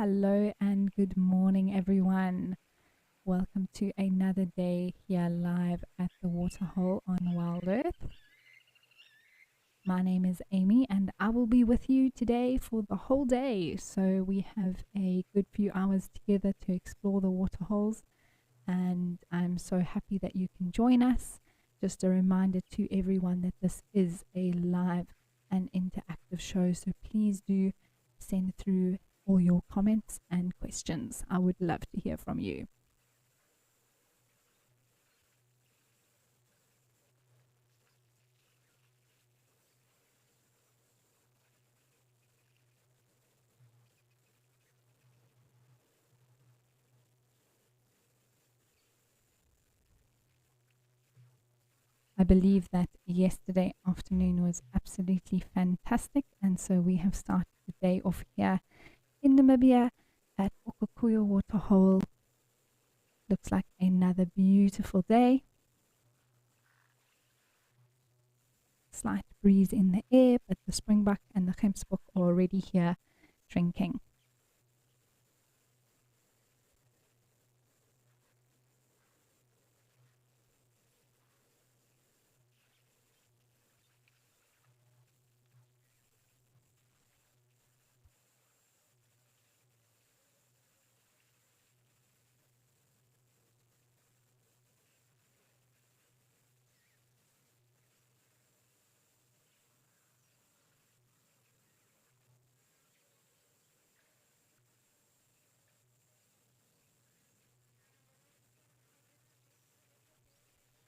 Hello and good morning, everyone. Welcome to another day here live at the Waterhole on WildEarth. My name is Amy and I will be with you today for the whole day. So we have a good few hours together to explore the waterholes, and I'm so happy that you can join us. Just a reminder to everyone that this is a live and interactive show, so please do send through all your comments and questions. I would love to hear from you. I believe that yesterday afternoon was absolutely fantastic, and so we have started the day off here in Namibia at Okukuyo Waterhole. Looks like another beautiful day. Slight breeze in the air, but the springbok and the gemsbok are already here drinking.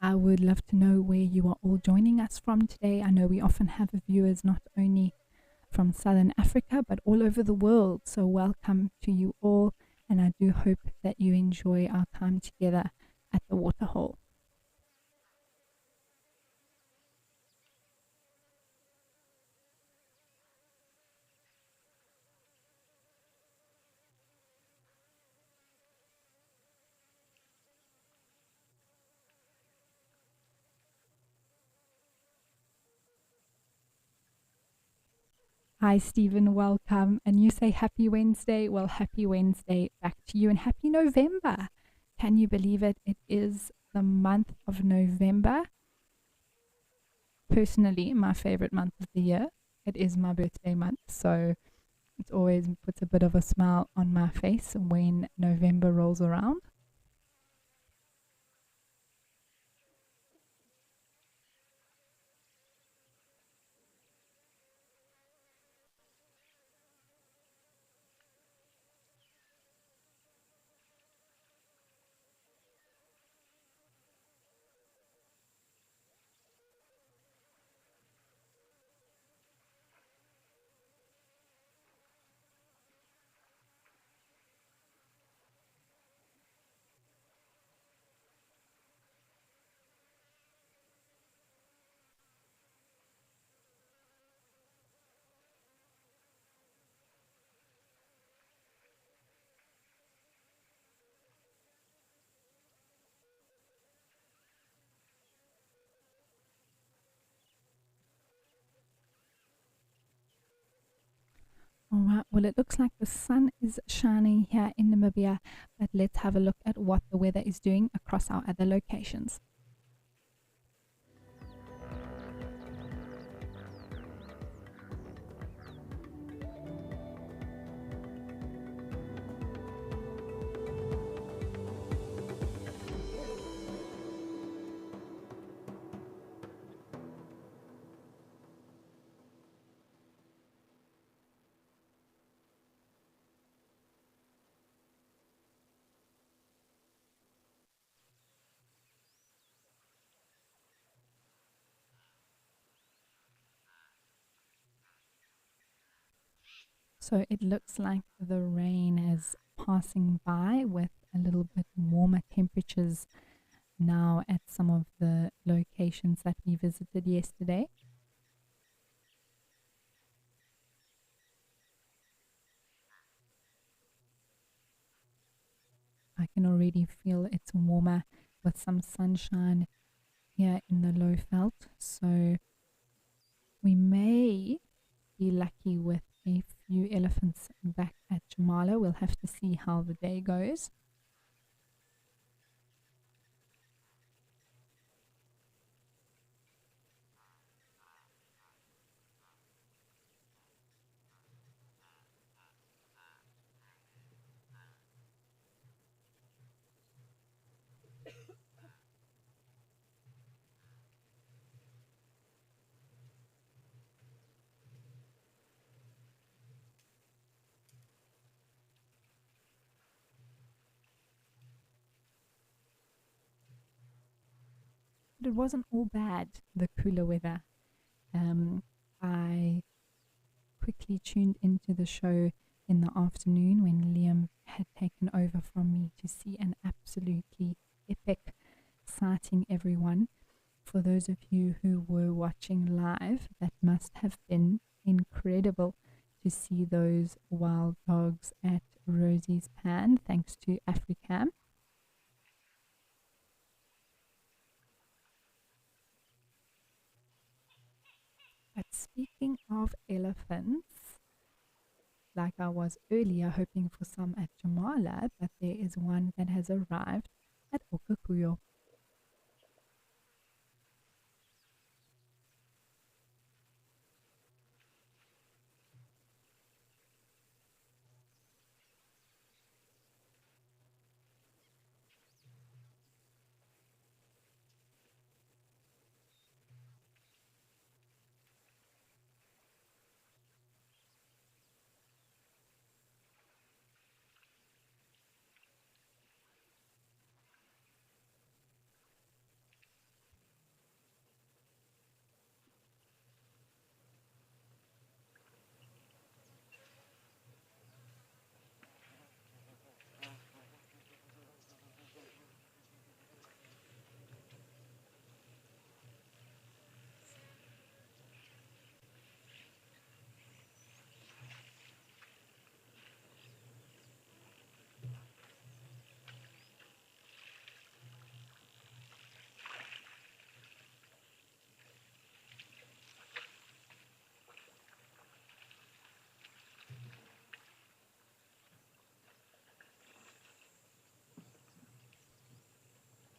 I would love to know where you are all joining us from today. I know we often have viewers not only from Southern Africa but all over the world. So welcome to you all, and I do hope that you enjoy our time together at the Waterhole. Hi, Stephen, welcome. And you say happy Wednesday. Well, happy Wednesday back to you, and happy November. Can you believe it? It is the month of November. Personally, my favorite month of the year. It is my birthday month, so it always puts a bit of a smile on my face when November rolls around. All right, well, it looks like the sun is shining here in Namibia, but let's have a look at what the weather is doing across our other locations. So it looks like the rain is passing by with a little bit warmer temperatures now at some of the locations that we visited yesterday. I can already feel it's warmer with some sunshine here in the low veld. So we may be lucky with a few elephants back at Jamala. We'll have to see how the day goes. But it wasn't all bad, the cooler weather. I quickly tuned into the show in the afternoon when Liam had taken over from me to see an absolutely epic sighting, everyone. For those of you who were watching live, that must have been incredible to see those wild dogs at Rosie's Pan, thanks to Africam. But speaking of elephants, like I was earlier hoping for some at Jamala, but there is one that has arrived at Okakuyo.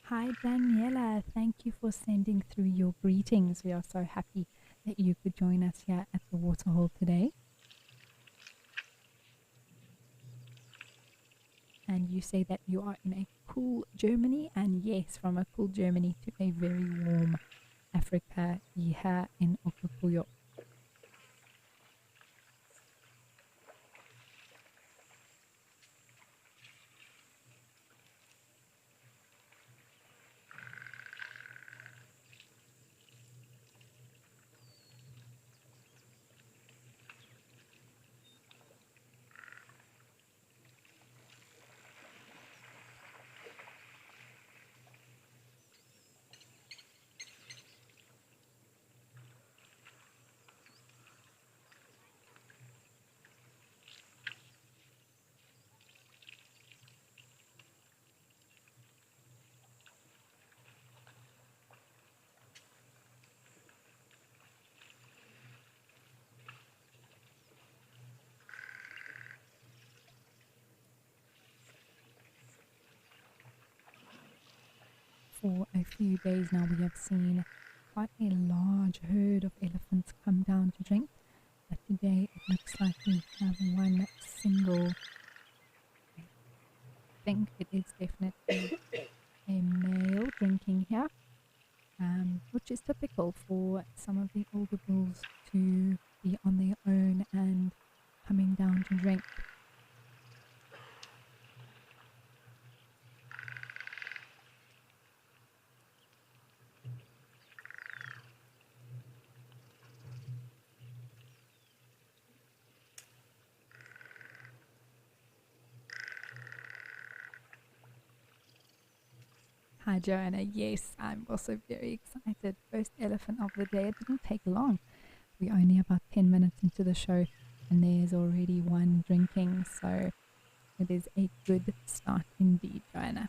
Hi, Daniela. Thank you for sending through your greetings. We are so happy that you could join us here at the Waterhole today. And you say that you are in a cool Germany, and yes, from a cool Germany to a very warm Africa here in Okakuyo. For a few days now, we have seen quite a large herd of elephants come down to drink. But today it looks like we have one single, I think it is definitely a male drinking here, which is typical for some of the older bulls to be on their own and coming down to drink. Hi, Joanna. Yes, I'm also very excited. First elephant of the day. It didn't take long. We're only about 10 minutes into the show, and there's already one drinking. So it is a good start indeed, Joanna.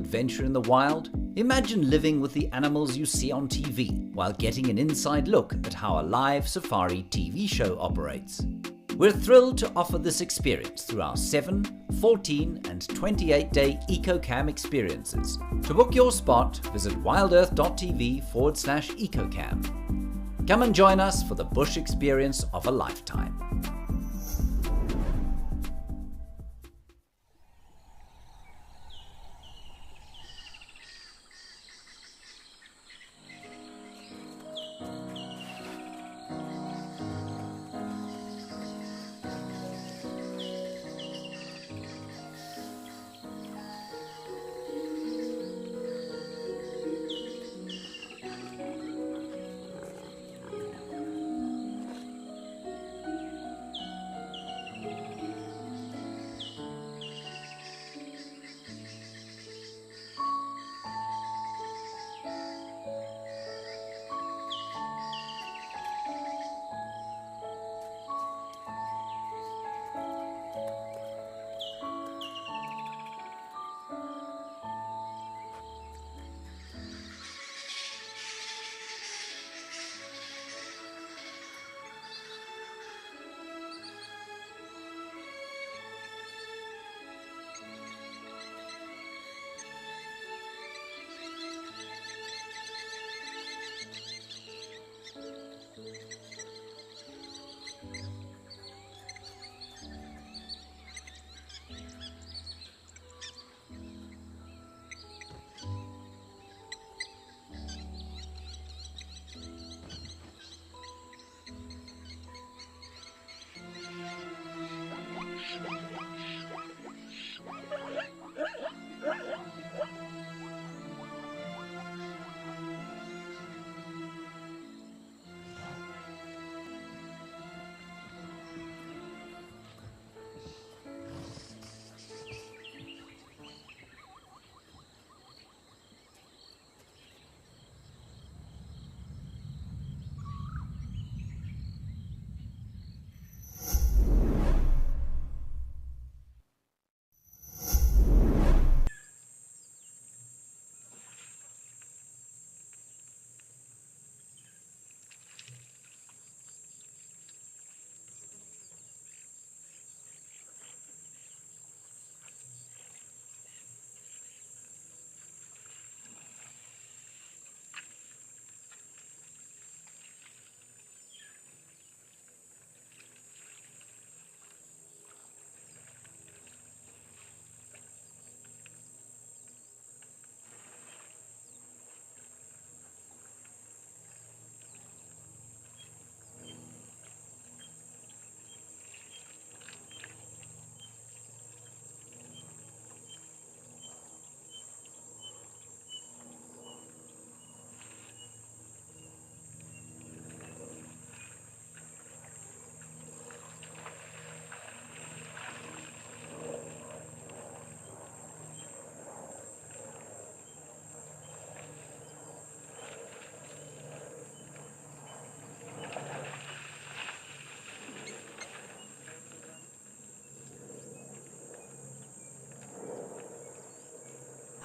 adventure in the wild? Imagine living with the animals you see on TV while getting an inside look at how a live safari TV show operates. We're thrilled to offer this experience through our 7, 14 and 28-day EcoCam experiences. To book your spot, visit wildearth.tv/EcoCam. Come and join us for the bush experience of a lifetime.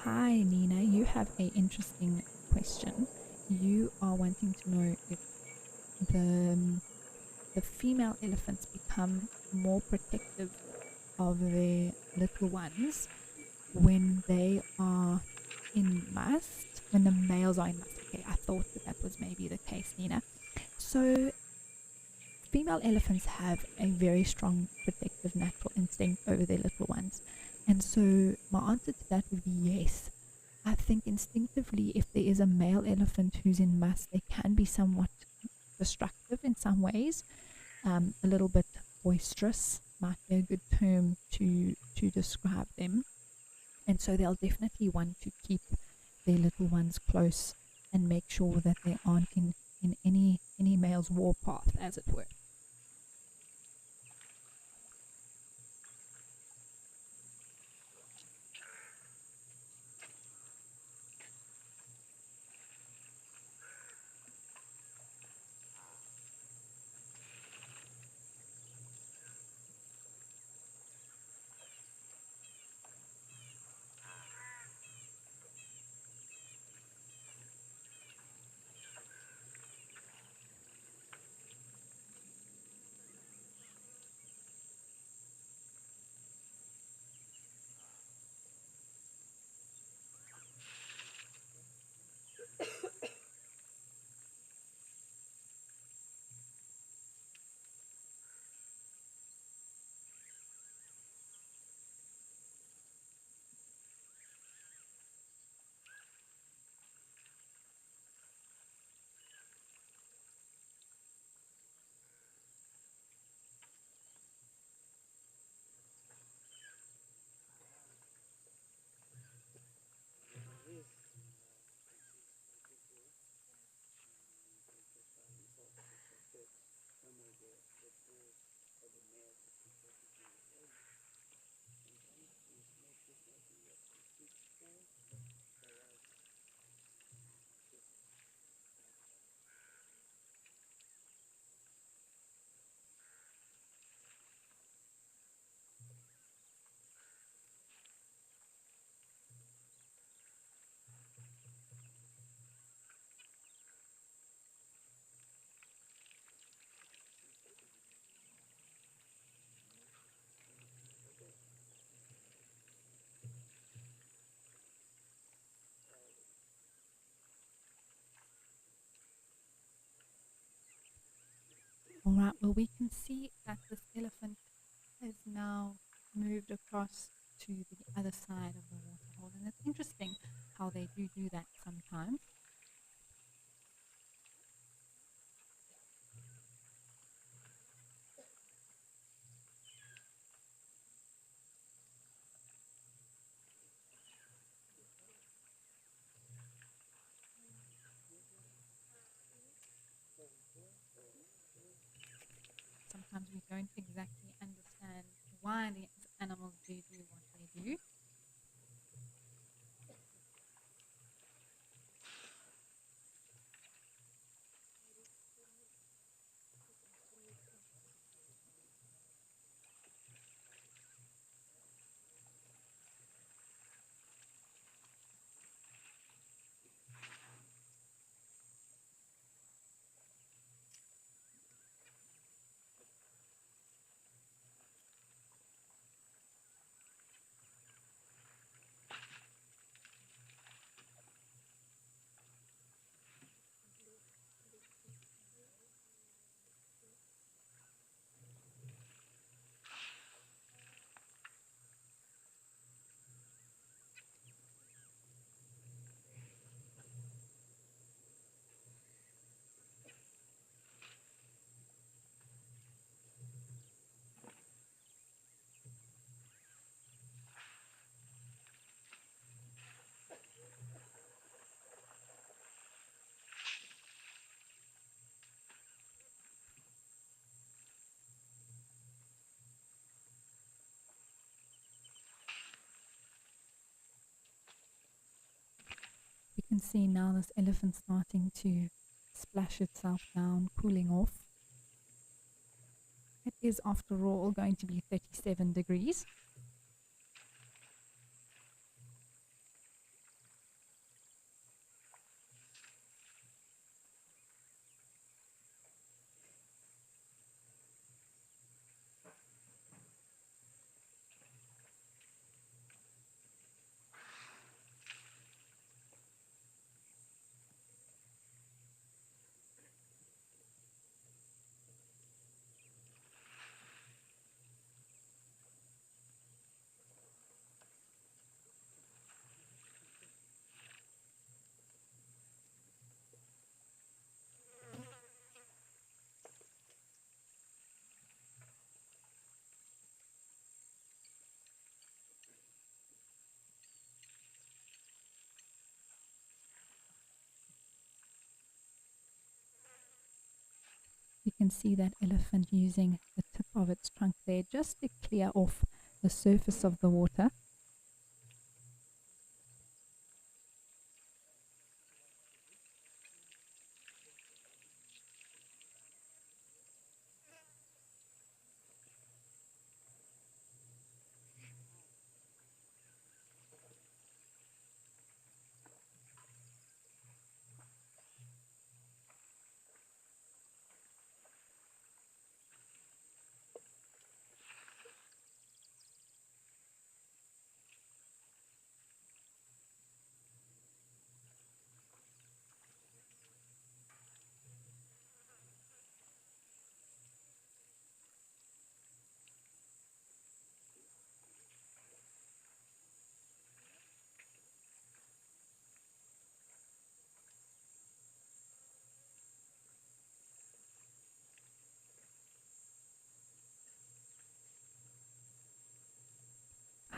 Hi Nina, you have a interesting question. You are wanting to know if the female elephants become more protective of their little ones when they are in must, when the males are in must. Okay, I thought that was maybe the case, Nina. So female elephants have a very strong protective natural instinct over their little ones. And so my answer to that would be yes. I think instinctively, if there is a male elephant who's in must, they can be somewhat destructive in some ways, a little bit boisterous might be a good term to describe them. And so they'll definitely want to keep their little ones close and make sure that they aren't in any male's warpath, as it were. All right, well, we can see that this elephant has now moved across to the other side of the waterhole, and it's interesting how they do that sometimes. Sometimes we don't exactly understand why these animals do what they do. We can see now this elephant starting to splash itself down, cooling off. It is, after all, going to be 37 degrees. You can see that elephant using the tip of its trunk there just to clear off the surface of the water.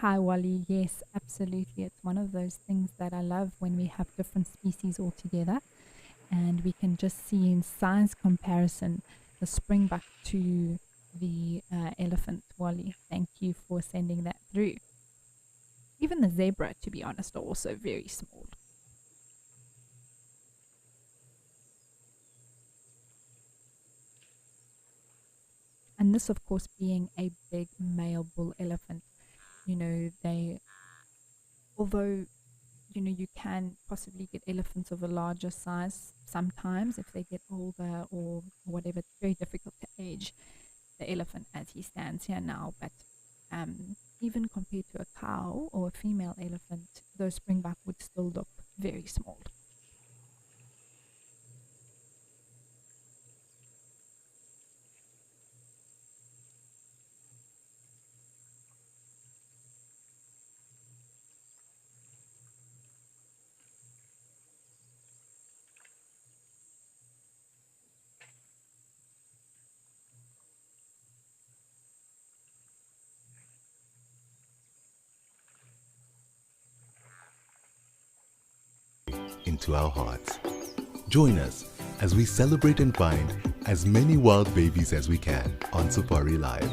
Hi, Wally. Yes, absolutely. It's one of those things that I love when we have different species all together and we can just see in size comparison the springbuck to the elephant. Wally, thank you for sending that through. Even the zebra, to be honest, are also very small. And this, of course, being a big male bull elephant, they, although you can possibly get elephants of a larger size sometimes if they get older or whatever. It's very difficult to age the elephant as he stands here now, but even compared to a cow or a female elephant, those springbuck would still look very small. into our hearts. Join us as we celebrate and find as many wild babies as we can on Safari Live.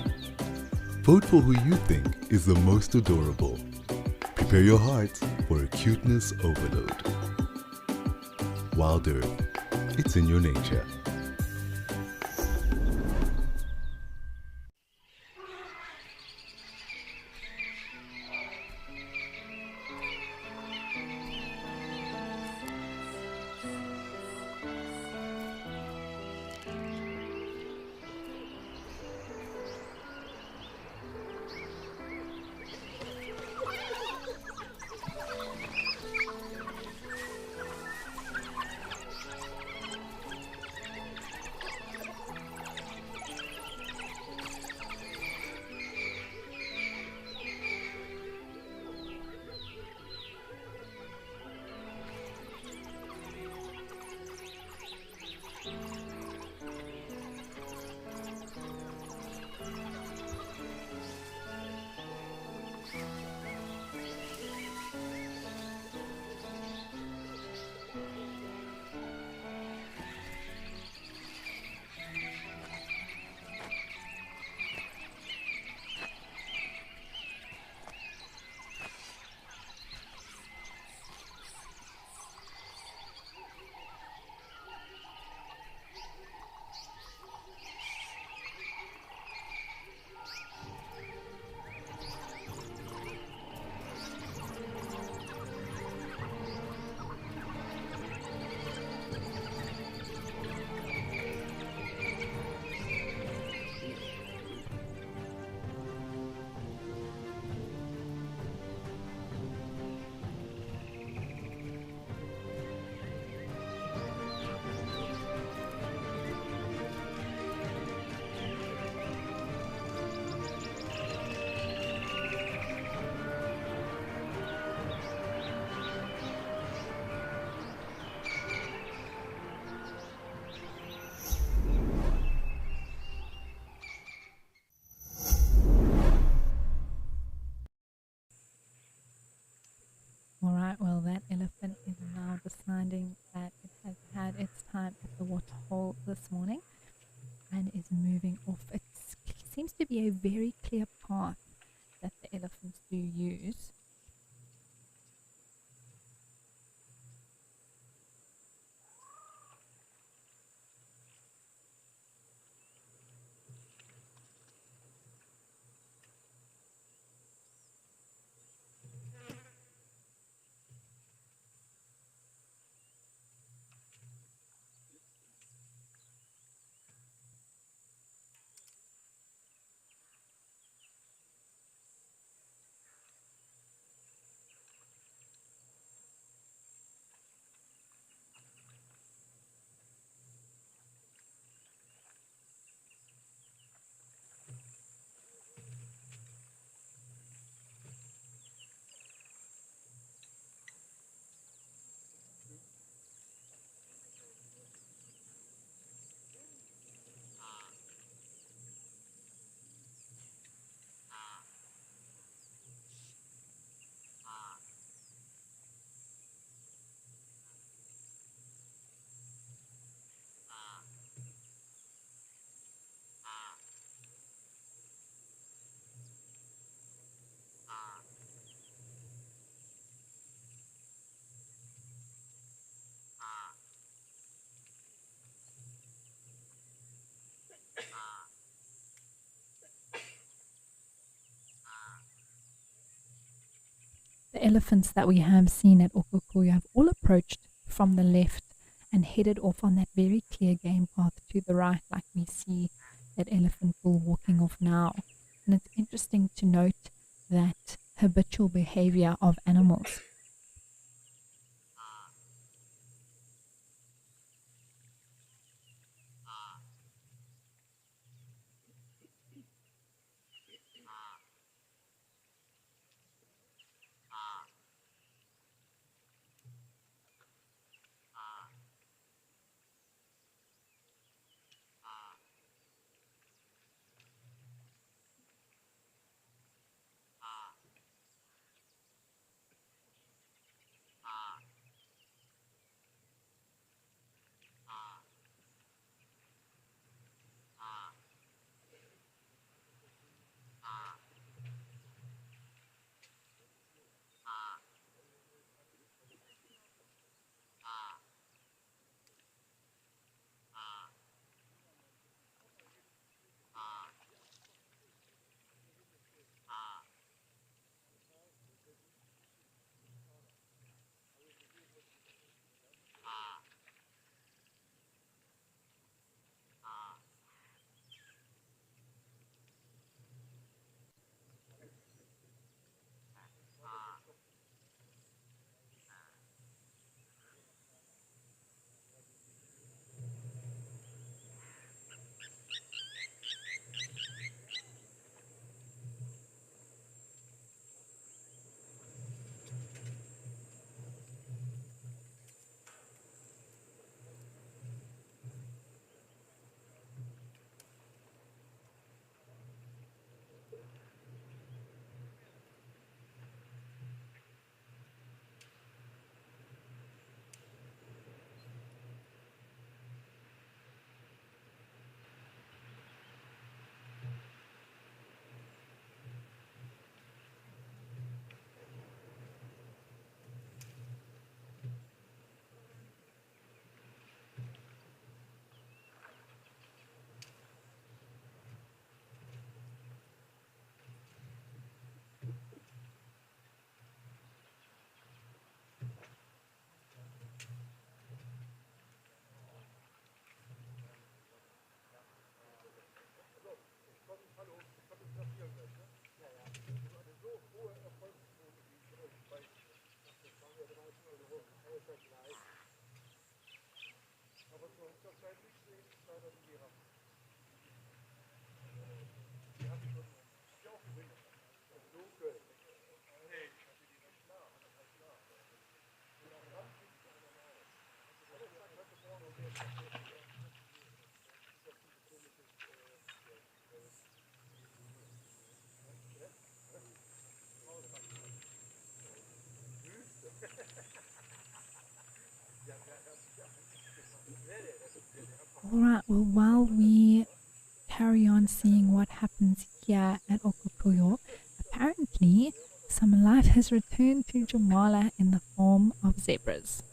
Vote for who you think is the most adorable. Prepare your hearts for a cuteness overload. WildEarth, it's in your nature. All right, well, that elephant is now deciding that it has had its time at the waterhole this morning and is moving off. It seems to be a very clear path that the elephants do use. The elephants that we have seen at Okuku have all approached from the left and headed off on that very clear game path to the right, like we see that elephant bull walking off now. And it's interesting to note that habitual behavior of animals. All right, well, while we carry on seeing what happens here at Okukuyo, apparently some life has returned to Jamala in the form of zebras.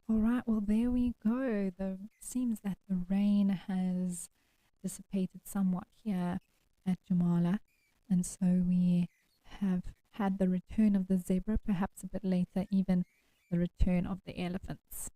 All right, well, there we go. Seems that the rain has dissipated somewhat here at Jamala, and so we have had the return of the zebra, perhaps a bit later, even the return of the elephants.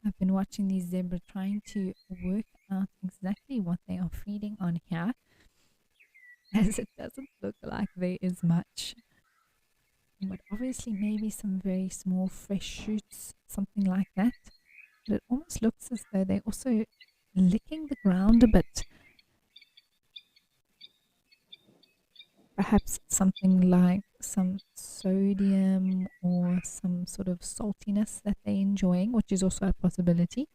I've been watching these zebras trying to work out exactly what they are feeding on here, as it doesn't look like there is much. But obviously, maybe some very small fresh shoots, something like that. But it almost looks as though they're also licking the ground a bit. Perhaps something like some sodium or some sort of saltiness that they're enjoying, which is also a possibility.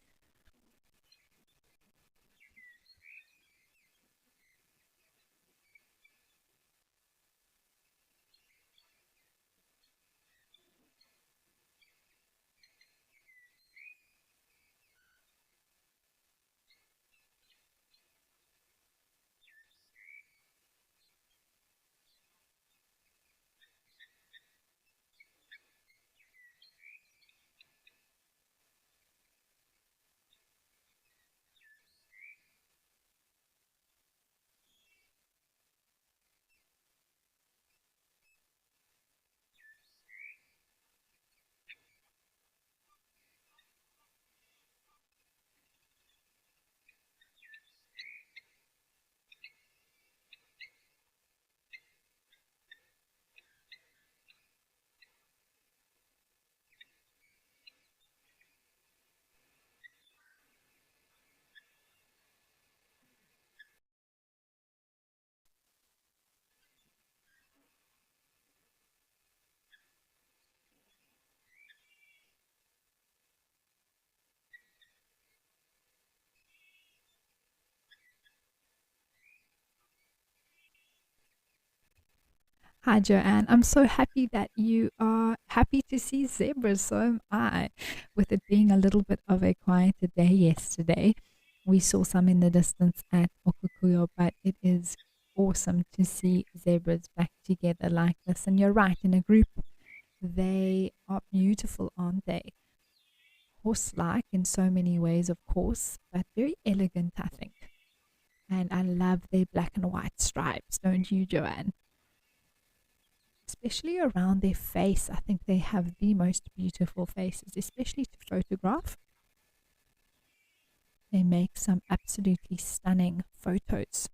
Hi, Joanne. I'm so happy that you are happy to see zebras. So am I. With it being a little bit of a quieter day yesterday, we saw some in the distance at Okukuyo, but it is awesome to see zebras back together like this. And you're right, in a group, they are beautiful, aren't they? Horse like in so many ways, of course, but very elegant, I think. And I love their black and white stripes, don't you, Joanne? Especially around their face. I think they have the most beautiful faces, especially to photograph. They make some absolutely stunning photos.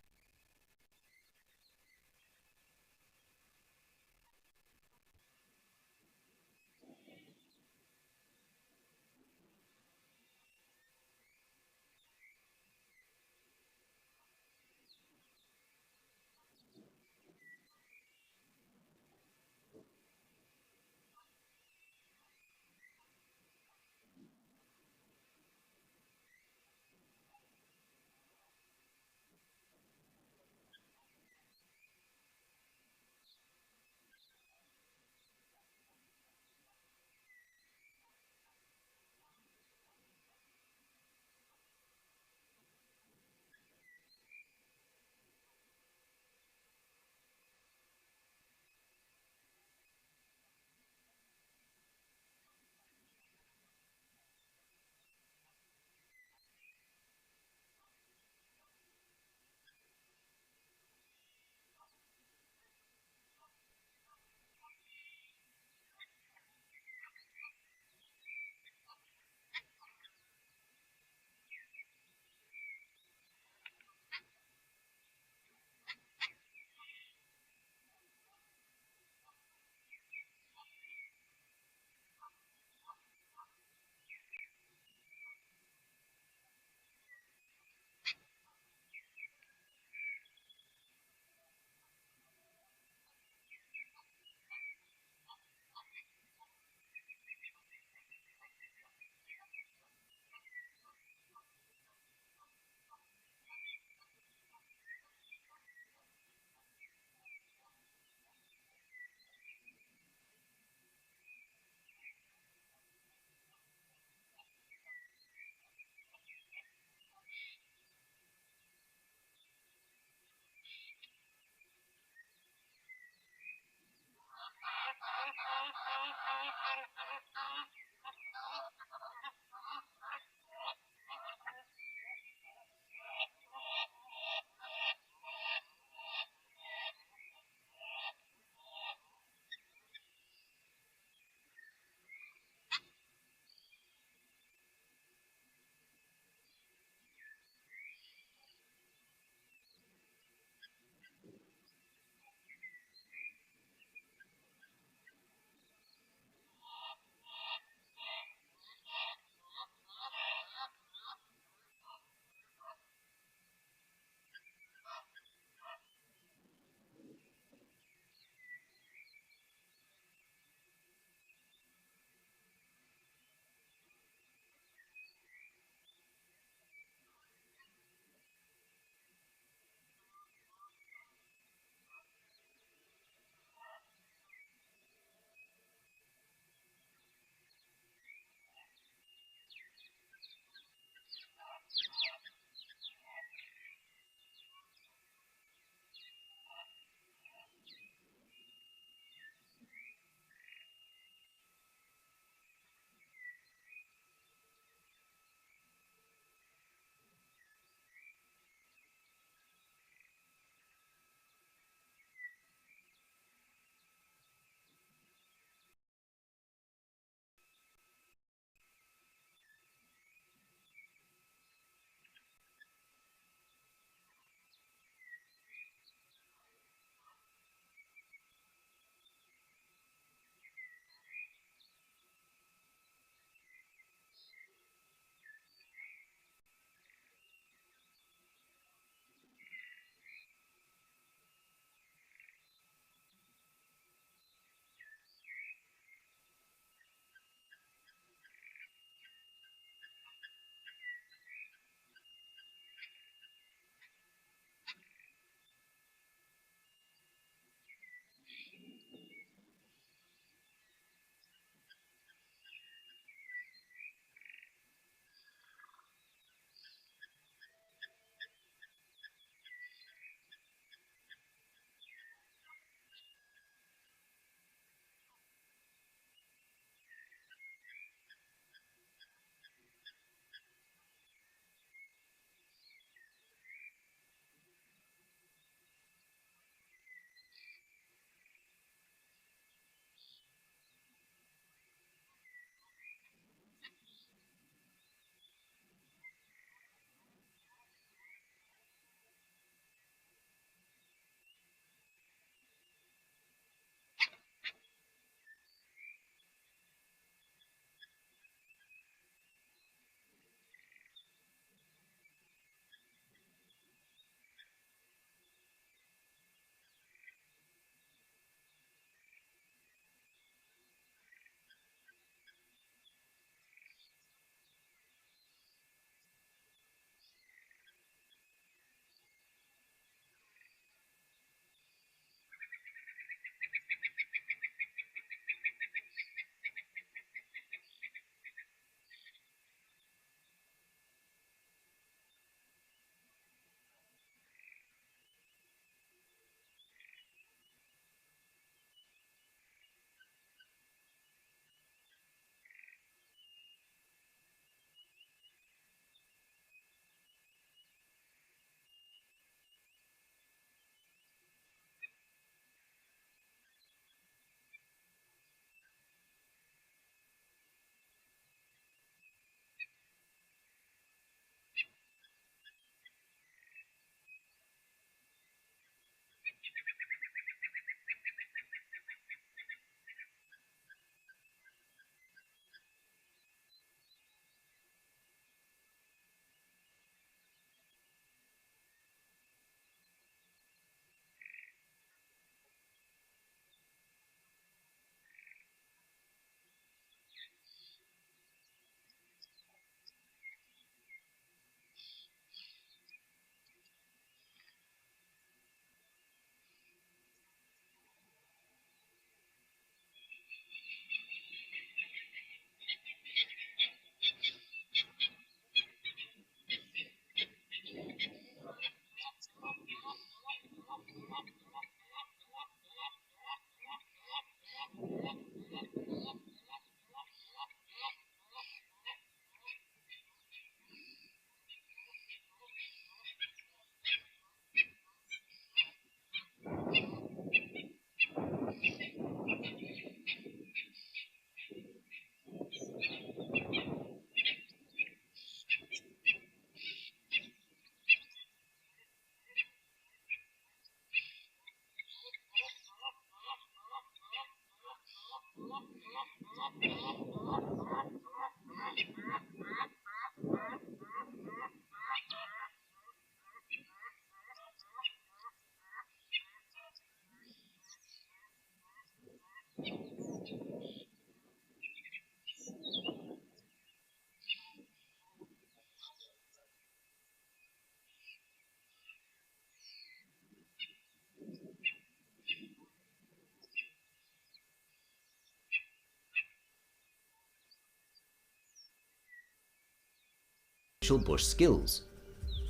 Bush skills.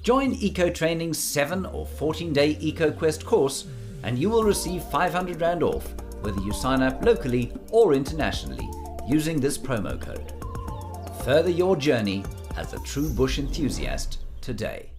Join Eco Training's 7 or 14-day EcoQuest course and you will receive 500 Rand off whether you sign up locally or internationally using this promo code. Further your journey as a true bush enthusiast today.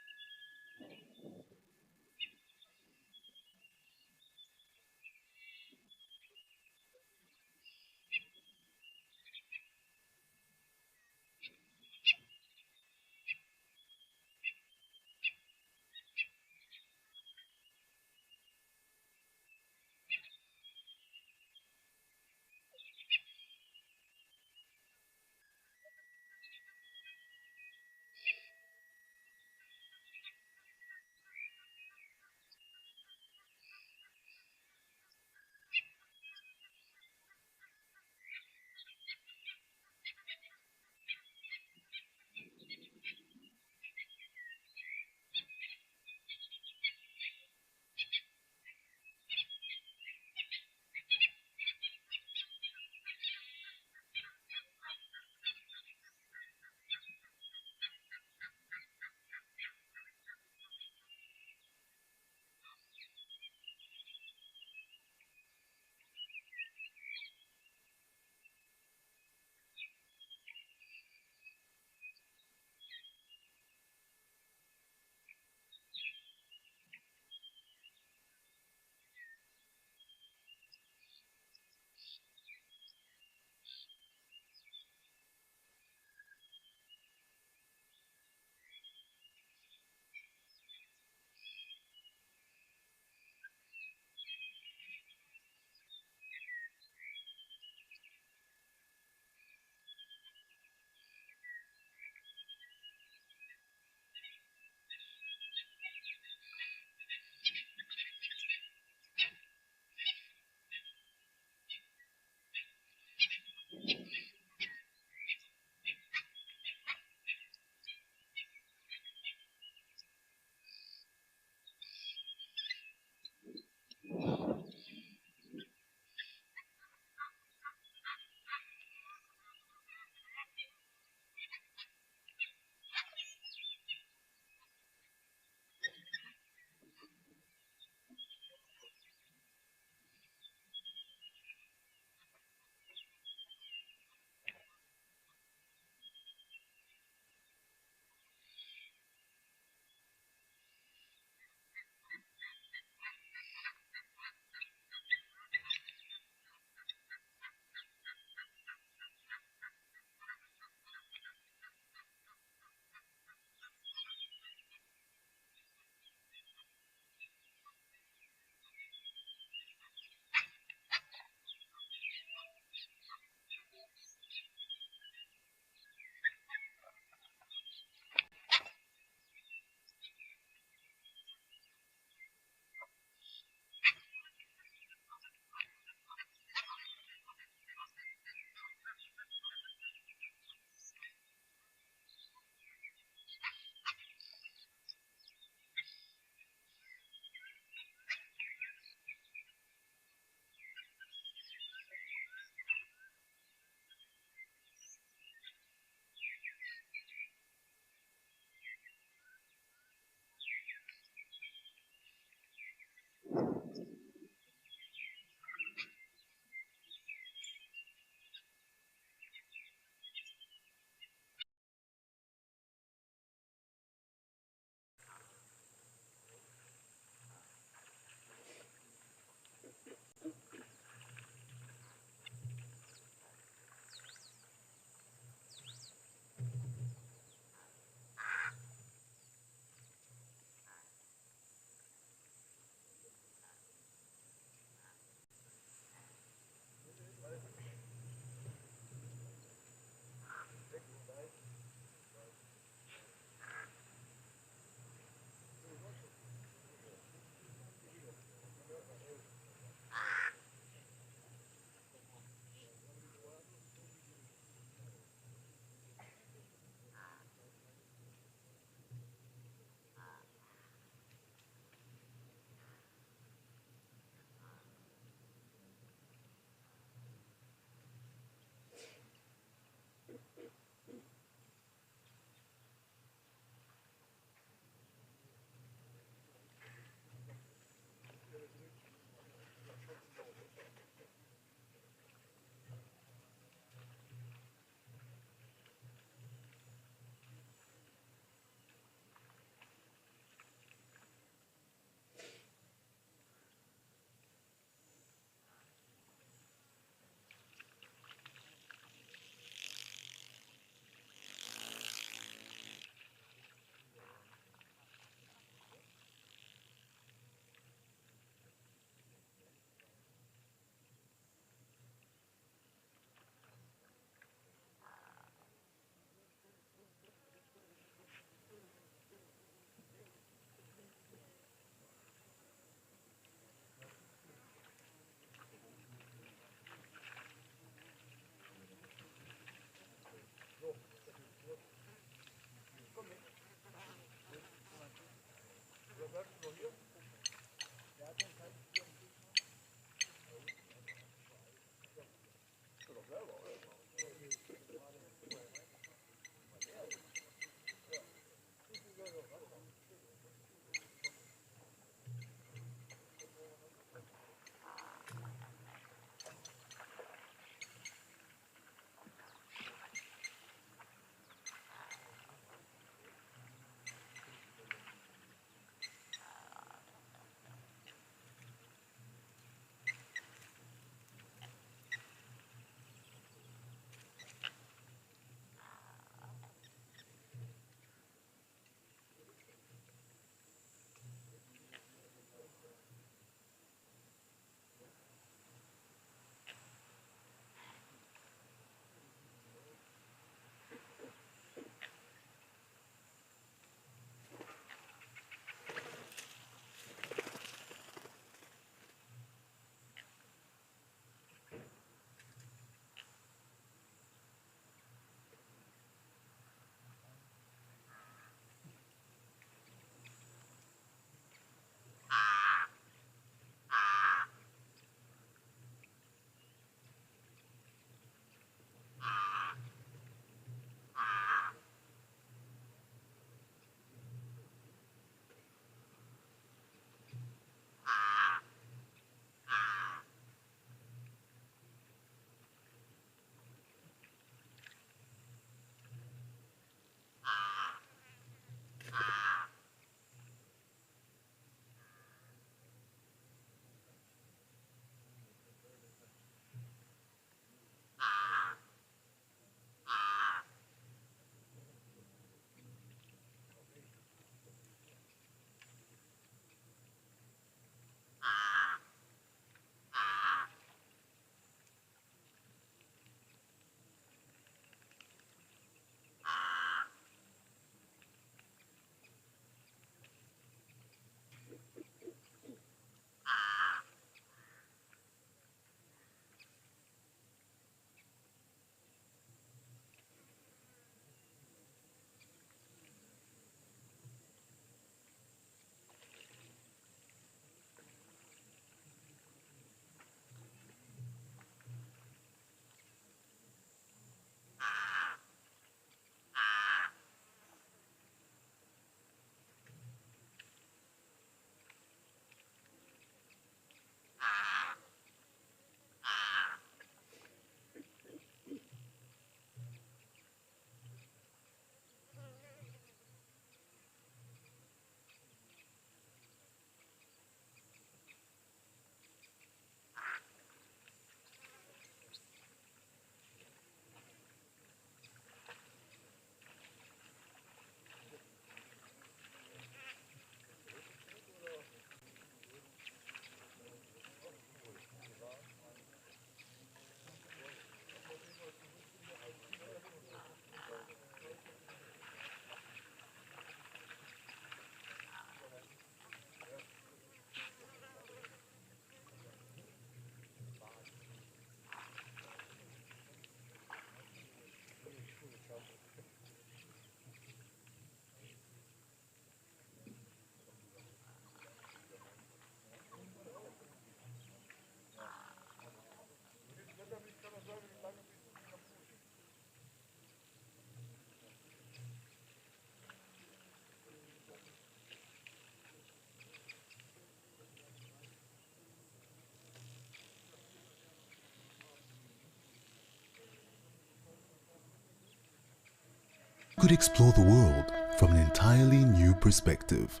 could explore the world from an entirely new perspective.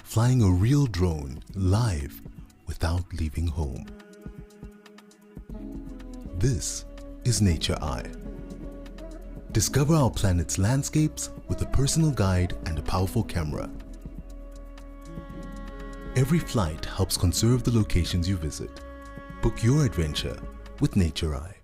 Flying a real drone live without leaving home. This is Nature Eye. Discover our planet's landscapes with a personal guide and a powerful camera. Every flight helps conserve the locations you visit. Book your adventure with Nature Eye.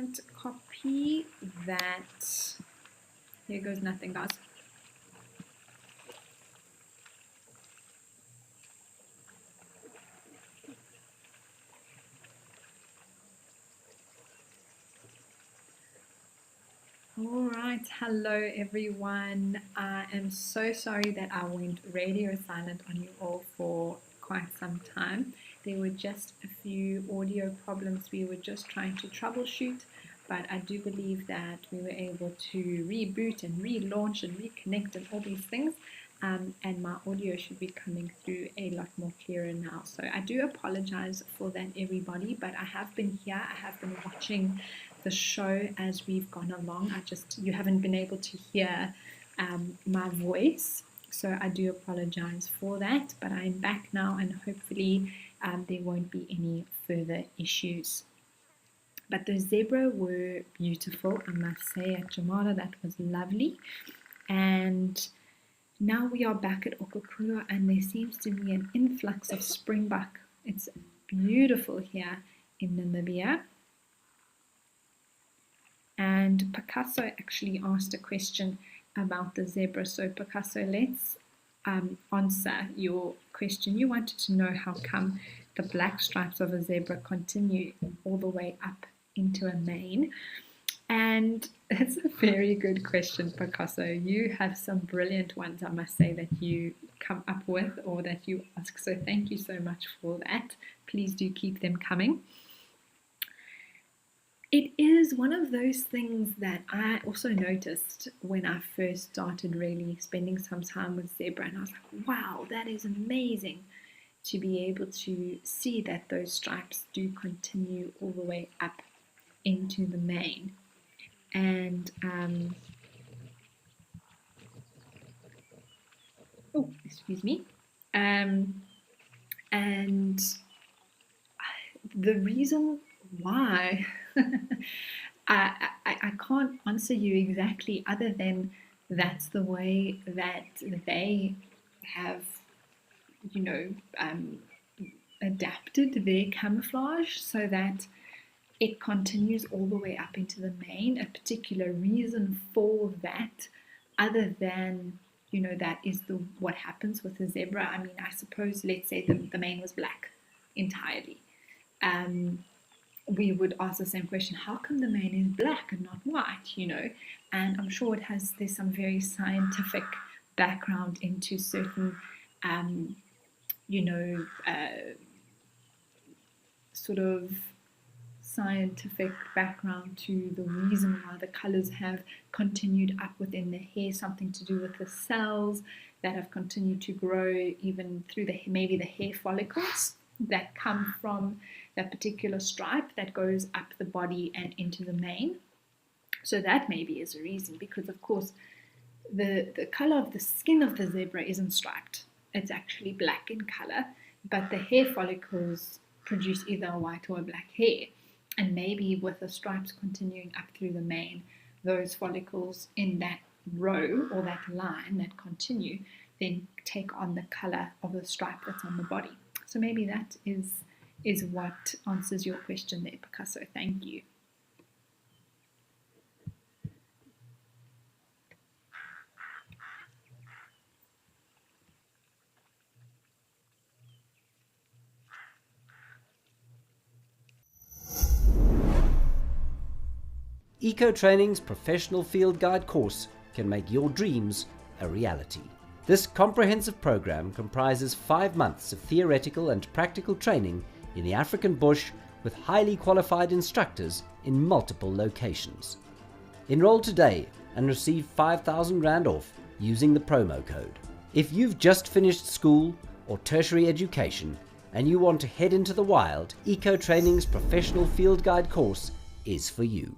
can't copy that. Here goes nothing, guys. All right, hello everyone. I am so sorry that I went radio silent on you all for quite some time. There were just a few audio problems we were just trying to troubleshoot, but I do believe that we were able to reboot and relaunch and reconnect and all these things. And my audio should be coming through a lot more clearer now. So I do apologize for that, everybody, but I have been here. I have been watching the show as we've gone along. You haven't been able to hear my voice, so I do apologize for that, but I'm back now, and hopefully there won't be any further issues. But the zebra were beautiful, I must say, at Jamala. That was lovely. And now we are back at Okokuro, and there seems to be an influx of springbuck. It's beautiful here in Namibia. And Picasso actually asked a question about the zebra. So Picasso, let's answer your question. You wanted to know how come the black stripes of a zebra continue all the way up into a mane. And it's a very good question, Picasso. You have some brilliant ones, I must say, that you come up with or that you ask. So thank you so much for that. Please do keep them coming. It is one of those things that I also noticed when I first started really spending some time with zebra, and I was like, wow, that is amazing to be able to see that those stripes do continue all the way up into the mane. And oh, excuse me. And the reason why I can't answer you exactly, other than that's the way that they have, adapted their camouflage so that it continues all the way up into the mane. A particular reason for that, other than that is what happens with the zebra. I mean, I suppose, let's say the mane was black entirely. We would ask the same question: how come the mane is black and not white? And I'm sure there's some very scientific background into certain sort of scientific background to the reason why the colors have continued up within the hair, something to do with the cells that have continued to grow even through maybe the hair follicles that come from that particular stripe that goes up the body and into the mane. So that maybe is a reason, because of course the color of the skin of the zebra isn't striped. It's actually black in color, but the hair follicles produce either a white or a black hair. And maybe with the stripes continuing up through the mane, those follicles in that row or that line that continue then take on the color of the stripe that's on the body. So maybe that is what answers your question there, Picasso. Thank you. Eco Training's professional field guide course can make your dreams a reality. This comprehensive program comprises 5 months of theoretical and practical training in the African bush with highly qualified instructors in multiple locations. Enroll today and receive 5,000 Rand off using the promo code. If you've just finished school or tertiary education and you want to head into the wild, Eco Training's professional field guide course is for you.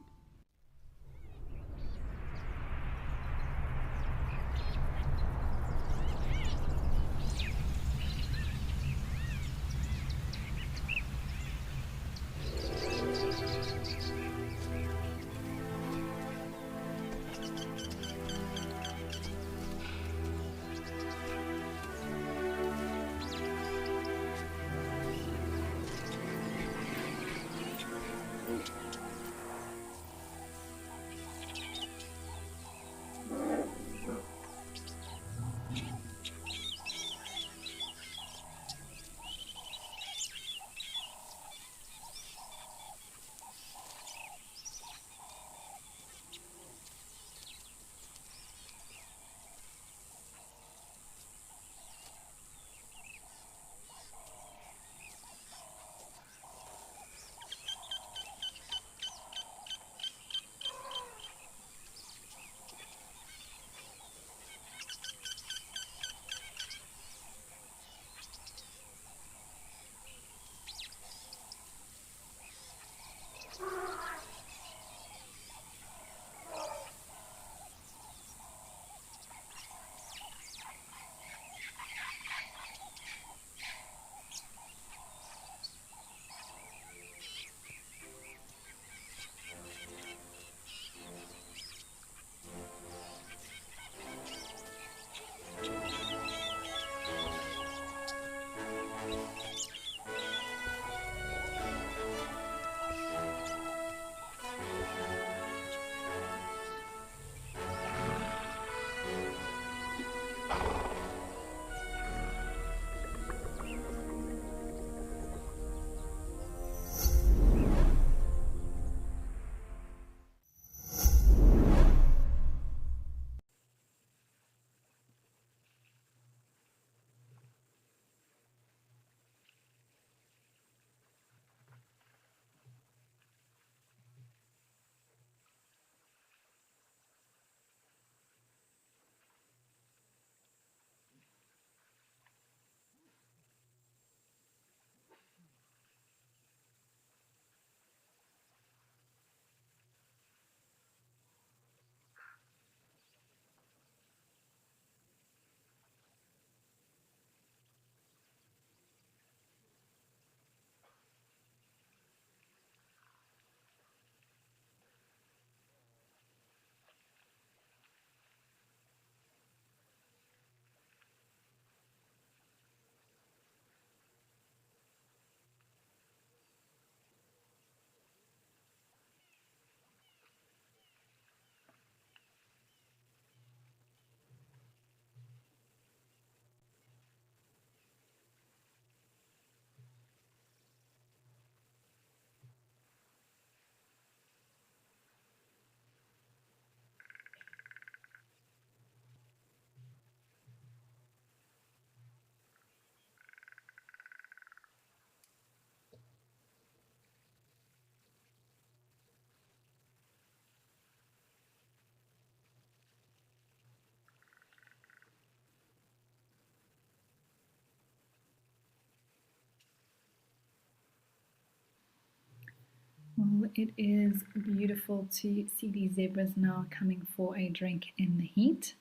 it is beautiful to see these zebras now coming for a drink in the heat.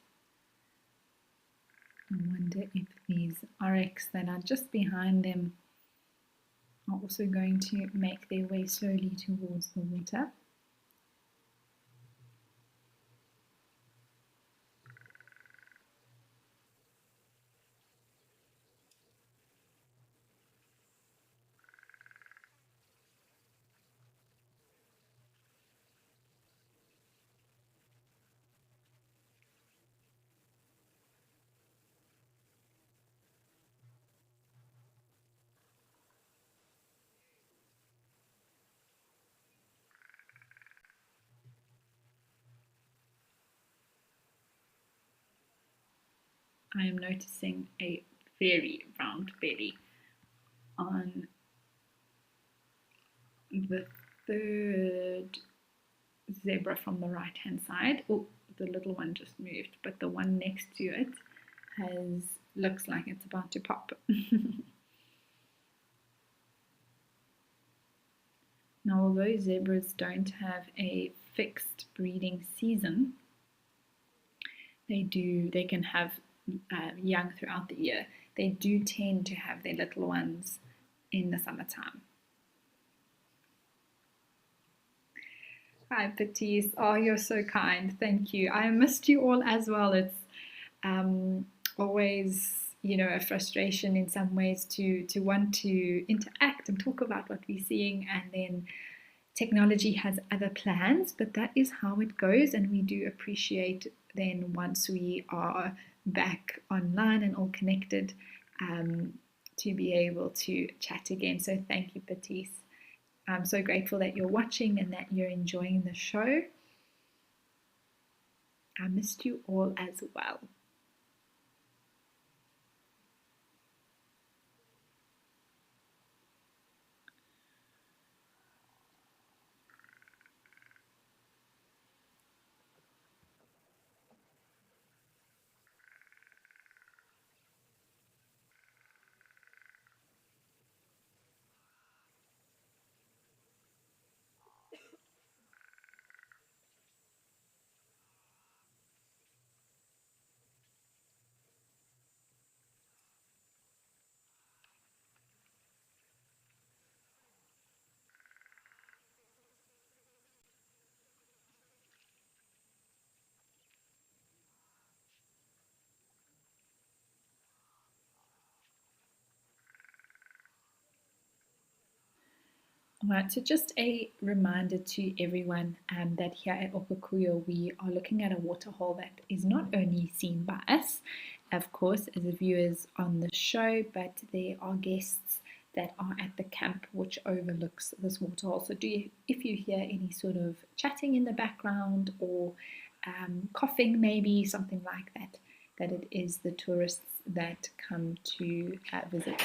I wonder if these oryx that are just behind them are also going to make their way slowly towards the water. I am noticing a very round belly on the third zebra from the right hand side. Oh, the little one just moved, but the one next to it looks like it's about to pop. Now, although zebras don't have a fixed breeding season, they can have young throughout the year. They do tend to have their little ones in the summertime. Hi, Patrice. Oh, you're so kind. Thank you. I missed you all as well. It's always, a frustration in some ways to want to interact and talk about what we're seeing, and then technology has other plans, but that is how it goes, and we do appreciate then once we are back online and all connected to be able to chat again. So thank you, Patrice. I'm so grateful that you're watching and that you're enjoying the show. I missed you all as well. Right, so just a reminder to everyone that here at Okakuyo we are looking at a waterhole that is not only seen by us, of course, as the viewers on the show, but there are guests that are at the camp which overlooks this waterhole. So if you hear any sort of chatting in the background or coughing, maybe something like that, that it is the tourists that come to visit.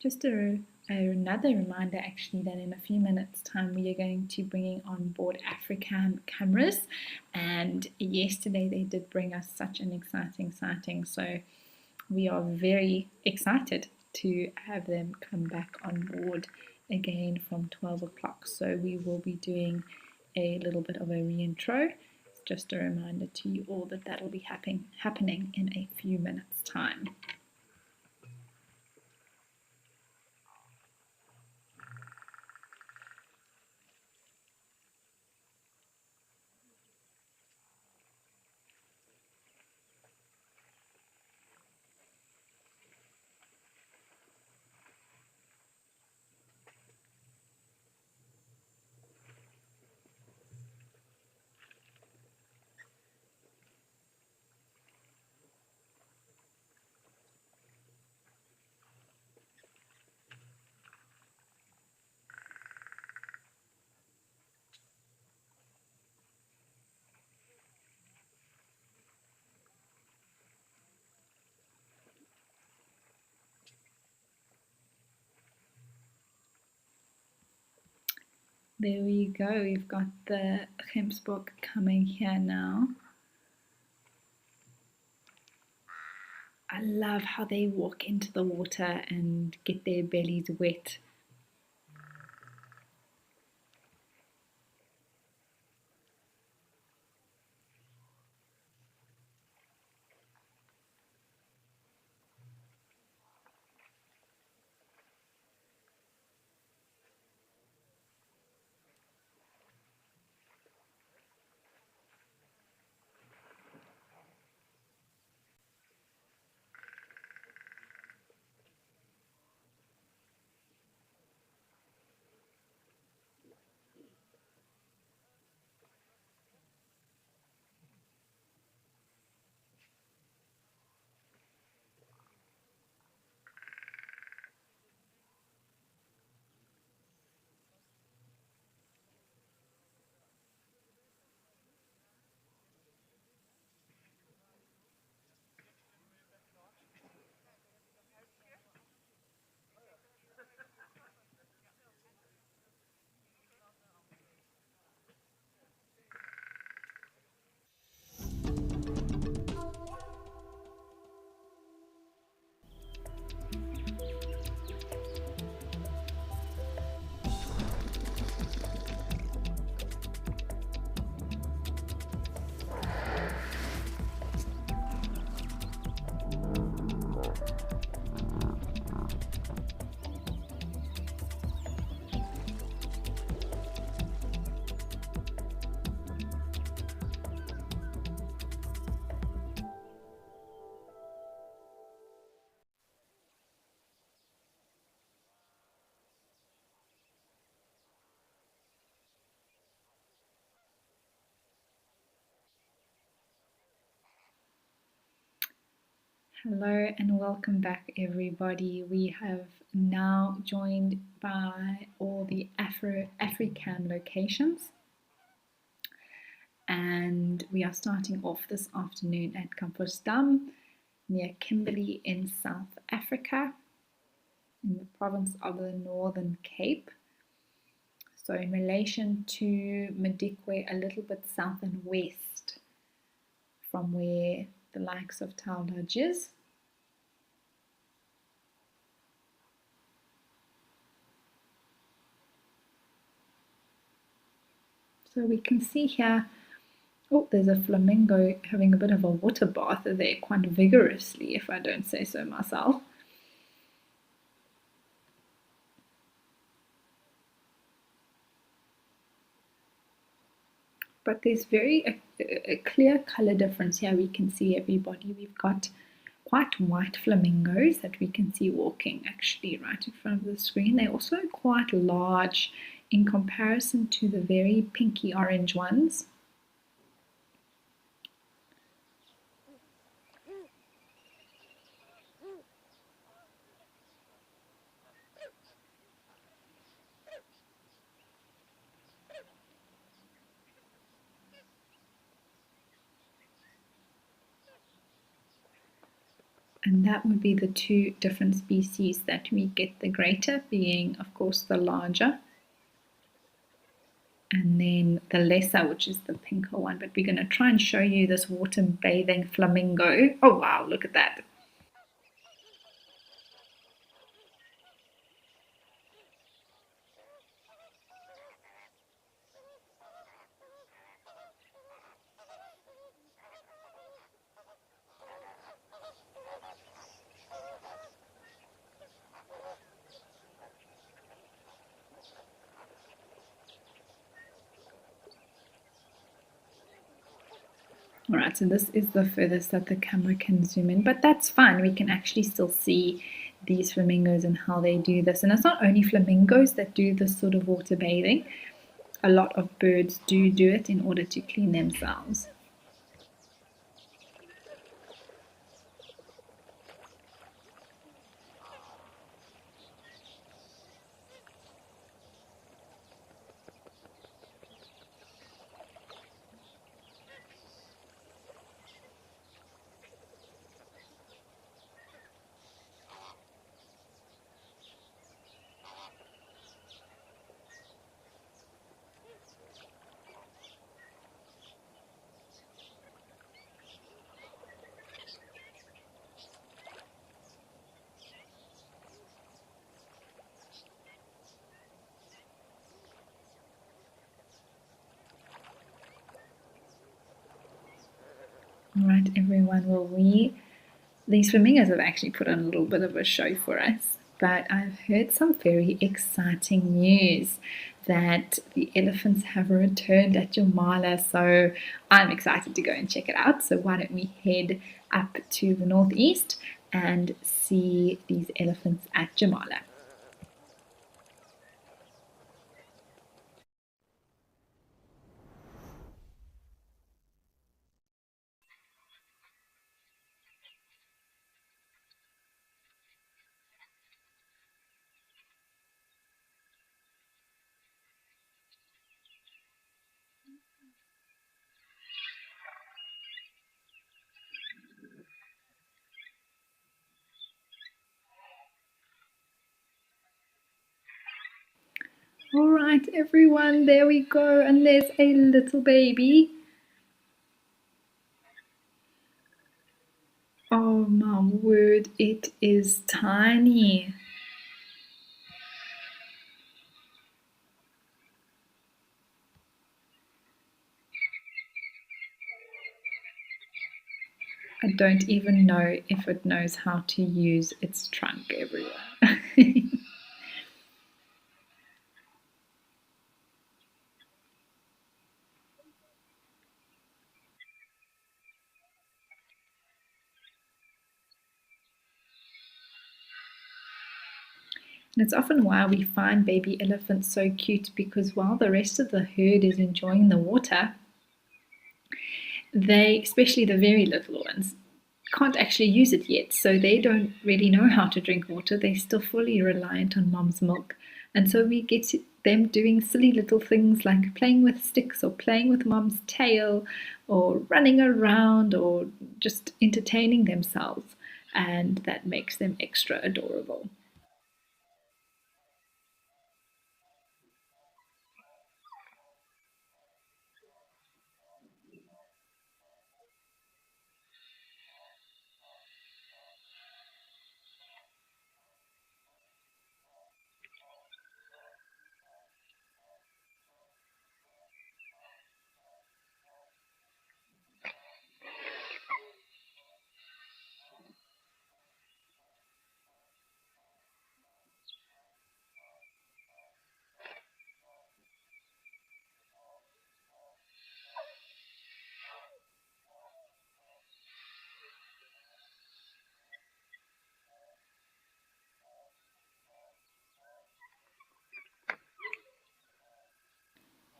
Just a another reminder actually that in a few minutes time we are going to bring on board African cameras, and yesterday they did bring us such an exciting sighting, so we are very excited to have them come back on board again from 12 o'clock. So we will be doing a little bit of a reintro. Just a reminder to you all that that'll be happening in a few minutes time. There we go, we've got the Gemsbok coming here now. I love how they walk into the water and get their bellies wet. Hello and welcome back everybody. We have now joined by all the African locations, and we are starting off this afternoon at Kampuchdam near Kimberley in South Africa in the province of the Northern Cape. So in relation to Madikwe, a little bit south and west from where the likes of Tau Lodge is. So we can see here, oh, there's a flamingo having a bit of a water bath there, quite vigorously, if I don't say so myself. But there's a clear color difference here. We can see everybody. We've got quite white flamingos that we can see walking actually right in front of the screen. They're also quite large in comparison to the very pinky orange ones. And that would be the two different species that we get, the greater being, of course, the larger, and then the lesser, which is the pinker one. But we're going to try and show you this water bathing flamingo. Oh wow, look at that. Alright, so this is the furthest that the camera can zoom in, but that's fine. We can actually still see these flamingos and how they do this. And it's not only flamingos that do this sort of water bathing. A lot of birds do it in order to clean themselves. Alright, everyone, well, these flamingos have actually put on a little bit of a show for us, but I've heard some very exciting news that the elephants have returned at Jamala, so I'm excited to go and check it out. So why don't we head up to the northeast and see these elephants at Jamala. All right, everyone, there we go, and there's a little baby. Oh my word, it is tiny. I don't even know if it knows how to use its trunk everywhere. And it's often why we find baby elephants so cute, because while the rest of the herd is enjoying the water, they, especially the very little ones, can't actually use it yet. So they don't really know how to drink water. They're still fully reliant on mom's milk. And so we get them doing silly little things like playing with sticks or playing with mom's tail or running around or just entertaining themselves. And that makes them extra adorable.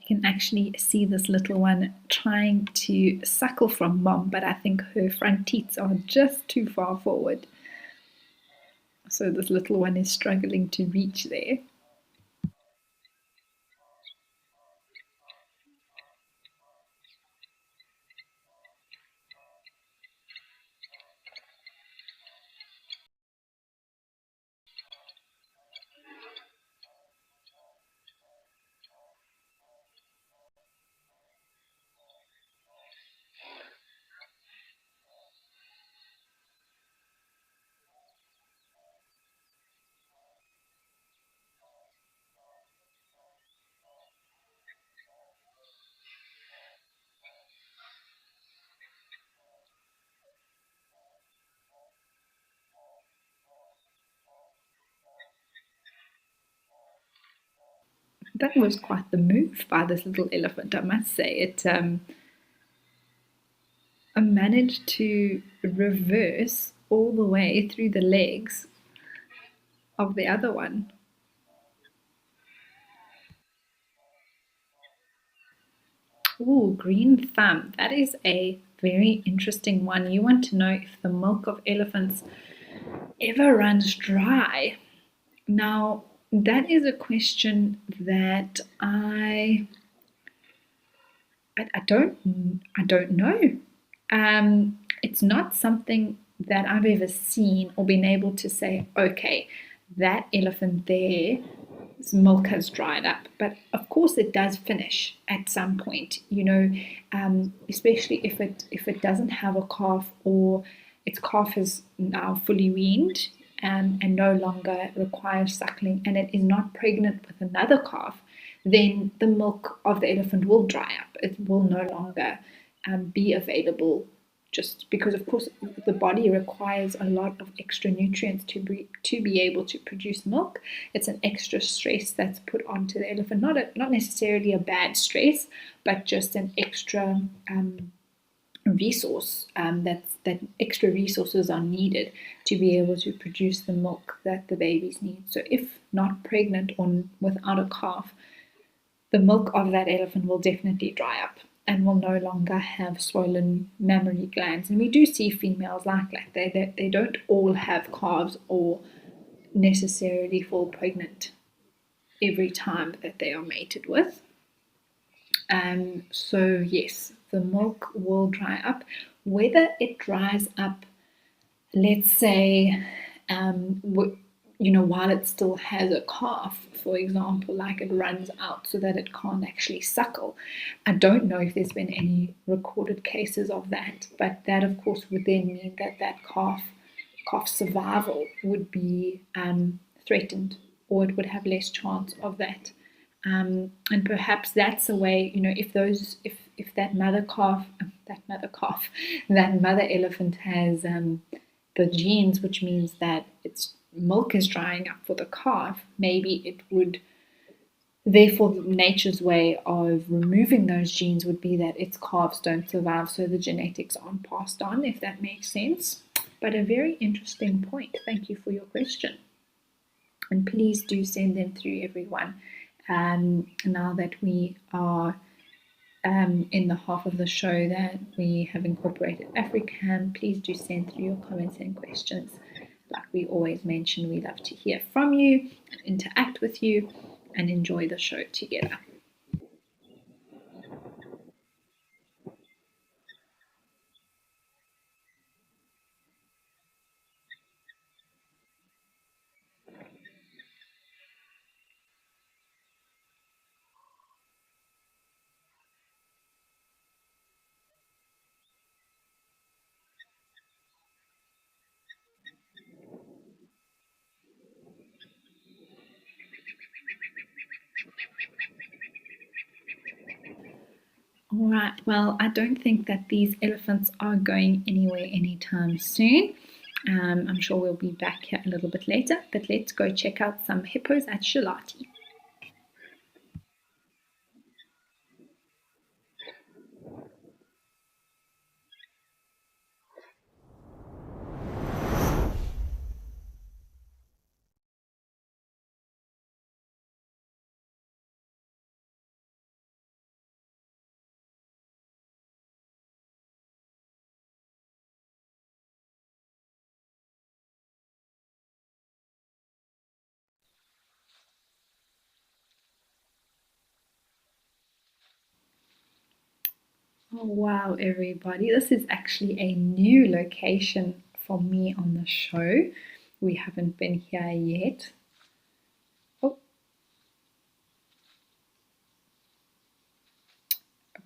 You can actually see this little one trying to suckle from mom, but I think her front teeth are just too far forward. So this little one is struggling to reach there. That was quite the move by this little elephant, I must say. It managed to reverse all the way through the legs of the other one. Ooh, green thumb. That is a very interesting one. You want to know if the milk of elephants ever runs dry. Now, that is a question that I don't know. It's not something that I've ever seen or been able to say, okay, that elephant there's milk has dried up. But of course, it does finish at some point. Especially if it doesn't have a calf or its calf is now fully weaned and no longer requires suckling, and it is not pregnant with another calf, then the milk of the elephant will dry up. It will no longer be available, just because, of course, the body requires a lot of extra nutrients to be able to produce milk. It's an extra stress that's put onto the elephant, not necessarily a bad stress, but just an extra resource. That extra resources are needed to be able to produce the milk that the babies need. So if not pregnant or without a calf, the milk of that elephant will definitely dry up and will no longer have swollen mammary glands. And we do see females like that. They don't all have calves or necessarily fall pregnant every time that they are mated with. So yes, the milk will dry up. Whether it dries up, let's say, while it still has a calf, for example, like it runs out so that it can't actually suckle. I don't know if there's been any recorded cases of that, but that of course would then mean that calf survival would be threatened, or it would have less chance of that. And perhaps that's a way, if that mother elephant has the genes, which means that its milk is drying up for the calf, maybe it would, therefore, nature's way of removing those genes would be that its calves don't survive, so the genetics aren't passed on, if that makes sense. But a very interesting point. Thank you for your question. And please do send them through, everyone. Now that we are in the half of the show that we have incorporated African, please do send through your comments and questions. Like we always mention, we love to hear from you, interact with you, and enjoy the show together. All right, well, I don't think that these elephants are going anywhere anytime soon. I'm sure we'll be back here a little bit later, but let's go check out some hippos at Shalati. Oh, wow, everybody. This is actually a new location for me on the show. We haven't been here yet. Oh,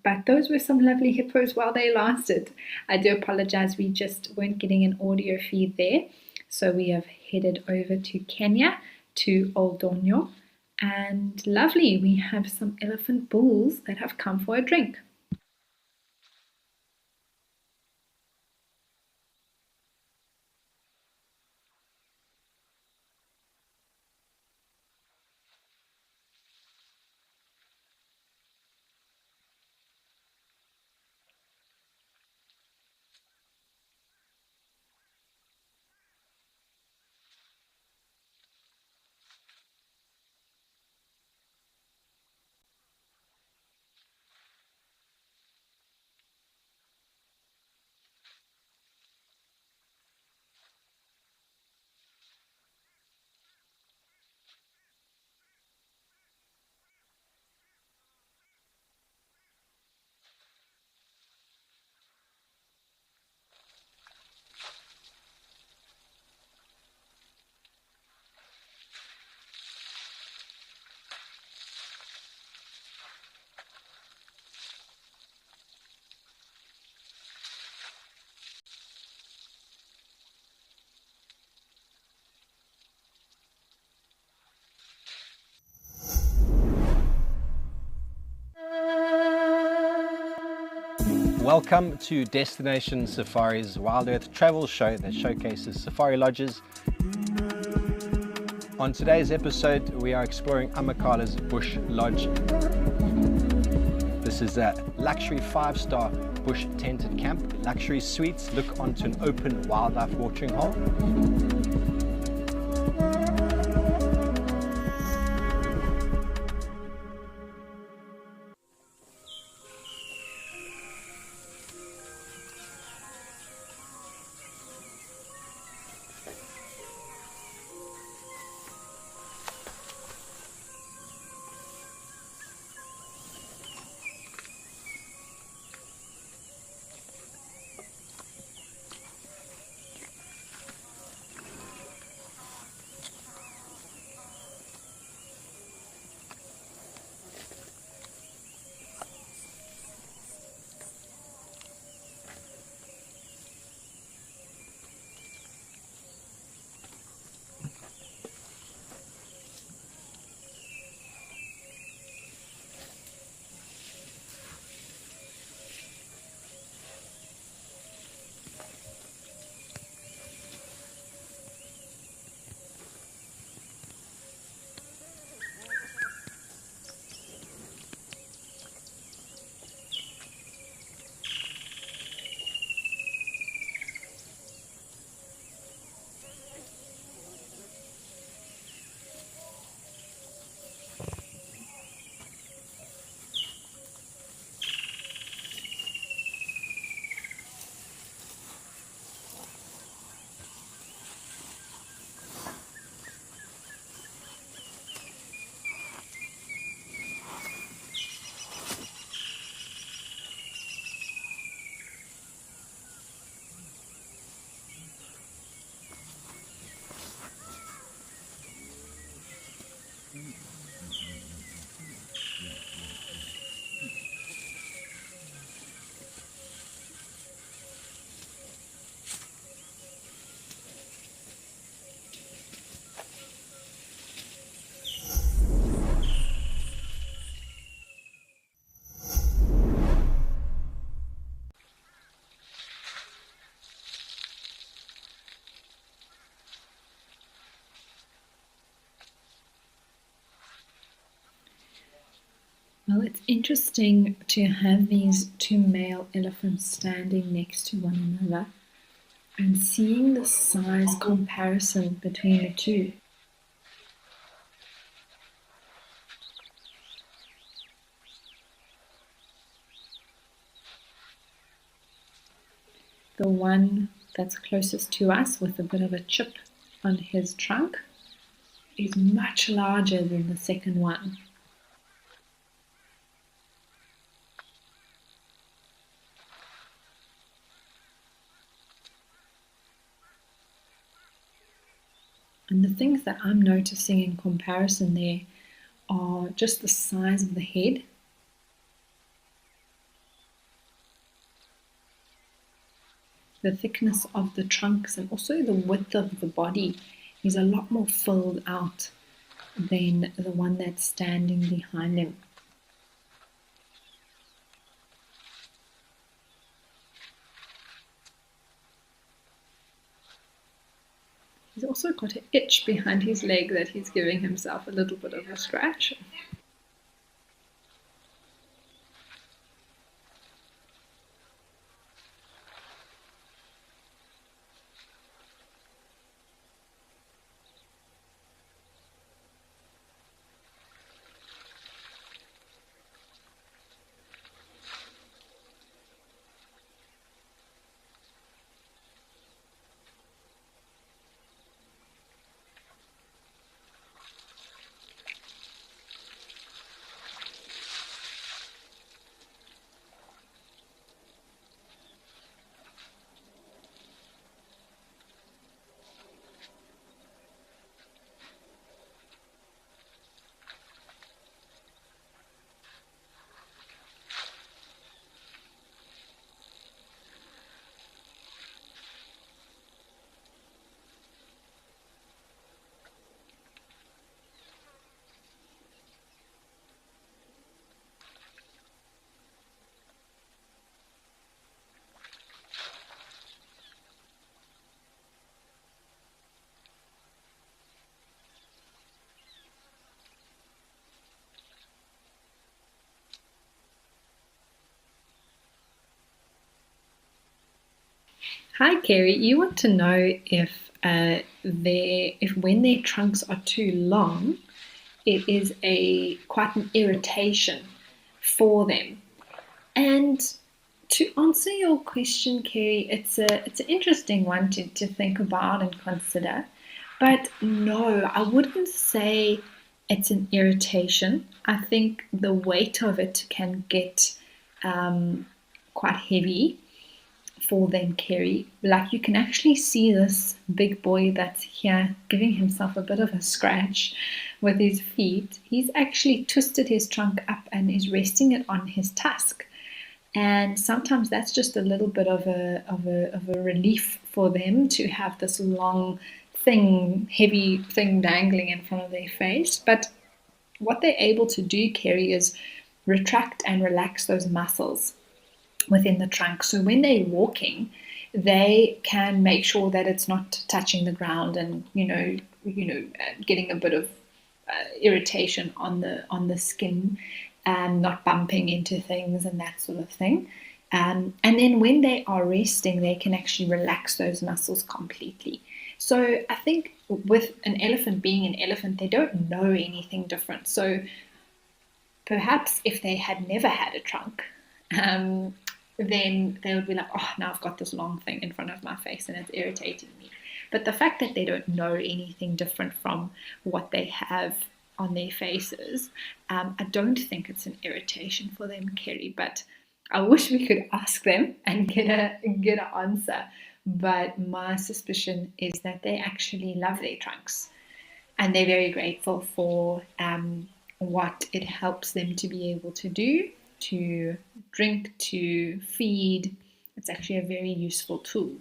but those were some lovely hippos while they lasted. I do apologize, we just weren't getting an audio feed there. So we have headed over to Kenya, to Old Donyo. And lovely, we have some elephant bulls that have come for a drink. Welcome to Destination Safari's WildEarth travel show that showcases safari lodges. On today's episode, we are exploring Amakala's Bush Lodge. This is a luxury 5-star bush tented camp. Luxury suites look onto an open wildlife watering hole. Well, it's interesting to have these two male elephants standing next to one another and seeing the size comparison between the two. The one that's closest to us with a bit of a chip on his trunk is much larger than the second one. And the things that I'm noticing in comparison there are just the size of the head, the thickness of the trunks, and also the width of the body is a lot more filled out than the one that's standing behind him. He's also got an itch behind his leg that he's giving himself a little bit of a scratch. Hi, Kerry. You want to know if when their trunks are too long, it is a quite an irritation for them. And to answer your question, Kerry, it's an interesting one to think about and consider. But no, I wouldn't say it's an irritation. I think the weight of it can get quite heavy for them, Kerry. Like you can actually see this big boy that's here giving himself a bit of a scratch with his feet. He's actually twisted his trunk up and is resting it on his tusk. And sometimes that's just a little bit of a relief for them to have this long thing, heavy thing dangling in front of their face. But what they're able to do, Kerry, is retract and relax those muscles within the trunk. So when they're walking, they can make sure that it's not touching the ground and getting a bit of irritation on the skin and not bumping into things and that sort of thing. And then when they are resting, they can actually relax those muscles completely. So I think with an elephant being an elephant, they don't know anything different. So perhaps if they had never had a trunk, then they would be like, oh, now I've got this long thing in front of my face and it's irritating me. But the fact that they don't know anything different from what they have on their faces, I don't think it's an irritation for them, Kerry. But I wish we could ask them and get an answer. But my suspicion is that they actually love their trunks and they're very grateful for what it helps them to be able to do, to drink, to feed. It's actually a very useful tool.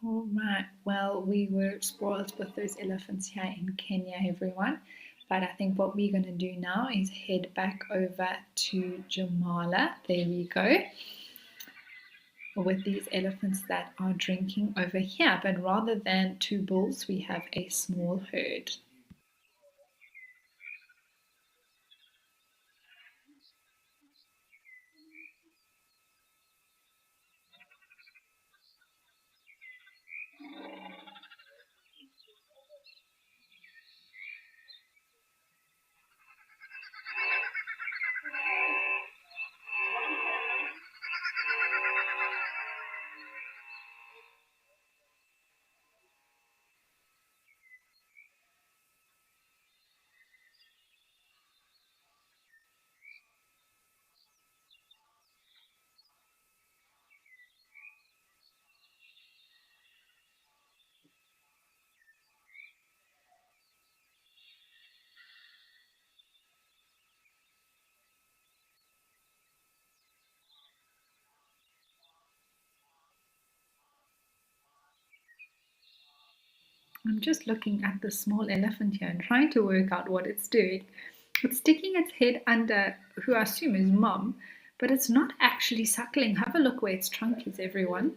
All right. Well, we were spoiled with those elephants here in Kenya, everyone. But I think what we're going to do now is head back over to Jamala. There we go. With these elephants that are drinking over here. But rather than two bulls, we have a small herd. I'm just looking at the small elephant here and trying to work out what it's doing. It's sticking its head under who I assume is mom, but it's not actually suckling. Have a look where its trunk is, everyone.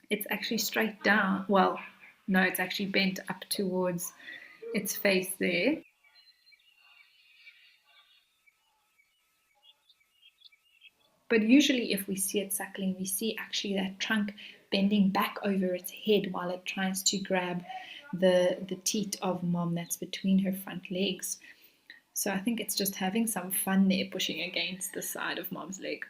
It's actually straight down. Well, no, it's actually bent up towards its face there. But usually if we see it suckling, we see actually that trunk bending back over its head while it tries to grab the teat of mom that's between her front legs. So I think it's just having some fun there, pushing against the side of mom's leg.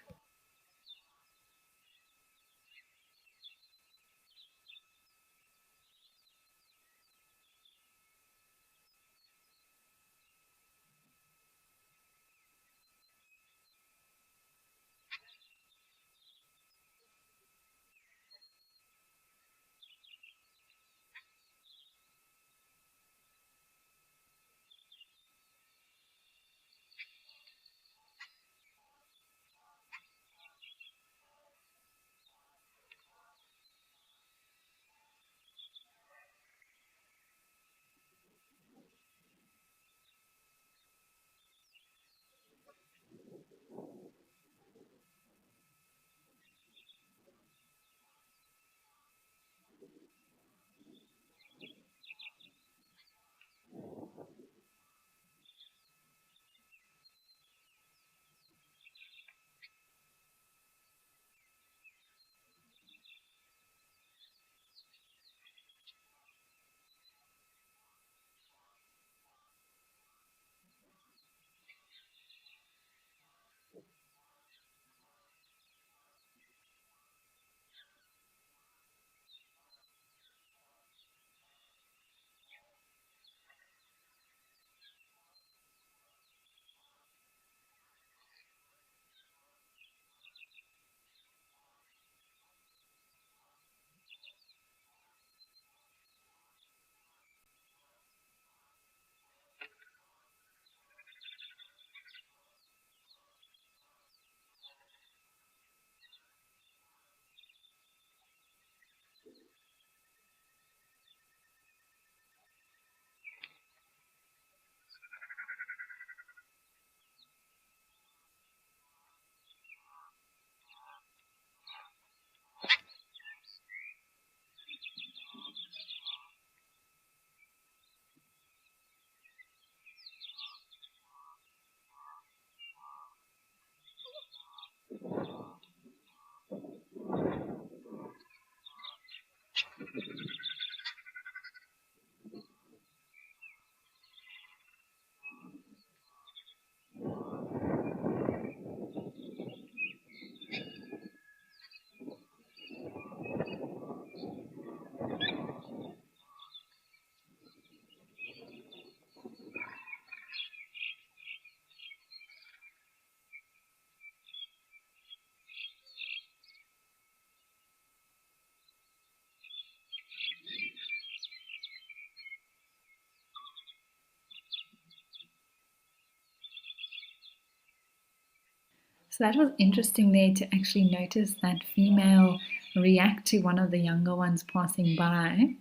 So that was interesting there to actually notice that female react to one of the younger ones passing by.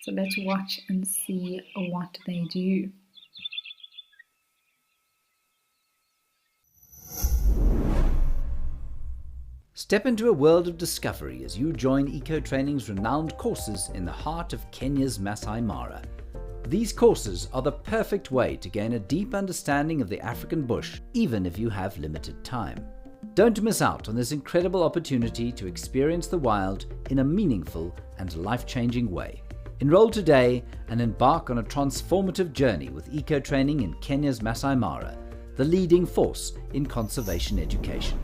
So let's watch and see what they do. Step into a world of discovery as you join Eco Training's renowned courses in the heart of Kenya's Masai Mara. These courses are the perfect way to gain a deep understanding of the African bush, even if you have limited time. Don't miss out on this incredible opportunity to experience the wild in a meaningful and life-changing way. Enroll today and embark on a transformative journey with Eco Training in Kenya's Masai Mara, the leading force in conservation education.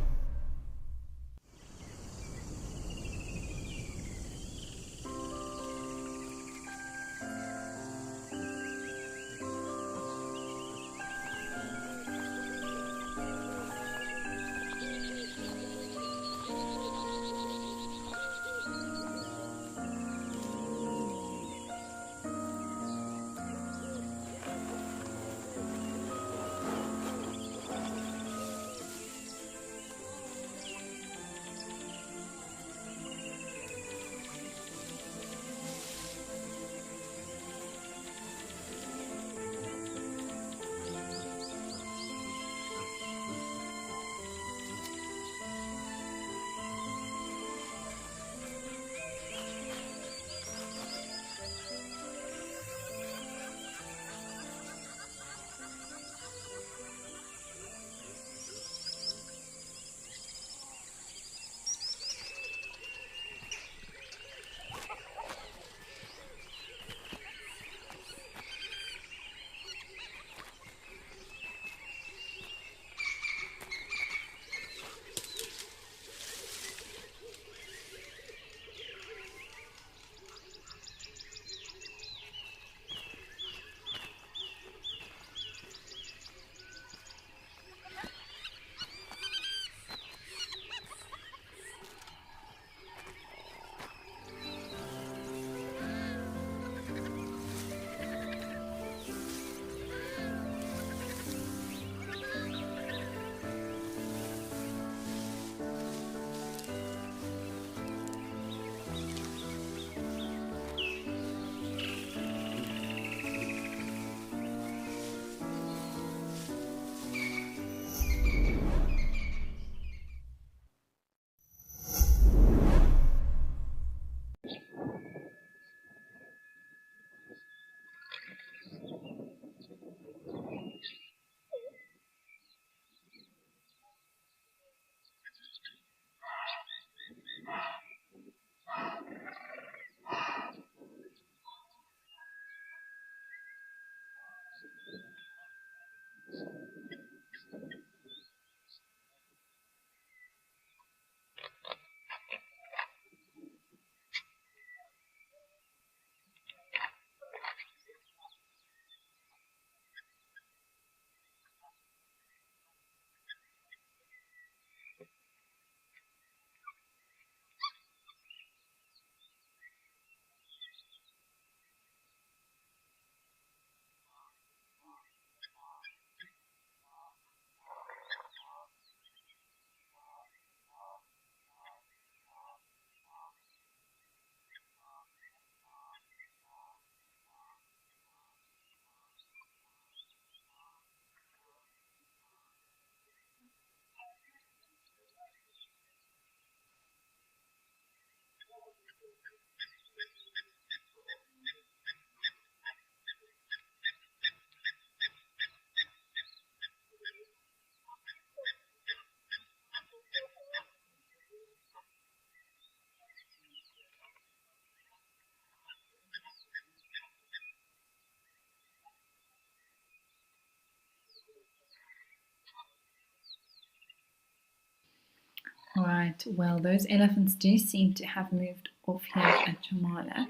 Right, well, those elephants do seem to have moved off here at Jamala.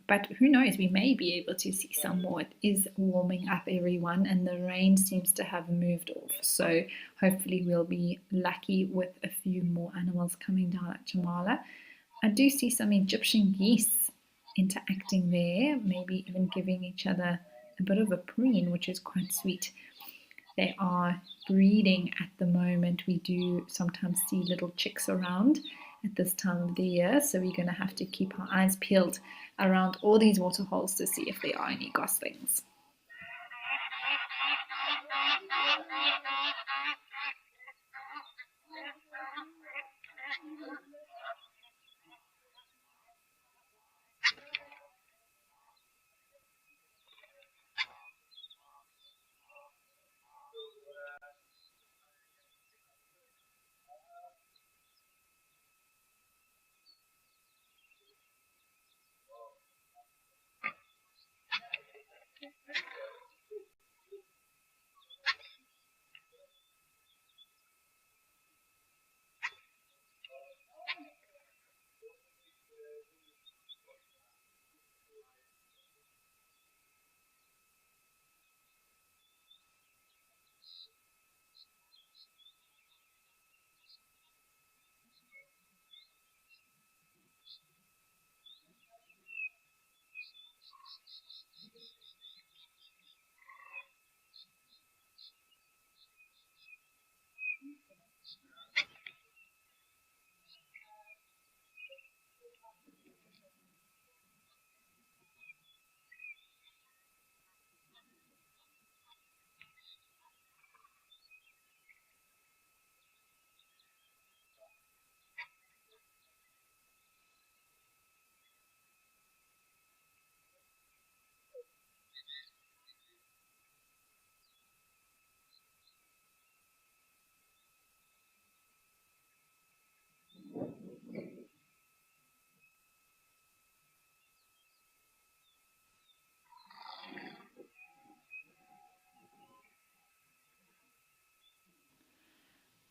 But who knows, we may be able to see some more. It is warming up, everyone, and the rain seems to have moved off. So hopefully we'll be lucky with a few more animals coming down at Jamala. I do see some Egyptian geese interacting there, maybe even giving each other a bit of a preen, which is quite sweet. They are breeding at the moment. We do sometimes see little chicks around at this time of the year, so we're going to have to keep our eyes peeled around all these water holes to see if there are any goslings.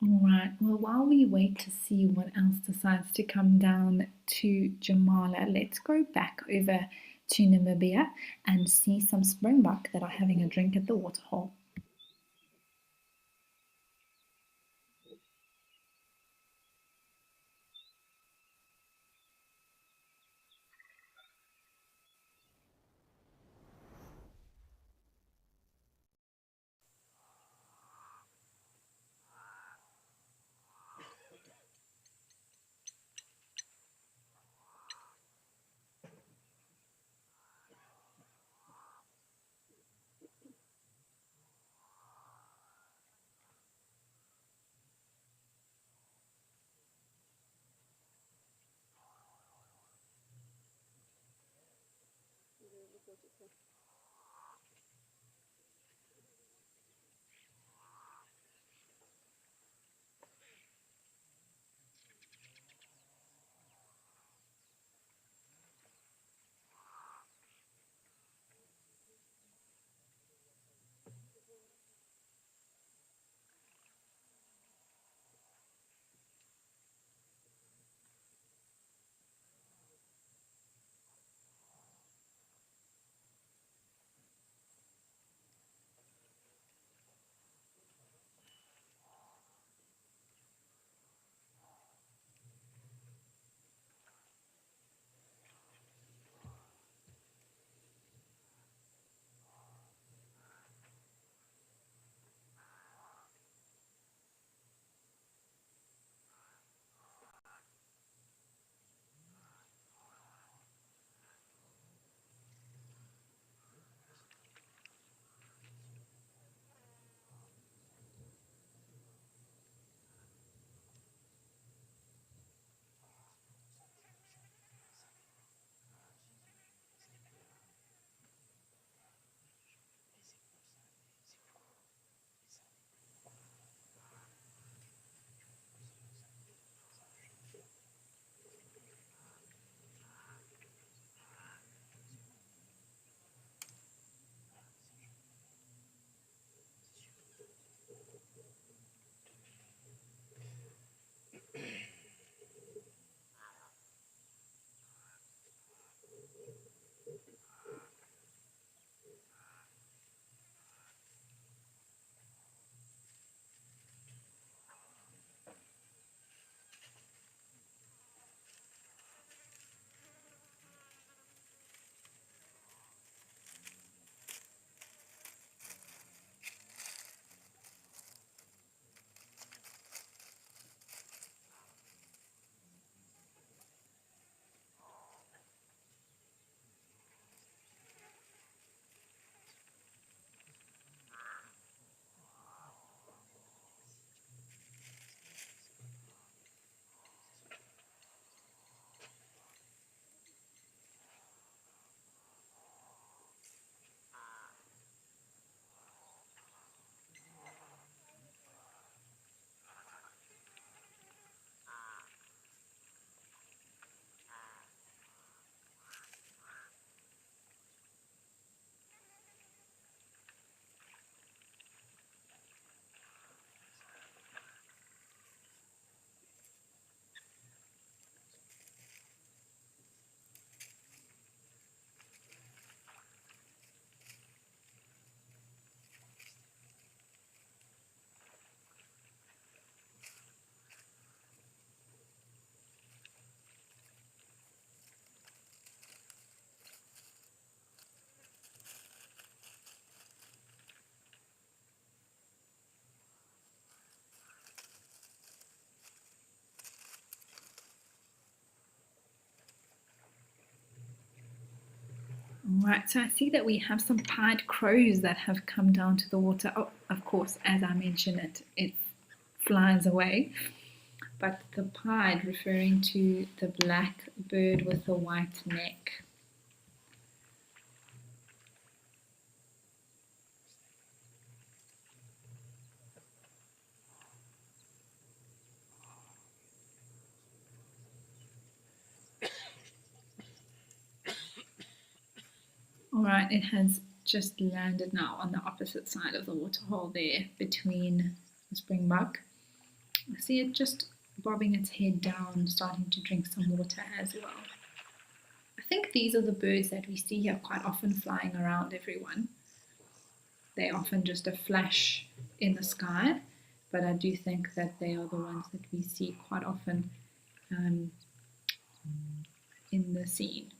Right, well, while we wait to see what else decides to come down to Jamala, let's go back over to Namibia and see some springbok that are having a drink at the waterhole. Right, so I see that we have some pied crows that have come down to the water. Oh, of course, as I mentioned, it flies away. But the pied referring to the black bird with the white neck. Alright, it has just landed now on the opposite side of the waterhole there between the springbok. I see it just bobbing its head down, starting to drink some water as well. I think these are the birds that we see here quite often flying around everyone. They're often just a flash in the sky, but I do think that they are the ones that we see quite often in the scene.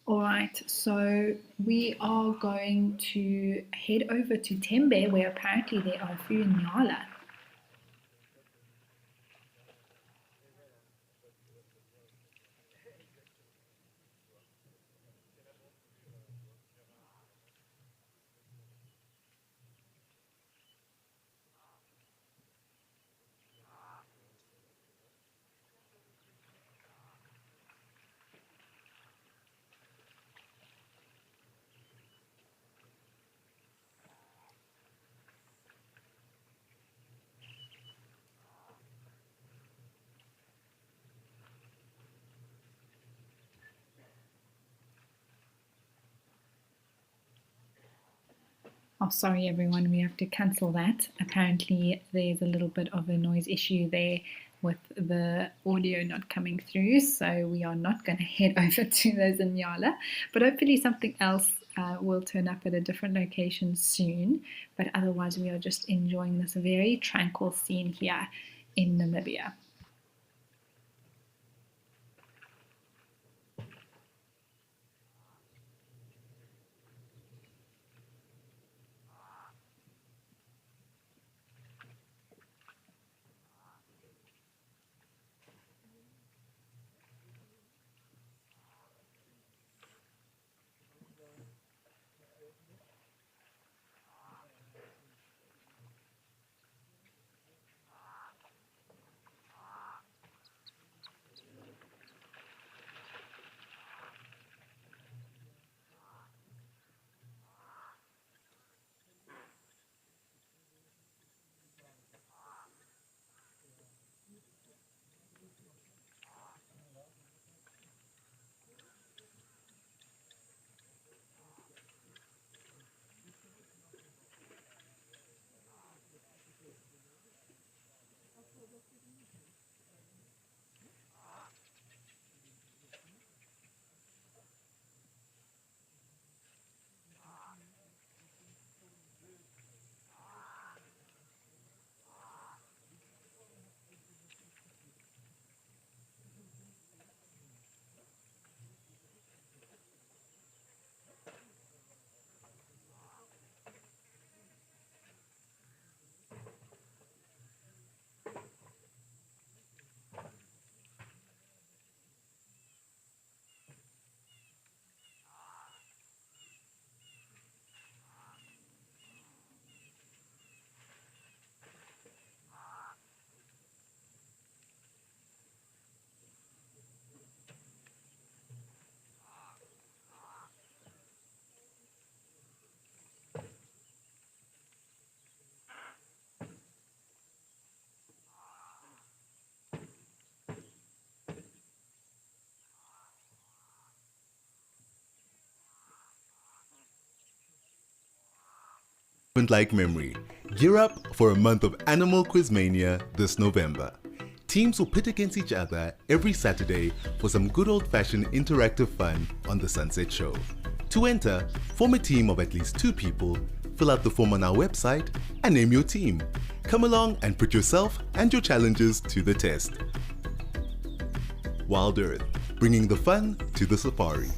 Alright, so we are going to head over to Tembe where apparently there are a few Nyala. Oh, sorry everyone, we have to cancel that. Apparently there's a little bit of a noise issue there with the audio not coming through, so we are not going to head over to those Inyala, but hopefully something else will turn up at a different location soon. But otherwise we are just enjoying this very tranquil scene here in Namibia. like memory. Gear up for a month of Animal Quizmania this November. Teams will pit against each other every Saturday for some good old-fashioned interactive fun on The Sunset Show. To enter, form a team of at least 2 people, fill out the form on our website, and name your team. Come along and put yourself and your challenges to the test. WildEarth, bringing the fun to the safari.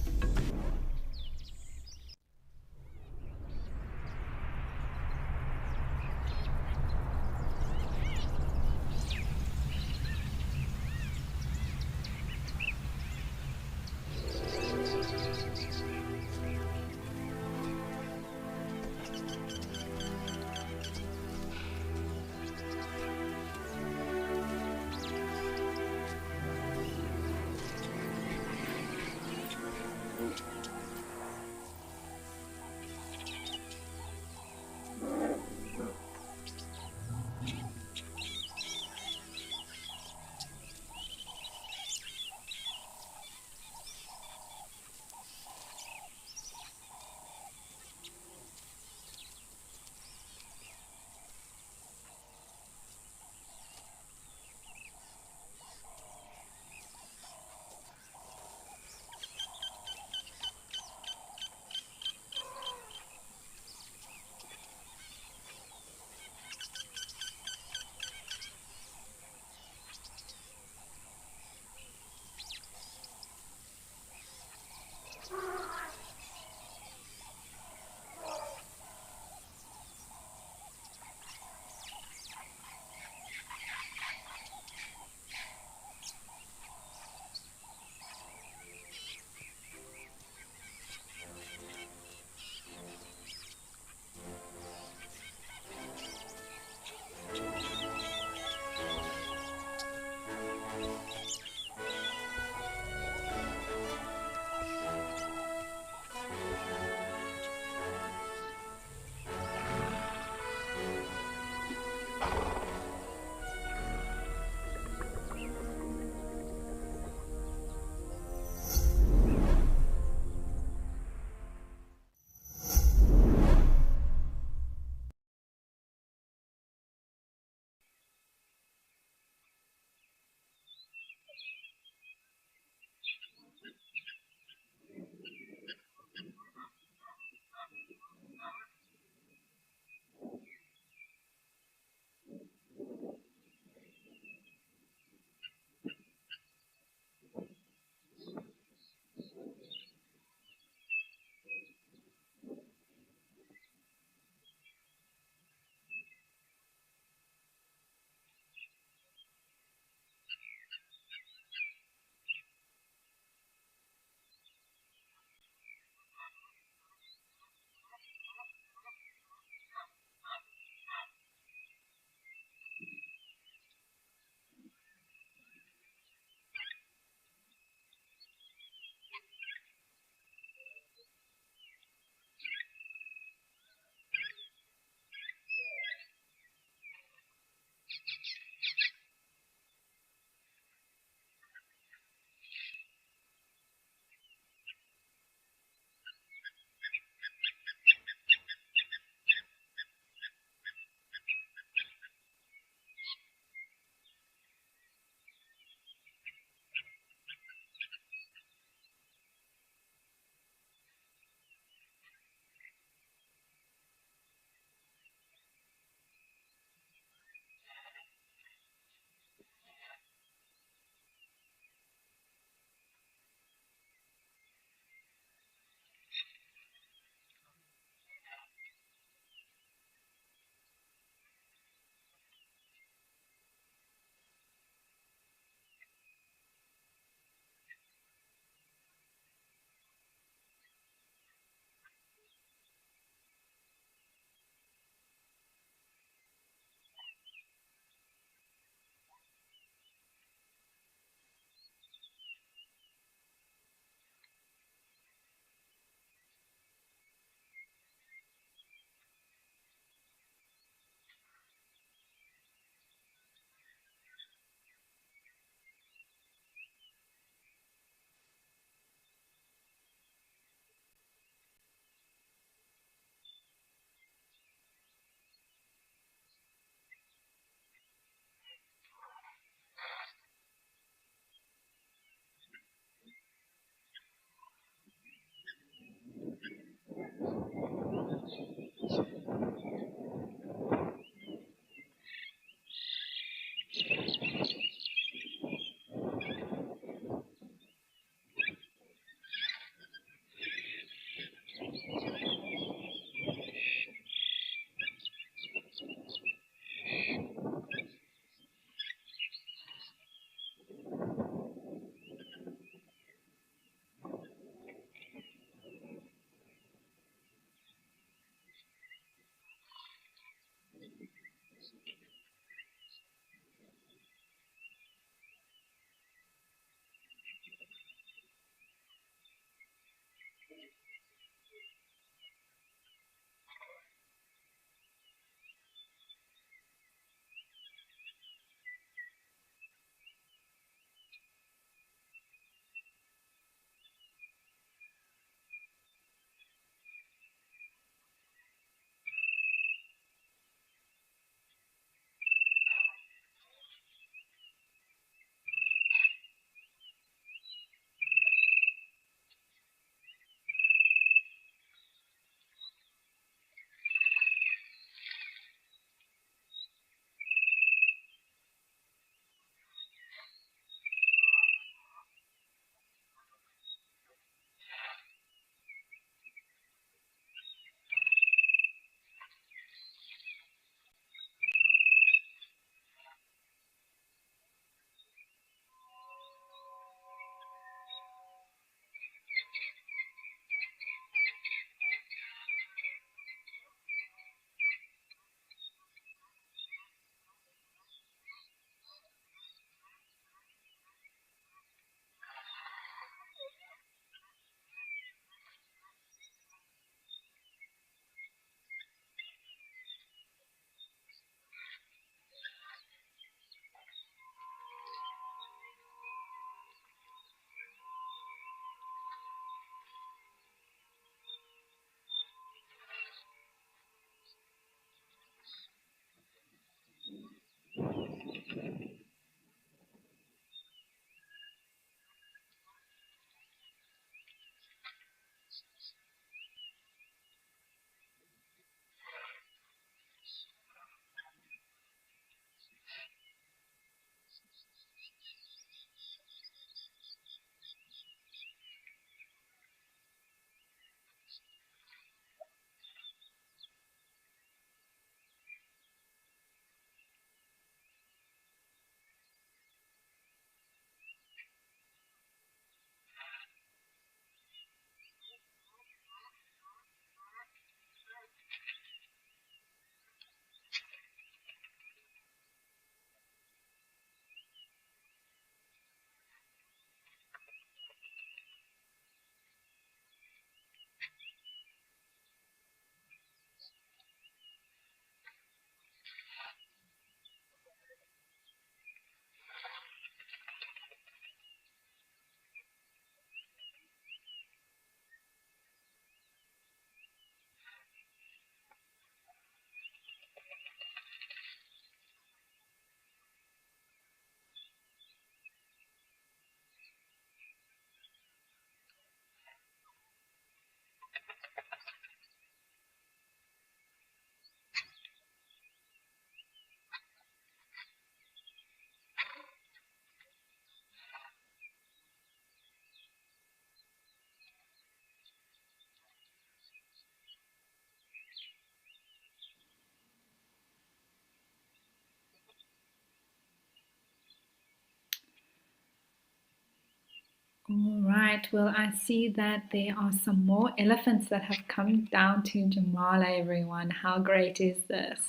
All right, well, I see that there are some more elephants that have come down to Jamala, everyone. How great is this?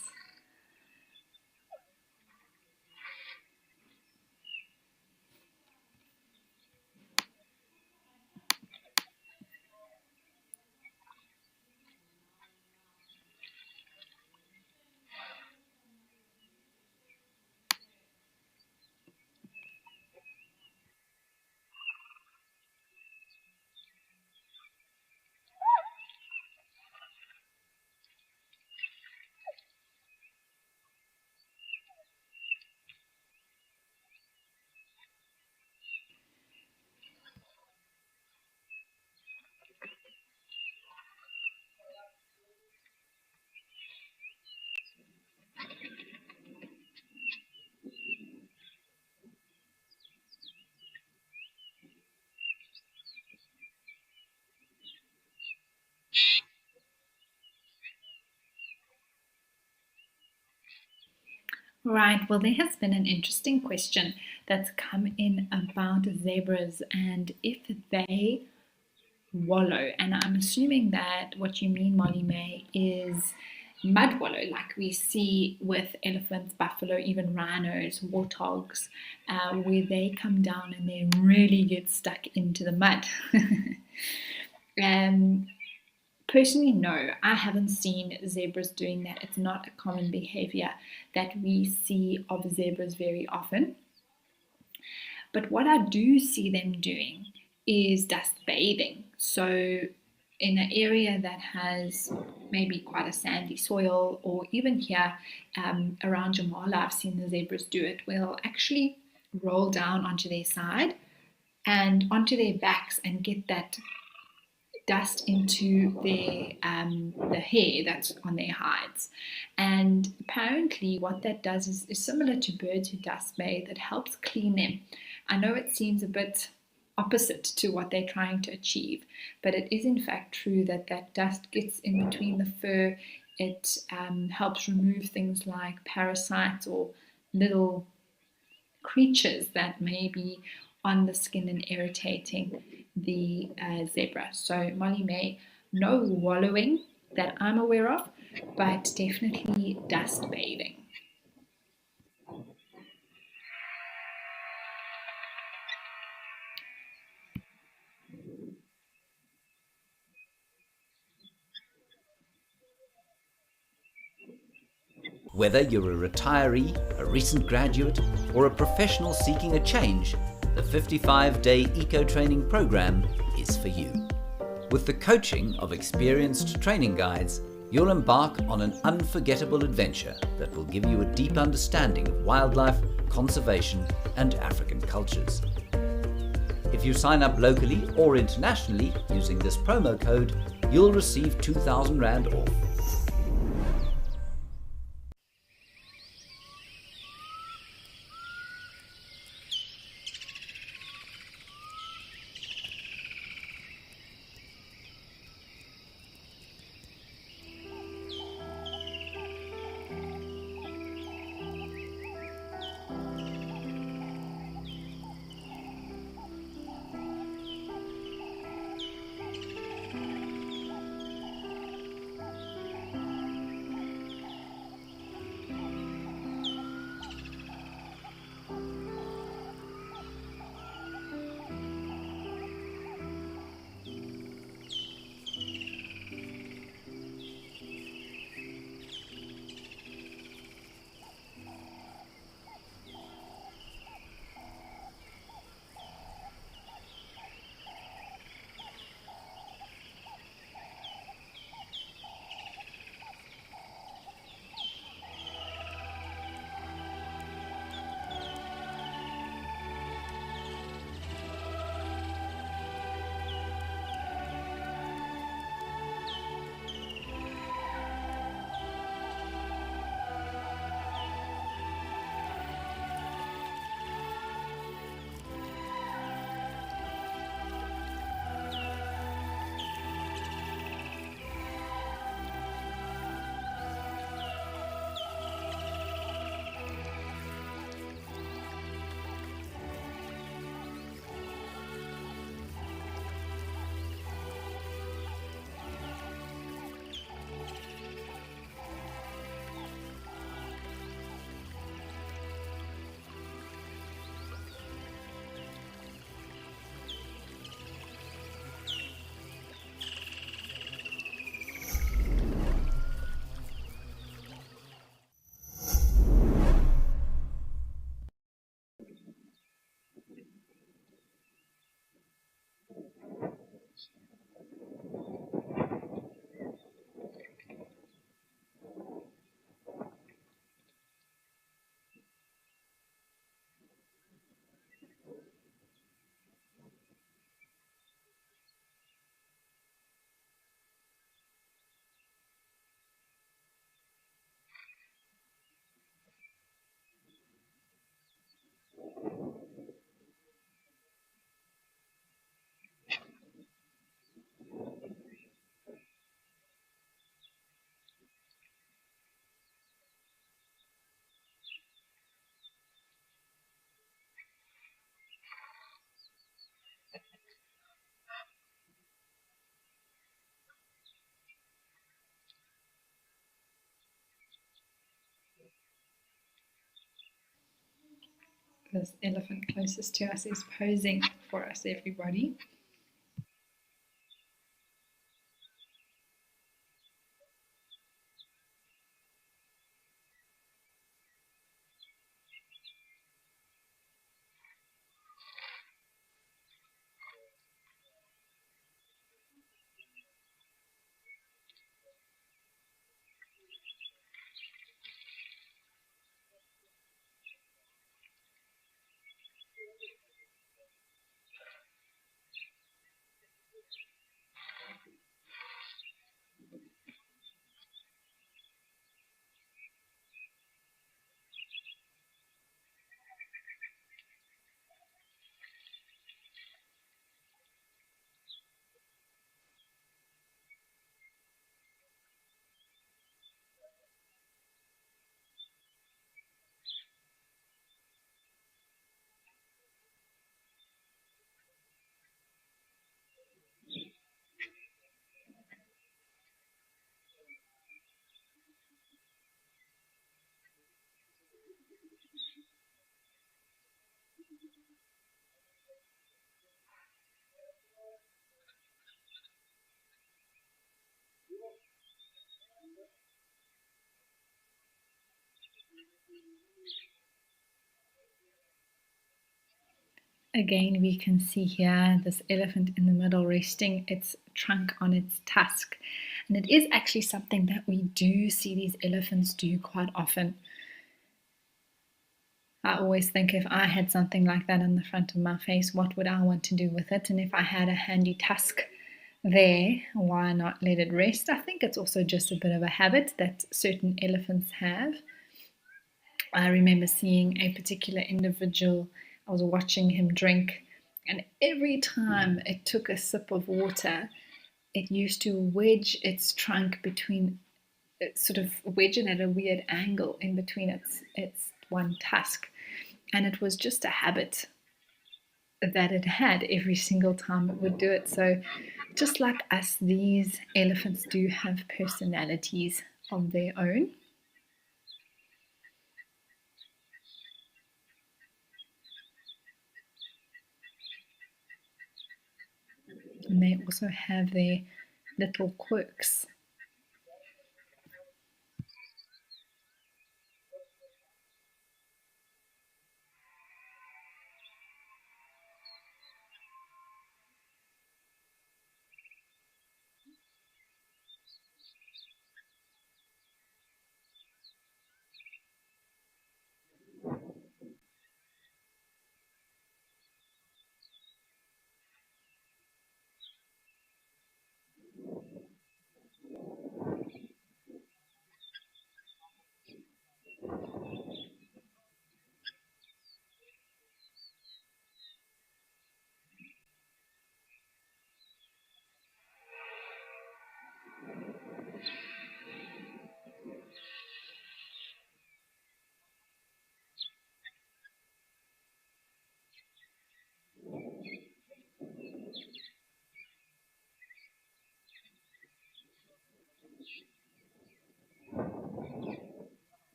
Right, well, there has been an interesting question that's come in about zebras and if they wallow. And I'm assuming that what you mean, Molly May, is mud wallow, like we see with elephants, buffalo, even rhinos, warthogs, where they come down and they really get stuck into the mud. Personally, no, I haven't seen zebras doing that. It's not a common behavior that we see of zebras very often. But what I do see them doing is dust bathing. So, in an area that has maybe quite a sandy soil, or even here around Jamala, I've seen the zebras do it. They'll actually roll down onto their side and onto their backs and get that dust into their the hair that's on their hides. And apparently what that does is similar to birds who dust bathe. It helps clean them. I know it seems a bit opposite to what they're trying to achieve, but it is in fact true that that dust gets in between the fur. It helps remove things like parasites or little creatures that may be on the skin and irritating the zebra. So Molly May, no wallowing that I'm aware of, but definitely dust bathing. Whether you're a retiree, a recent graduate, or a professional seeking a change, the 55-day eco-training program is for you. With the coaching of experienced training guides, you'll embark on an unforgettable adventure that will give you a deep understanding of wildlife, conservation, and African cultures. If you sign up locally or internationally using this promo code, you'll receive 2,000 Rand off. This elephant closest to us is posing for us, everybody. Again, we can see here this elephant in the middle resting its trunk on its tusk. And it is actually something that we do see these elephants do quite often. I always think if I had something like that in the front of my face, what would I want to do with it? And if I had a handy tusk there, why not let it rest? I think it's also just a bit of a habit that certain elephants have. I remember seeing a particular individual, I was watching him drink, and every time it took a sip of water, it used to wedge its trunk between, sort of wedge it at a weird angle in between its one tusk. And it was just a habit that it had every single time it would do it. So, just like us, these elephants do have personalities of their own. And they also have their little quirks.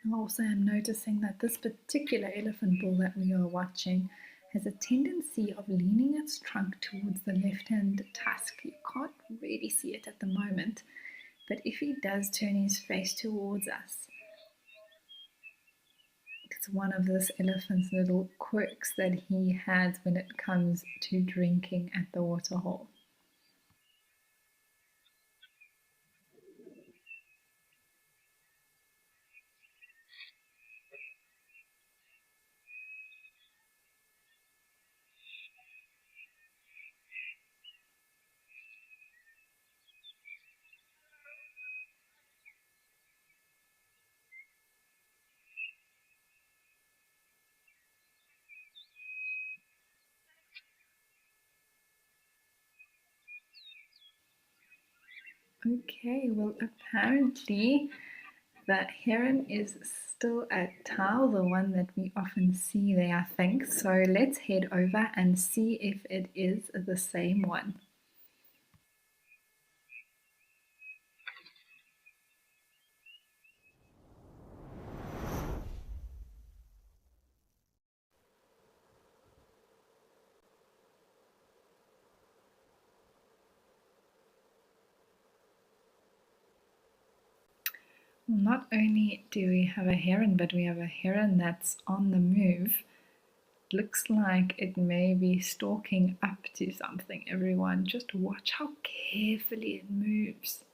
I also am noticing that this particular elephant bull that we are watching has a tendency of leaning its trunk towards the left-hand tusk. You can't really see it at the moment, but if he does turn his face towards us, it's one of this elephant's little quirks that he has when it comes to drinking at the waterhole. Okay, well, apparently the heron is still at Tau, the one that we often see there, I think. So let's head over and see if it is the same one. Not only do we have a heron, but we have a heron that's on the move. Looks like it may be stalking up to something, everyone. Just watch how carefully it moves.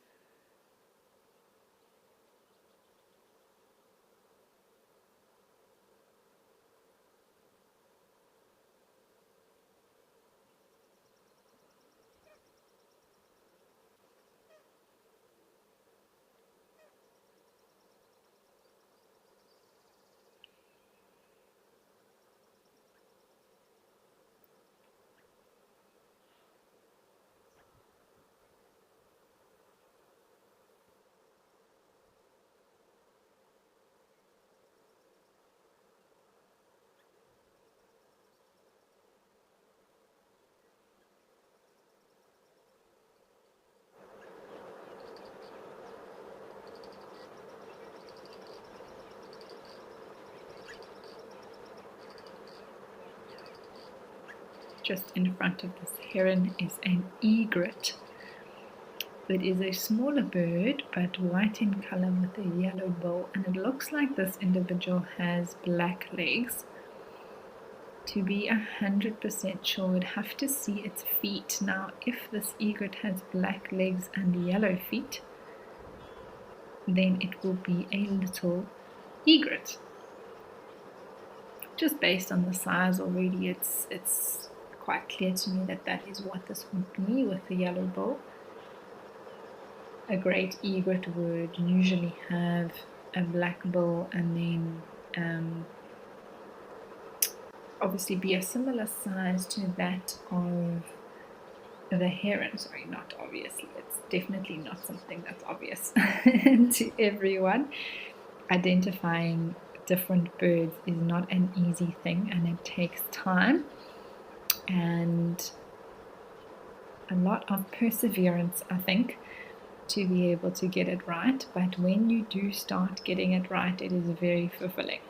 Just in front of this heron is an egret. It is a smaller bird, but white in color with a yellow bill, and it looks like this individual has black legs. To be 100% sure, we'd have to see its feet. Now, if this egret has black legs and yellow feet, then it will be a little egret. Just based on the size already, it's quite clear to me that that is what this would be with the yellow bill. A great egret would usually have a black bill and then obviously be a similar size to that of the heron. Sorry, not obviously. It's definitely not something that's obvious to everyone. Identifying different birds is not an easy thing, and it takes time and a lot of perseverance, I think, to be able to get it right. But when you do start getting it right, it is very fulfilling.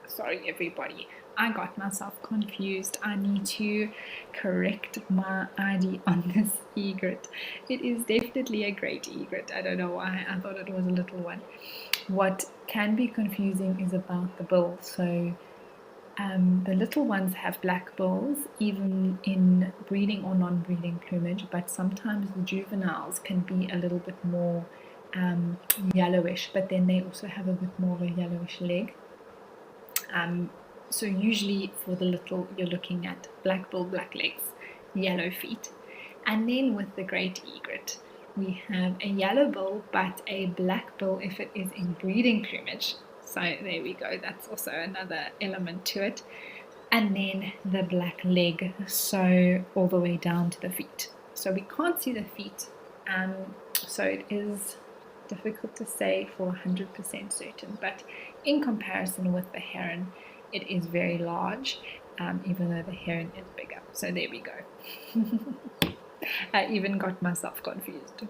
Sorry everybody, I got myself confused. I need to correct my ID on this egret. It is definitely a great egret. I don't know why I thought it was a little one. What can be confusing is about the bill. So The little ones have black bills, even in breeding or non-breeding plumage, but sometimes the juveniles can be a little bit more yellowish, but then they also have a bit more of a yellowish leg. So usually for the little, you're looking at black bill, black legs, yellow feet. And then with the great egret, we have a yellow bill, but a black bill if it is in breeding plumage. So there we go, that's also another element to it. And then the black leg, so all the way down to the feet. So we can't see the feet, so it is difficult to say for 100% certain, but in comparison with the heron, it is very large, even though the heron is bigger. So there we go. I even got myself confused.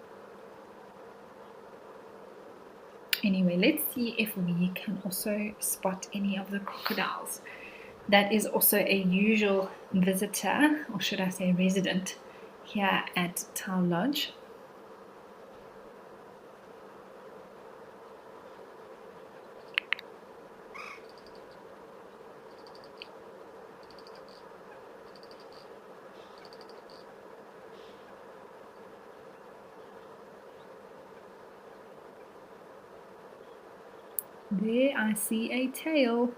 Anyway, let's see if we can also spot any of the crocodiles. That is also a usual visitor, or should I say resident, here at Tau Lodge. There I see a tail.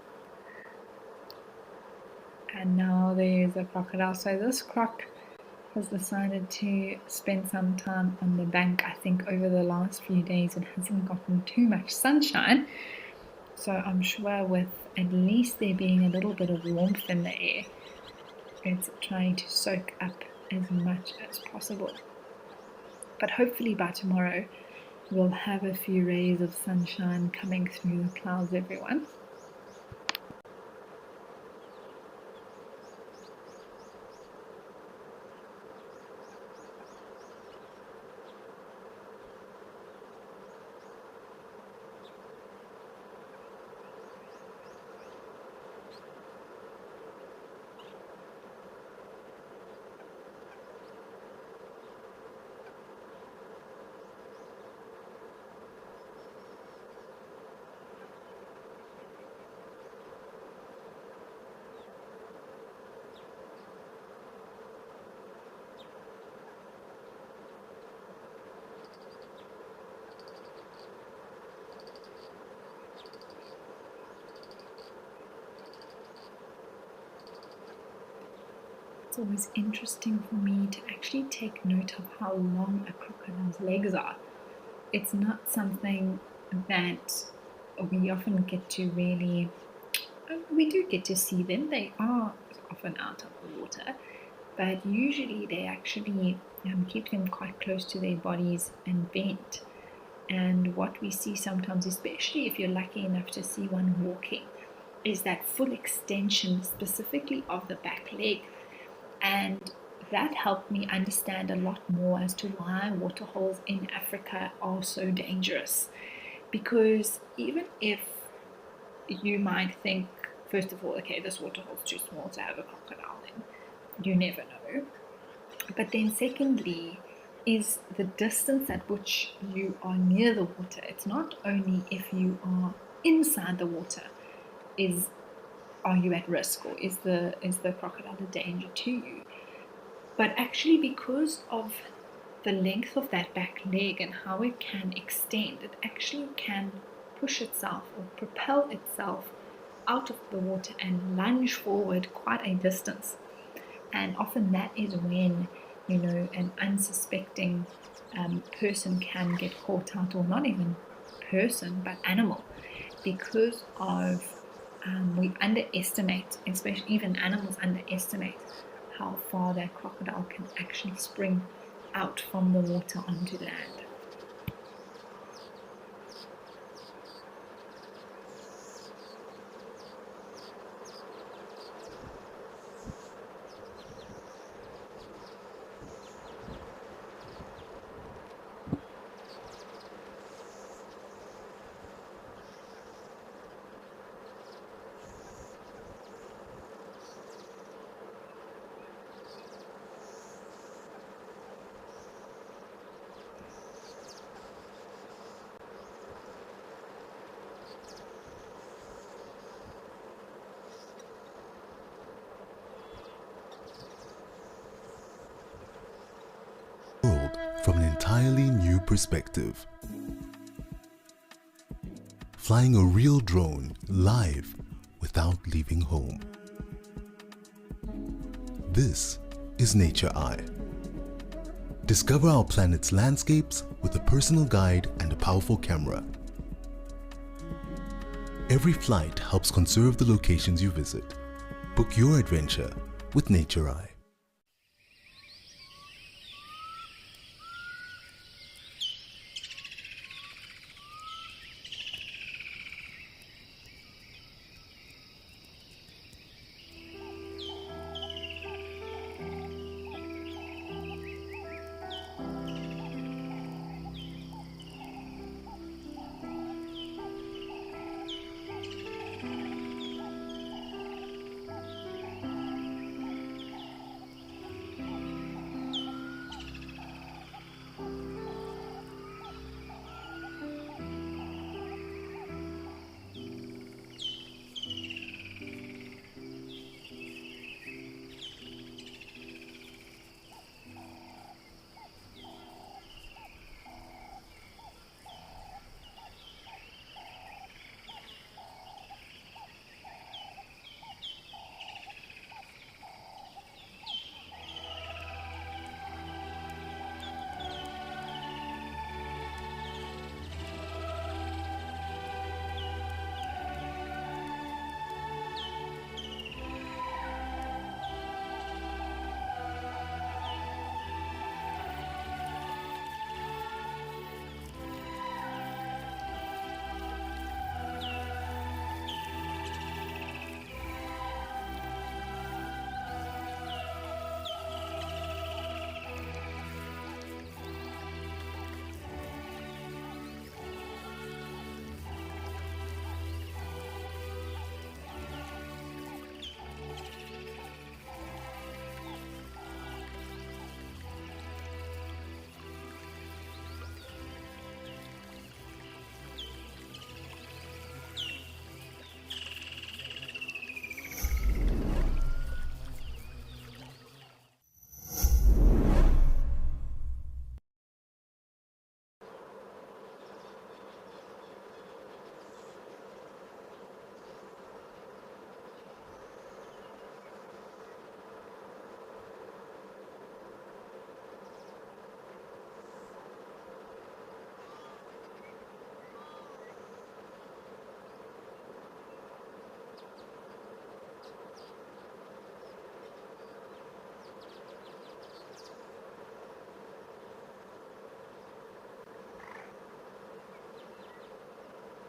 And now there's a crocodile. So this croc has decided to spend some time on the bank, I think, over the last few days. It hasn't gotten too much sunshine. So I'm sure with at least there being a little bit of warmth in the air, it's trying to soak up as much as possible. But hopefully by tomorrow, we'll have a few rays of sunshine coming through the clouds, everyone. It's always interesting for me to actually take note of how long a crocodile's legs are. It's not something that we often get to really, we do get to see them. They are often out of the water, but usually they actually keep them quite close to their bodies and bent. And what we see sometimes, especially if you're lucky enough to see one walking, is that full extension specifically of the back leg. And that helped me understand a lot more as to why waterholes in Africa are so dangerous. Because even if you might think, first of all, okay, this waterhole's too small to have a crocodile in, you never know. But then secondly, is the distance at which you are near the water. It's not only if you are inside the water, are you at risk, or is the crocodile a danger to you? But actually, because of the length of that back leg and how it can extend, it actually can push itself or propel itself out of the water and lunge forward quite a distance. And often that is when, an unsuspecting person can get caught out, or not even person, but animal, because of we underestimate, especially even animals underestimate how far that crocodile can actually spring out from the water onto land. entirely new perspective. Flying a real drone live without leaving home. This is Nature Eye. Discover our planet's landscapes with a personal guide and a powerful camera. Every flight helps conserve the locations you visit. Book your adventure with Nature Eye.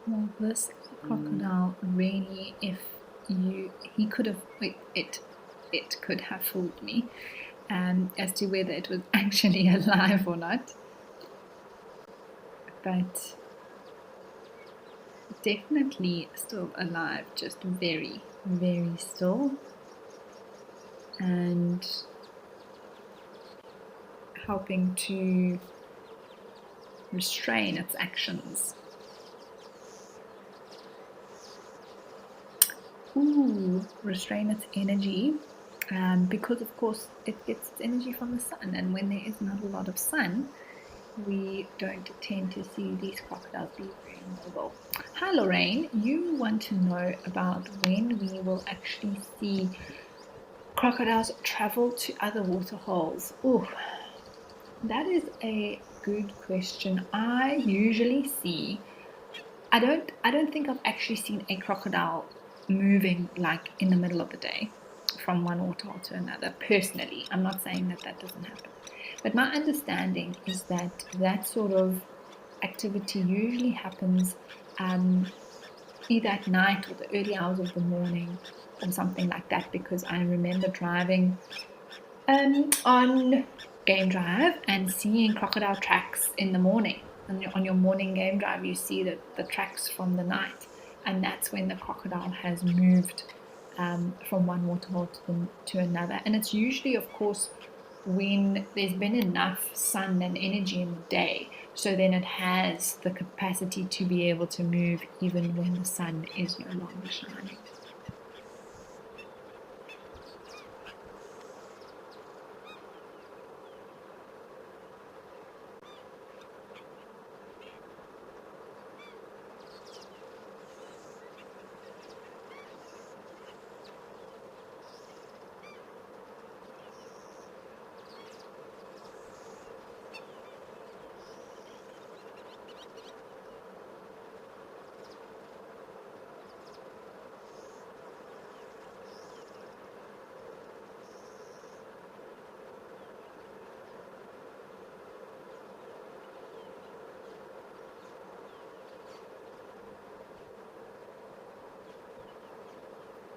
Well, this crocodile really, he could have, it could have fooled me as to whether it was actually alive or not. But definitely still alive, just very, very still. And helping to restrain its actions. Restrain its energy, because of course it gets its energy from the sun, and when there is not a lot of sun, we don't tend to see these crocodiles be very mobile. Hi Lorraine, you want to know about when we will actually see crocodiles travel to other water holes. That is a good question. I usually see, I don't think I've actually seen a crocodile moving like in the middle of the day from one waterhole to another. Personally, I'm not saying that that doesn't happen, but my understanding is that that sort of activity usually happens either at night or the early hours of the morning or something like that, because I remember driving on game drive and seeing crocodile tracks in the morning. On your morning game drive, you see the tracks from the night, and that's when the crocodile has moved from one waterhole to another. And it's usually, of course, when there's been enough sun and energy in the day, so then it has the capacity to be able to move even when the sun is no longer shining.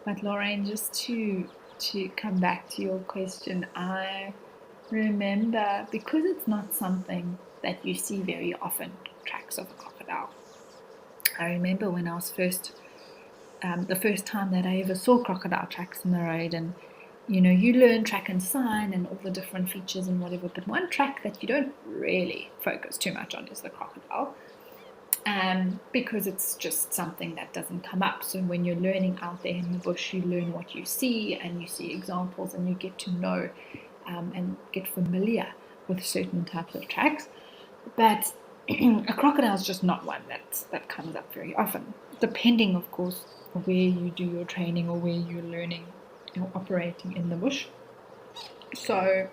But Lorraine, just to come back to your question, I remember, because it's not something that you see very often, tracks of a crocodile. I remember when I was the first time that I ever saw crocodile tracks in the road, and you learn track and sign and all the different features and whatever, but one track that you don't really focus too much on is the crocodile, because it's just something that doesn't come up. So when you're learning out there in the bush, you learn what you see, and you see examples, and you get to know and get familiar with certain types of tracks. But a crocodile is just not one that comes up very often, depending, of course, where you do your training or where you're learning or operating in the bush. So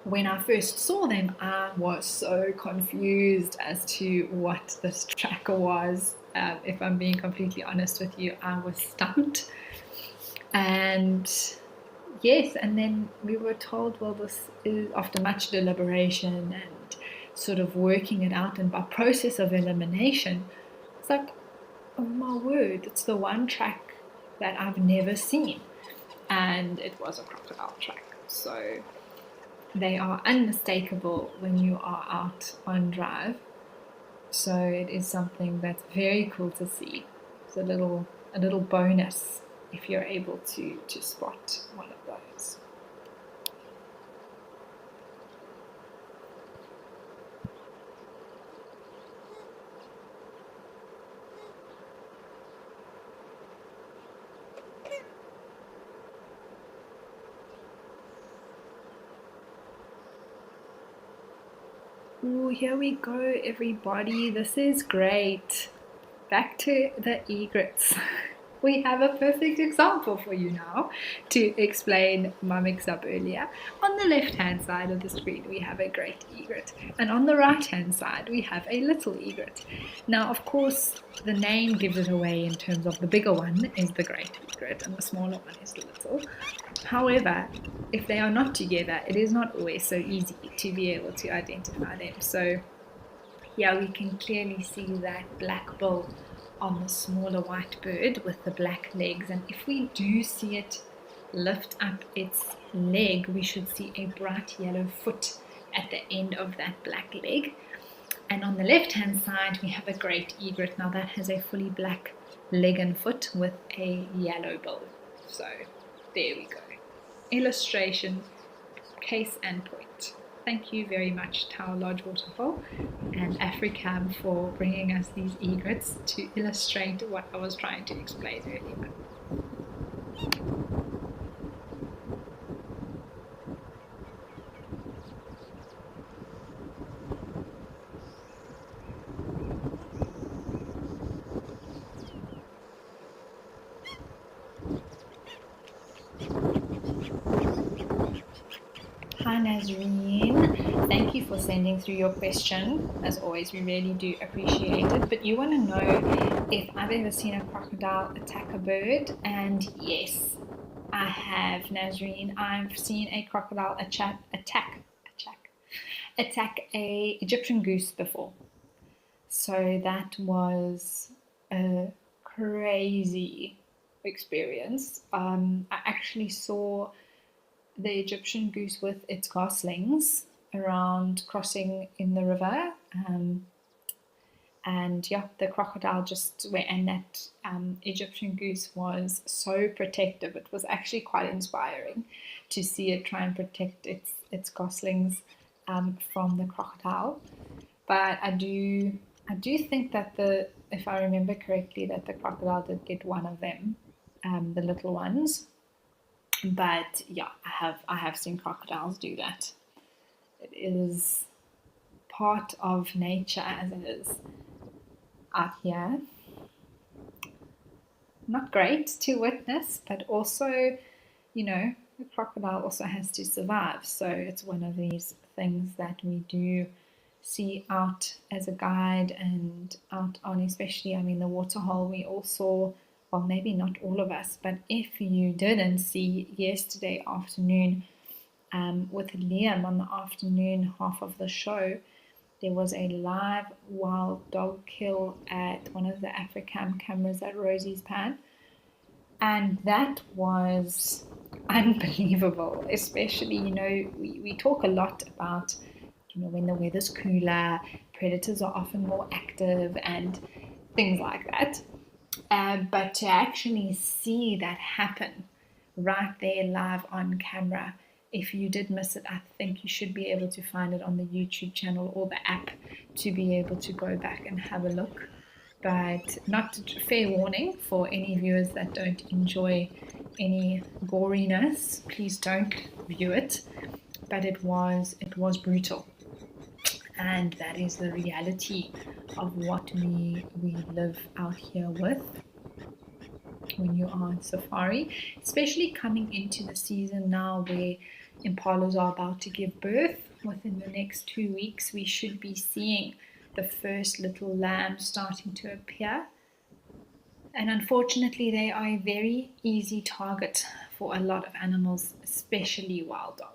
when I first saw them, I was so confused as to what this tracker was. If I'm being completely honest with you, I was stumped. And yes, and then we were told, well, this is after much deliberation and sort of working it out, and by process of elimination, it's like, oh my word, it's the one track that I've never seen. And it was a crocodile track. So they are unmistakable when you are out on drive. So it is something that's very cool to see. It's a little bonus if you're able to spot one of those. Ooh, here we go, everybody. This is great. Back to the egrets. We have a perfect example for you now to explain my mix-up earlier. On the left-hand side of the screen, we have a great egret, and on the right-hand side, we have a little egret. Now, of course, the name gives it away in terms of the bigger one is the great egret, and the smaller one is the little. However, if they are not together, it is not always so easy to be able to identify them. So yeah, we can clearly see that black bill on the smaller white bird with the black legs, and if we do see it lift up its leg, we should see a bright yellow foot at the end of that black leg. And on the left hand side we have a great egret. Now that has a fully black leg and foot with a yellow bill. So there we go. Illustration, case and point. Thank you very much, Tower Lodge Waterhole and Africam for bringing us these egrets to illustrate what I was trying to explain earlier. Hi Nazreen, thank you for sending through your question. As always, we really do appreciate it. But you want to know if I've ever seen a crocodile attack a bird, and yes, I have, Nazreen. I've seen a crocodile attack a Egyptian goose before. So that was a crazy experience. I actually saw the Egyptian goose with its goslings around crossing in the river, and yeah, the crocodile just went, and that Egyptian goose was so protective. It was actually quite inspiring to see it try and protect its goslings from the crocodile. But I do think that if I remember correctly, that the crocodile did get one of them, the little ones. But yeah, I have seen crocodiles do that. It is part of nature as it is out here. Not great to witness, but also, the crocodile also has to survive. So it's one of these things that we do see out as a guide and out on, especially, the Waterhole. We all saw, well, maybe not all of us, but if you didn't see yesterday afternoon with Liam on the afternoon half of the show, there was a live wild dog kill at one of the Africam cameras at Rosie's Pad. And that was unbelievable, especially, we talk a lot about, when the weather's cooler, predators are often more active and things like that. But to actually see that happen right there live on camera, if you did miss it, I think you should be able to find it on the YouTube channel or the app to be able to go back and have a look. But fair warning for any viewers that don't enjoy any goriness, please don't view it. But it was brutal, and that is the reality of what we live out here with when you are on safari, especially coming into the season now where impalas are about to give birth. Within the next 2 weeks, we should be seeing the first little lambs starting to appear. And unfortunately, they are a very easy target for a lot of animals, especially wild dogs.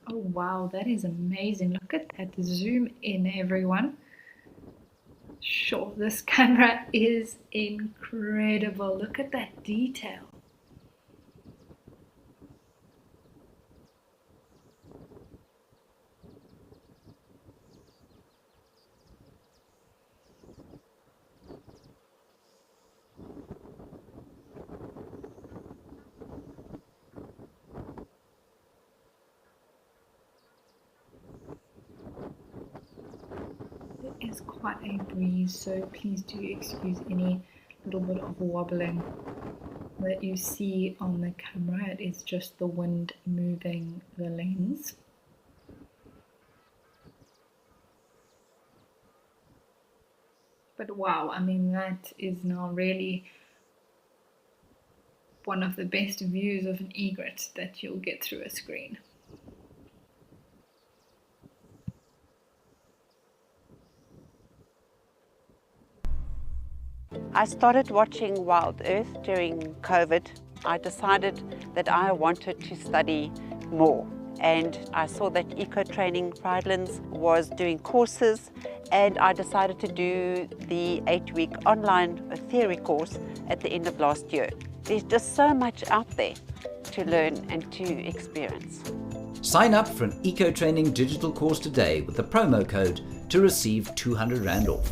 Oh wow, that is amazing. Look at that. Zoom in, everyone. Sure, this camera is incredible. Look at that detail. Is quite a breeze, so please do excuse any little bit of wobbling that you see on the camera. It is just the wind moving the lens. But wow, I mean, that is now really one of the best views of an egret that you'll get through a screen. I started watching WildEarth during COVID. I decided that I wanted to study more, and I saw that Eco Training Pridelands was doing courses, and I decided to do the 8-week online theory course at the end of last year. There's just so much out there to learn and to experience. Sign up for an Eco Training digital course today with the promo code to receive 200 Rand off.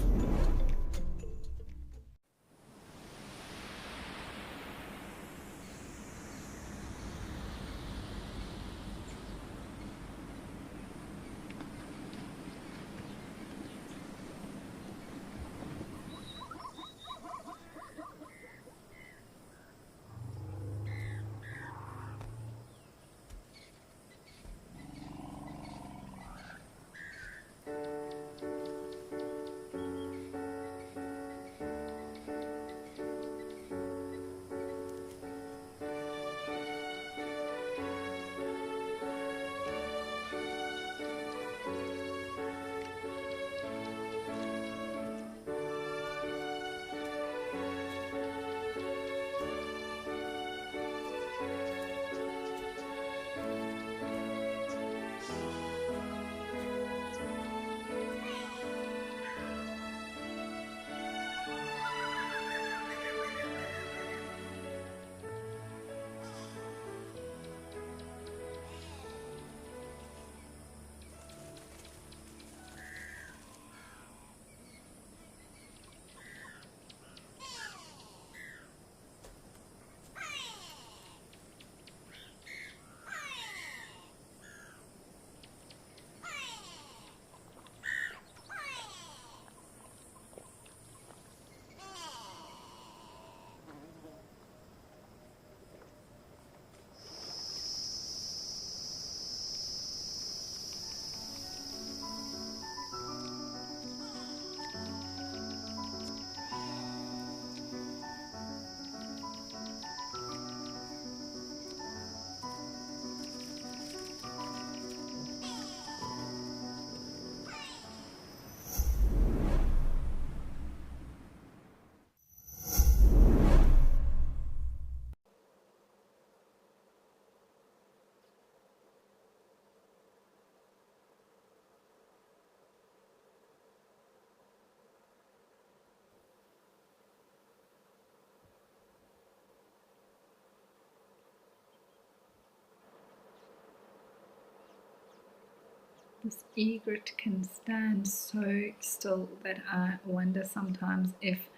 This egret can stand so still that I wonder sometimes if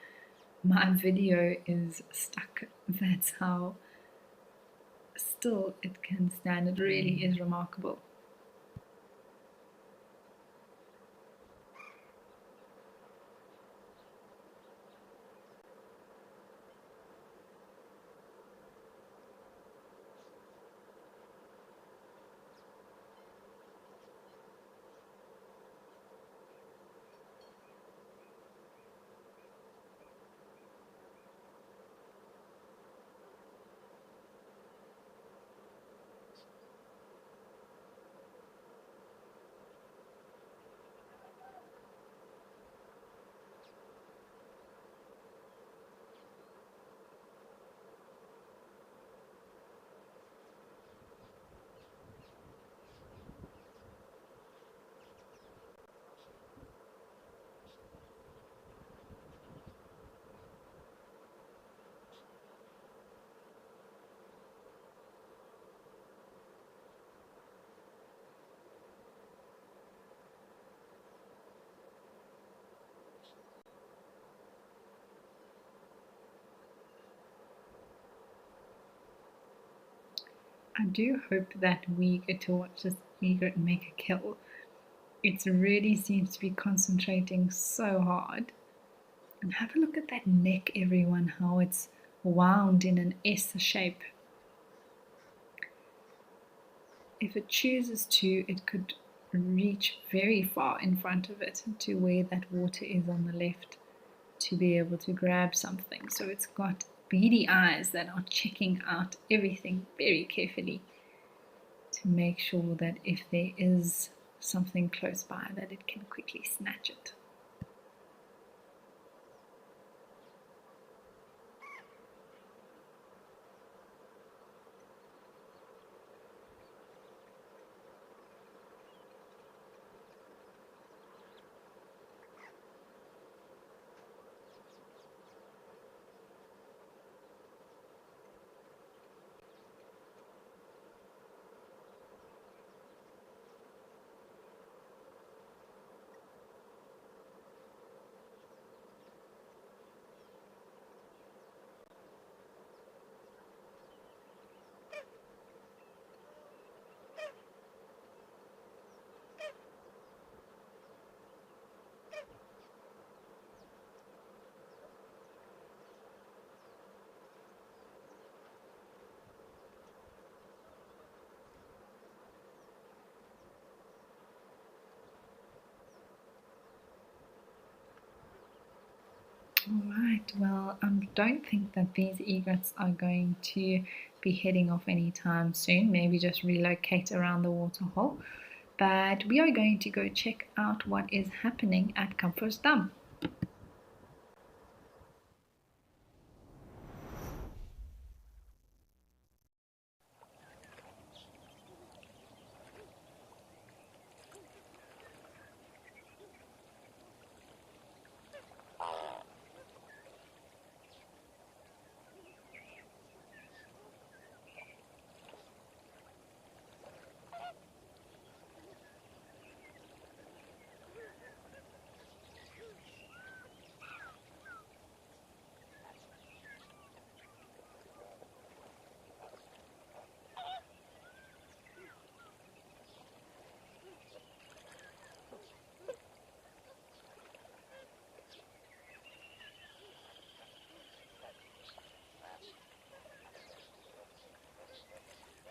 my video is stuck. That's how still it can stand. It really is remarkable. I do hope that we get to watch this egret make a kill. It really seems to be concentrating so hard. And have a look at that neck, everyone, how it's wound in an S shape. If it chooses to, it could reach very far in front of it to where that water is on the left to be able to grab something. So it's got beady eyes that are checking out everything very carefully to make sure that if there is something close by, that it can quickly snatch it. Alright, well, I don't think that these egrets are going to be heading off anytime soon, maybe just relocate around the waterhole. But we are going to go check out what is happening at Comfort's Dam.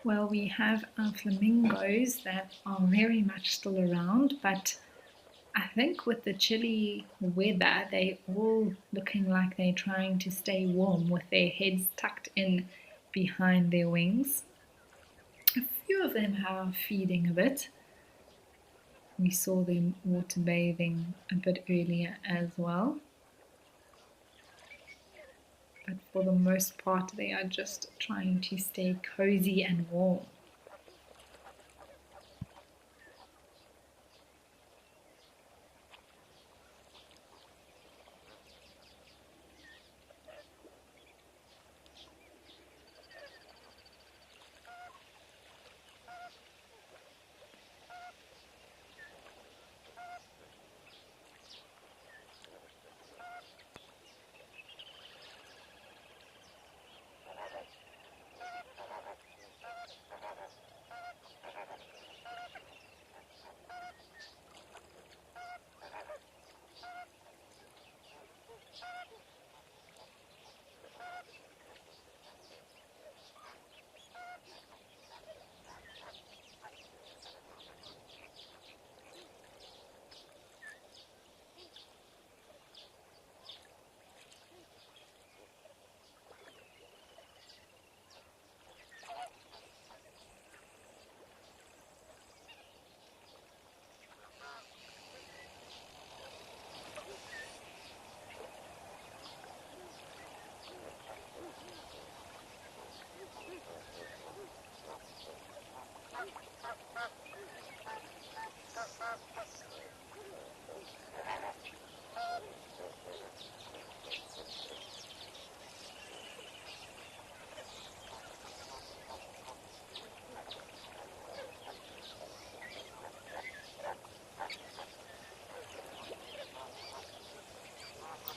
Well, we have our flamingos that are very much still around, but I think with the chilly weather, they're all looking like they're trying to stay warm with their heads tucked in behind their wings. A few of them are feeding a bit. We saw them water bathing a bit earlier as well. But for the most part, they are just trying to stay cozy and warm.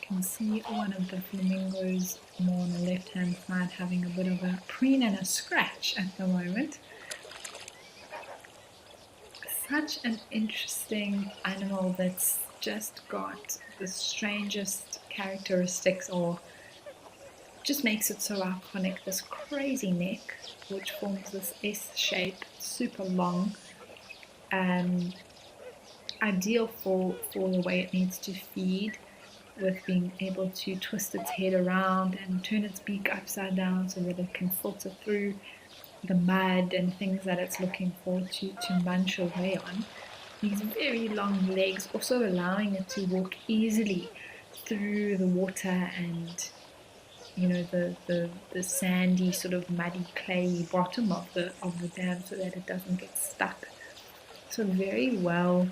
You can see one of the flamingos more on the left hand side having a bit of a preen and a scratch at the moment. Such an interesting animal that's just got the strangest characteristics, or just makes it so iconic. This crazy neck which forms this S shape, super long, ideal for the way it needs to feed, with being able to twist its head around and turn its beak upside down so that it can filter through the mud and things that it's looking for to munch away on. These very long legs also allowing it to walk easily through the water and, you know, the sandy, sort of muddy, clayey bottom of the dam, so that it doesn't get stuck. So very well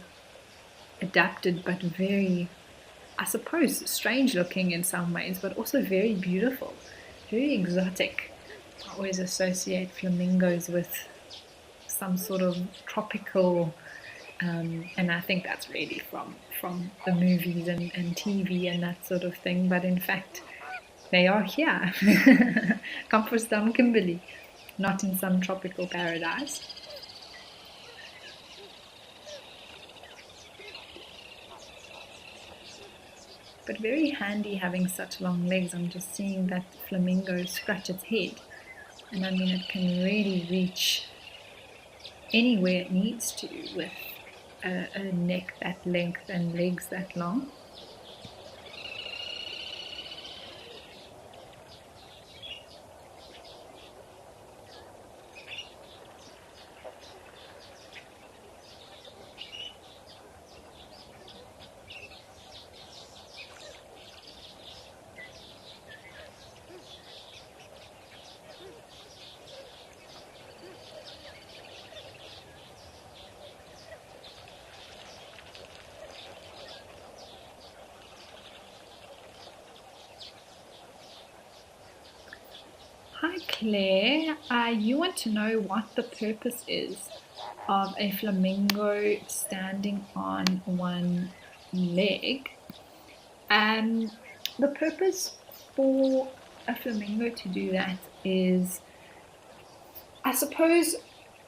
adapted, but very, I suppose, strange looking in some ways, but also very beautiful, very exotic. I always associate flamingos with some sort of tropical, and I think that's really from the movies and TV and that sort of thing, but in fact they are here. Come for some Kimberley, not in some tropical paradise. But very handy having such long legs. I'm just seeing that flamingo scratch its head, and I mean it can really reach anywhere it needs to with a neck that length and legs that long. Hi Claire, you want to know what the purpose is of a flamingo standing on one leg. The purpose for a flamingo to do that is, I suppose,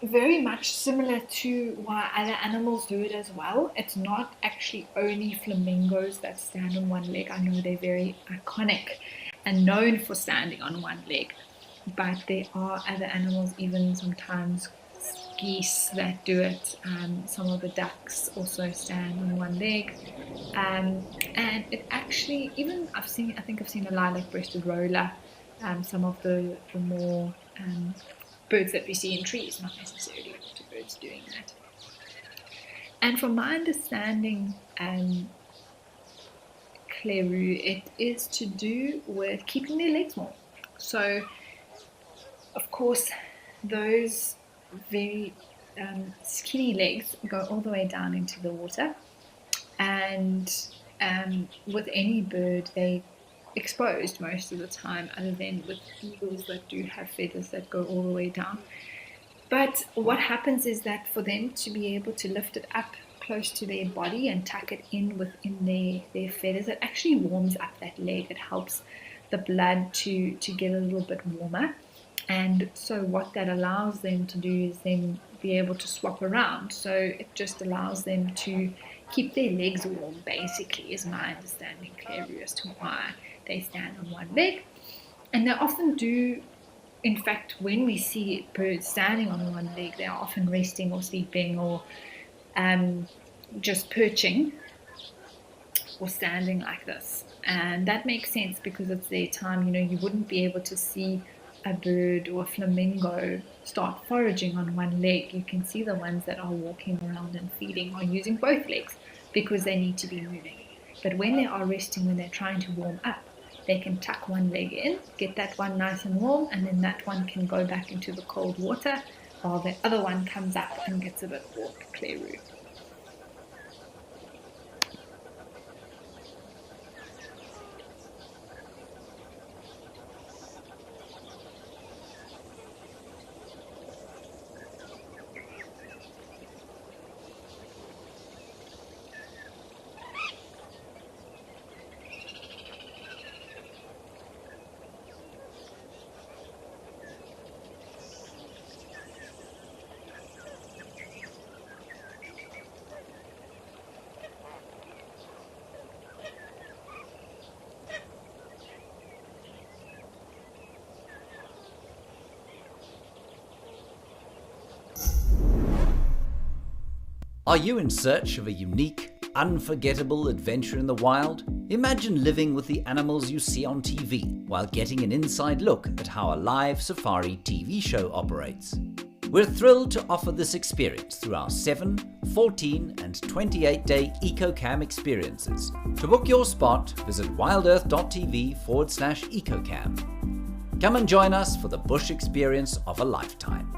very much similar to why other animals do it as well. It's not actually only flamingos that stand on one leg. I know they're very iconic and known for standing on one leg, but there are other animals, even sometimes geese, that do it. Some of the ducks also stand on one leg, and it actually, even I think I've seen a lilac-breasted roller, some of the more birds that we see in trees, not necessarily water birds doing that. And from my understanding, Clairou, it is to do with keeping their legs warm. So, of course, those very skinny legs go all the way down into the water, and with any bird, they exposed most of the time, other than with eagles that do have feathers that go all the way down. But what happens is that for them to be able to lift it up close to their body and tuck it in within their feathers, it actually warms up that leg. It helps the blood to get a little bit warmer. And so what that allows them to do is then be able to swap around. So it just allows them to keep their legs warm, basically, is my understanding, Clairou, as to why they stand on one leg. And they often do, in fact, when we see birds standing on one leg, they are often resting or sleeping or just perching or standing like this. And that makes sense because it's their time. You know, you wouldn't be able to see a bird or a flamingo start foraging on one leg. You can see the ones that are walking around and feeding are using both legs because they need to be moving. But when they are resting, when they're trying to warm up, they can tuck one leg in, get that one nice and warm, and then that one can go back into the cold water while the other one comes up and gets a bit more kleru. Are you in search of a unique, unforgettable adventure in the wild? Imagine living with the animals you see on TV while getting an inside look at how a live safari TV show operates. We're thrilled to offer this experience through our 7, 14 and 28-day EcoCam experiences. To book your spot, visit wildearth.tv/EcoCam. Come and join us for the bush experience of a lifetime.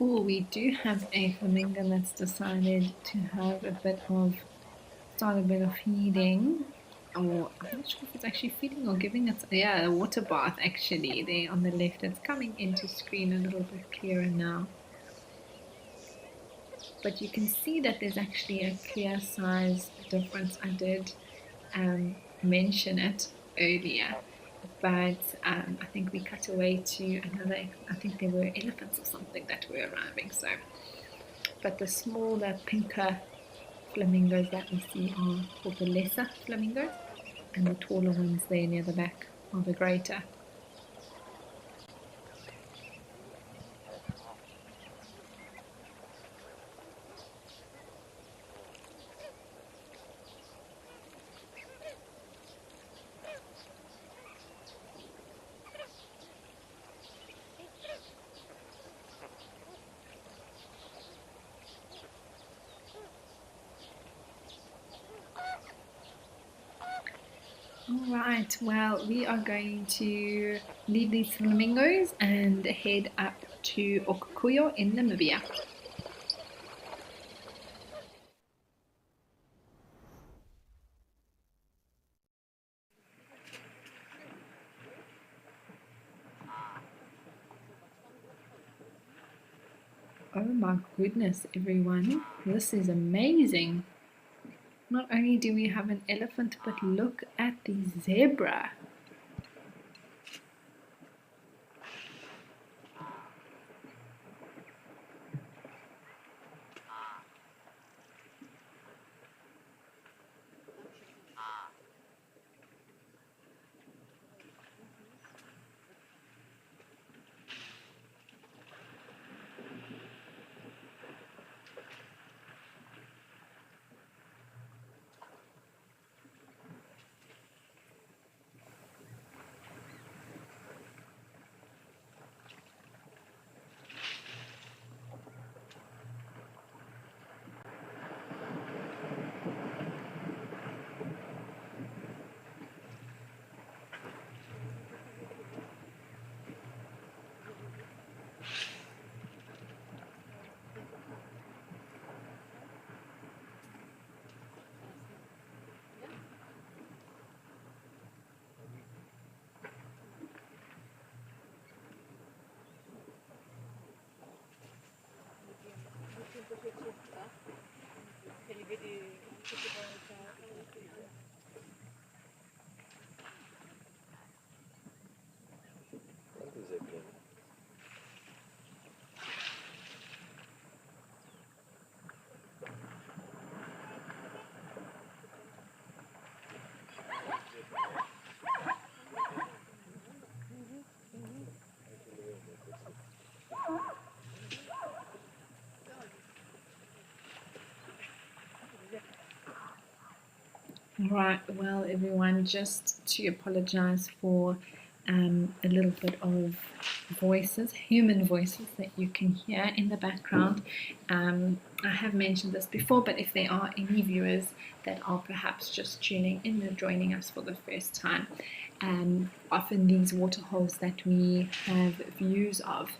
Oh, we do have a flamingo that's decided to have start a bit of feeding. Or I'm not sure if it's actually feeding or giving it, yeah, a water bath actually. There on the left, it's coming into screen a little bit clearer now. But you can see that there's actually a clear size difference. I did mention it earlier, but I think we cut away to another, I think there were elephants or something that were arriving. So, but the smaller, pinker flamingos that we see are called the lesser flamingos, and the taller ones there near the back are the greater. All right, well, we are going to leave these flamingos and head up to Okukuyo in Namibia. Oh my goodness, everyone, this is amazing. Not only do we have an elephant, but look at the zebra. Right, well, everyone, just to apologize for a little bit of voices, human voices that you can hear in the background. I have mentioned this before, but if there are any viewers that are perhaps just tuning in and joining us for the first time, often these waterholes that we have views of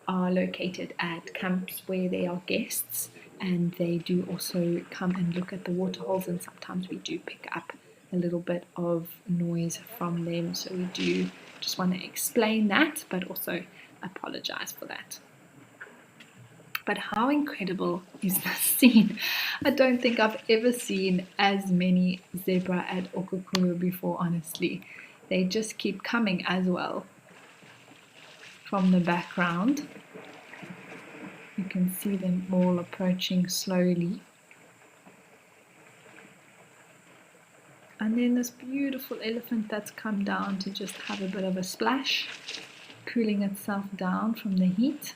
are located at camps where there are guests, and they do also come and look at the waterholes, and sometimes we do pick up a little bit of noise from them, so we do just want to explain that, but also apologize for that. But how incredible is this scene? I don't think I've ever seen as many zebra at Okukuyo before, honestly. They just keep coming as well from the background. You can see them all approaching slowly. And then this beautiful elephant that's come down to just have a bit of a splash, cooling itself down from the heat.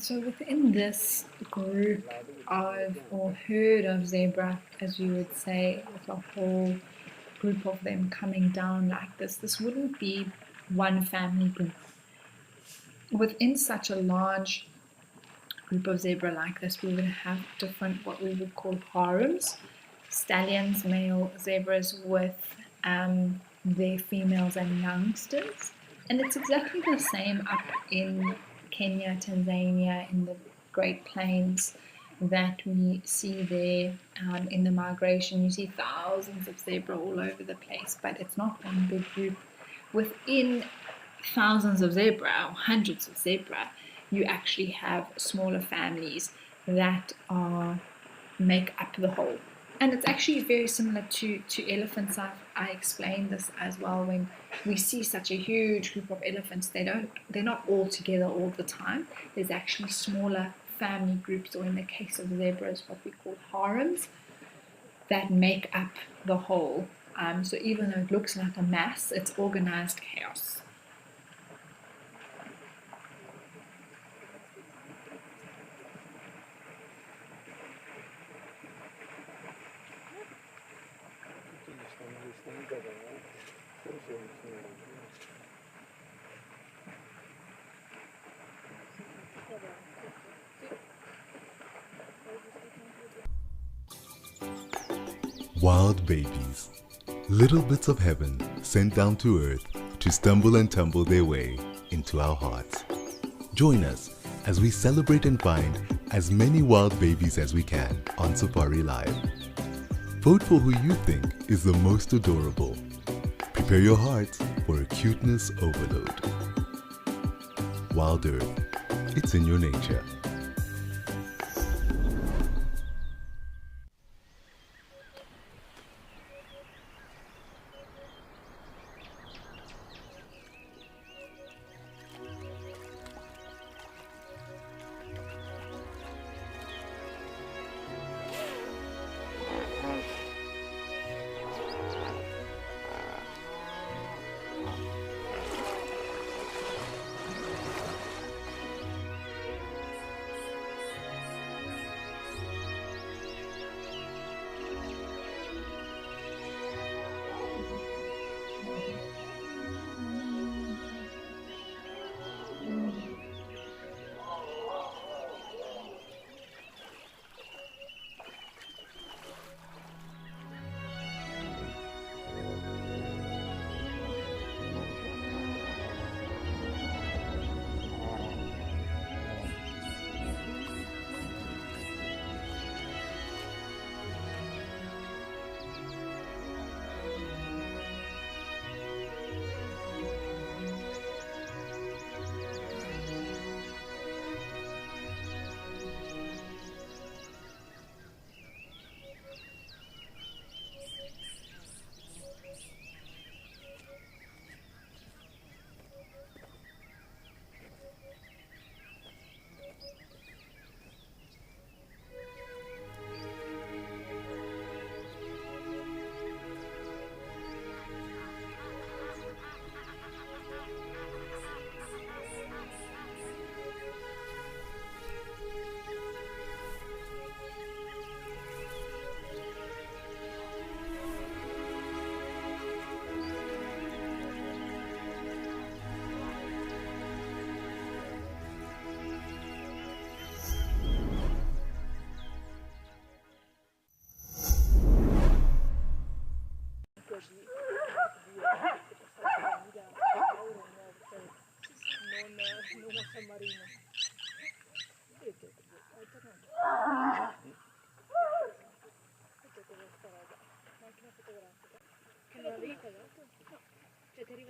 So within this group of or herd of zebra, as you would say, with a whole group of them coming down like this wouldn't be one family group. Within such a large group of zebra like this, we would have different, what we would call harems, stallions, male zebras with their females and youngsters. And it's exactly the same up in Kenya, Tanzania, in the Great Plains that we see there in the migration. You see thousands of zebra all over the place, but it's not one big group. Within thousands of zebra or hundreds of zebra, you actually have smaller families that make up the whole. And it's actually very similar to elephants. I explained this as well. When we see such a huge group of elephants, they're not all together all the time. There's actually smaller family groups, or in the case of zebras, what we call harems, that make up the whole. So even though it looks like a mass, it's organized chaos. Wild babies, little bits of heaven sent down to earth to stumble and tumble their way into our hearts. Join us as we celebrate and find as many wild babies as we can on Safari Live. Vote for who you think is the most adorable. Prepare your hearts for a cuteness overload. WildEarth, it's in your nature.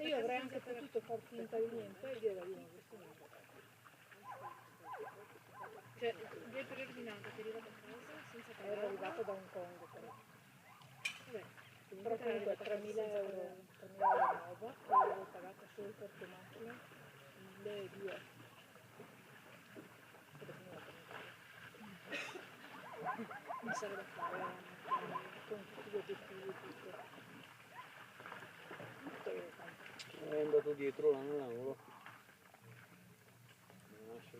Io avrei anche potuto far finta di niente e gliela io questa niente. Cioè, dei preordinato che è arrivato a casa senza pagare. Era arrivato da Hong Kong però. Vabbè, però comunque 3.000 euro nuova, e l'avevo pagata solo il porto macchina, 1.200. Mi serve da fare con tutti gli obiettivi e tutto. È andato dietro là nell'angolo. Non lascia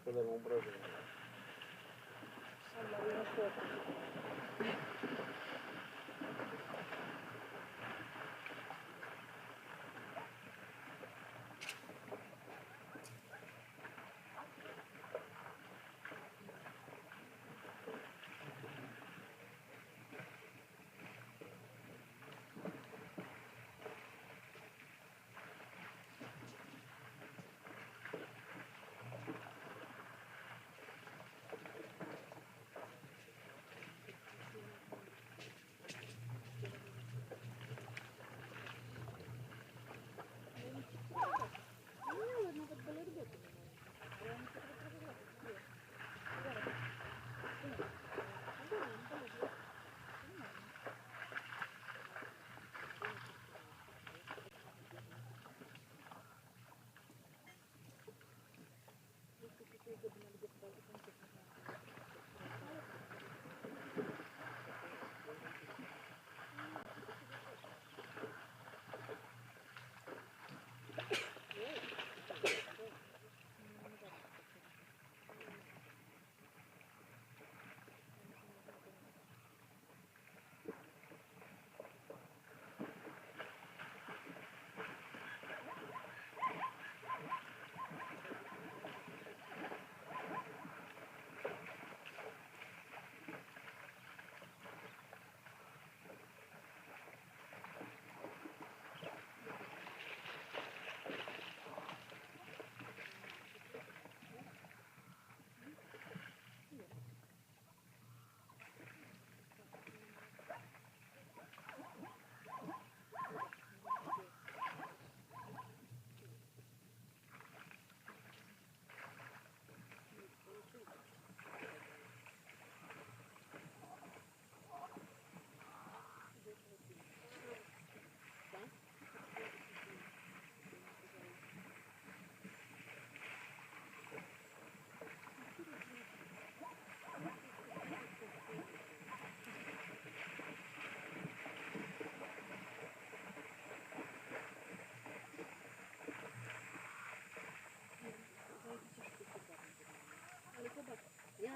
Ale zobacz, ja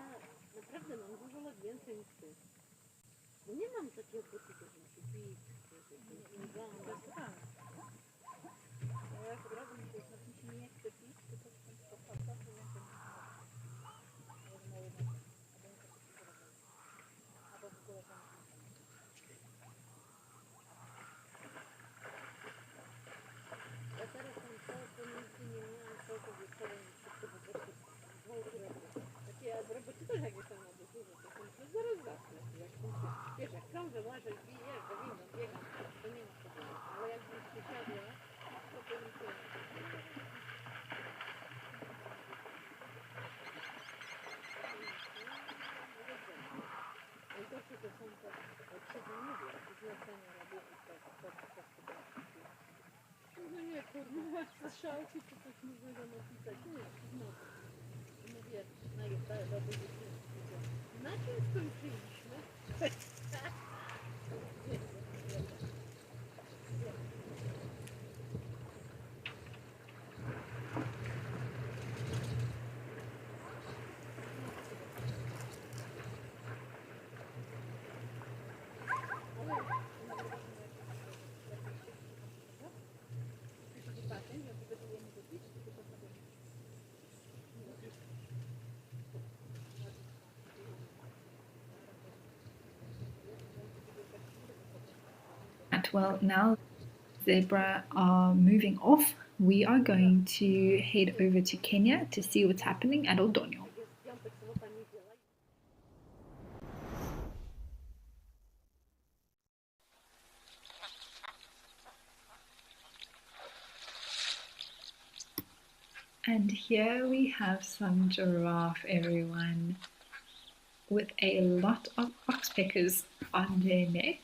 naprawdę mam dużo lat więcej niż ty. Bo nie mam takiego poczucia, że muszę pić, ja jak od razu myślę, że mi się nie chce pić, to coś tam spokojnie, to ja to albo w ogóle tam. Ja teraz mam to, co nigdy nie miałam całego wieczorem, wszystko po prostu takie, ja zrobię czy też jak jestem na dyżurze, to są zaraz zacznę. Jak wiesz, jak krążę, łażę, jeżdżę, biegam, to nie ma problemu. Ale jakbym się siadła, to bym się... Najgorsze to są te, jak się zamówię, zlecenia robię i no nie, kurwa, strzałki czy coś nowego napisać. Nie, no. Mówię, na czym skończyliśmy? Well, now zebra are moving off, we are going to head over to Kenya to see what's happening at Oldonyo. And here we have some giraffe, everyone, with a lot of oxpeckers on their neck,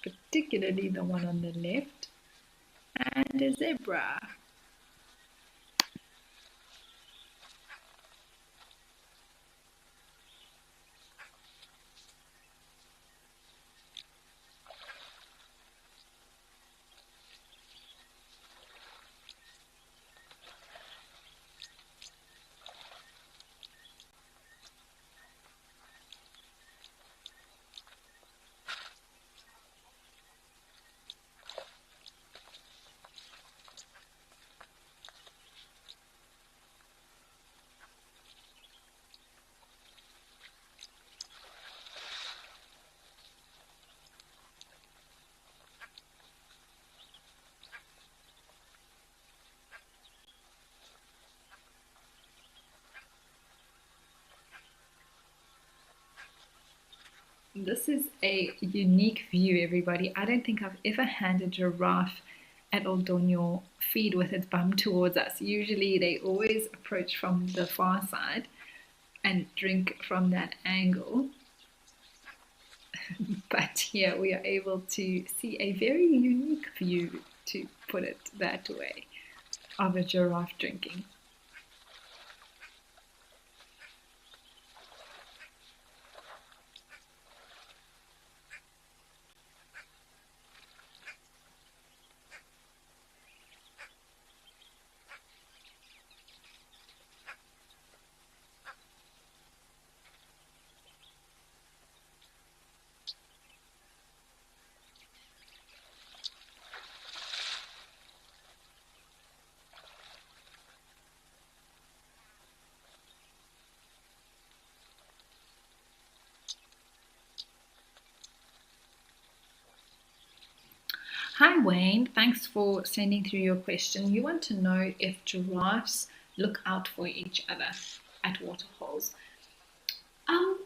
particularly the one on the left, and a zebra. This is a unique view, everybody. I don't think I've ever had a giraffe at Oldonyo feed with its bum towards us. Usually they always approach from the far side and drink from that angle. But here we are able to see a very unique view, to put it that way, of a giraffe drinking. Hi Wayne, thanks for sending through your question. You want to know if giraffes look out for each other at waterholes. Um,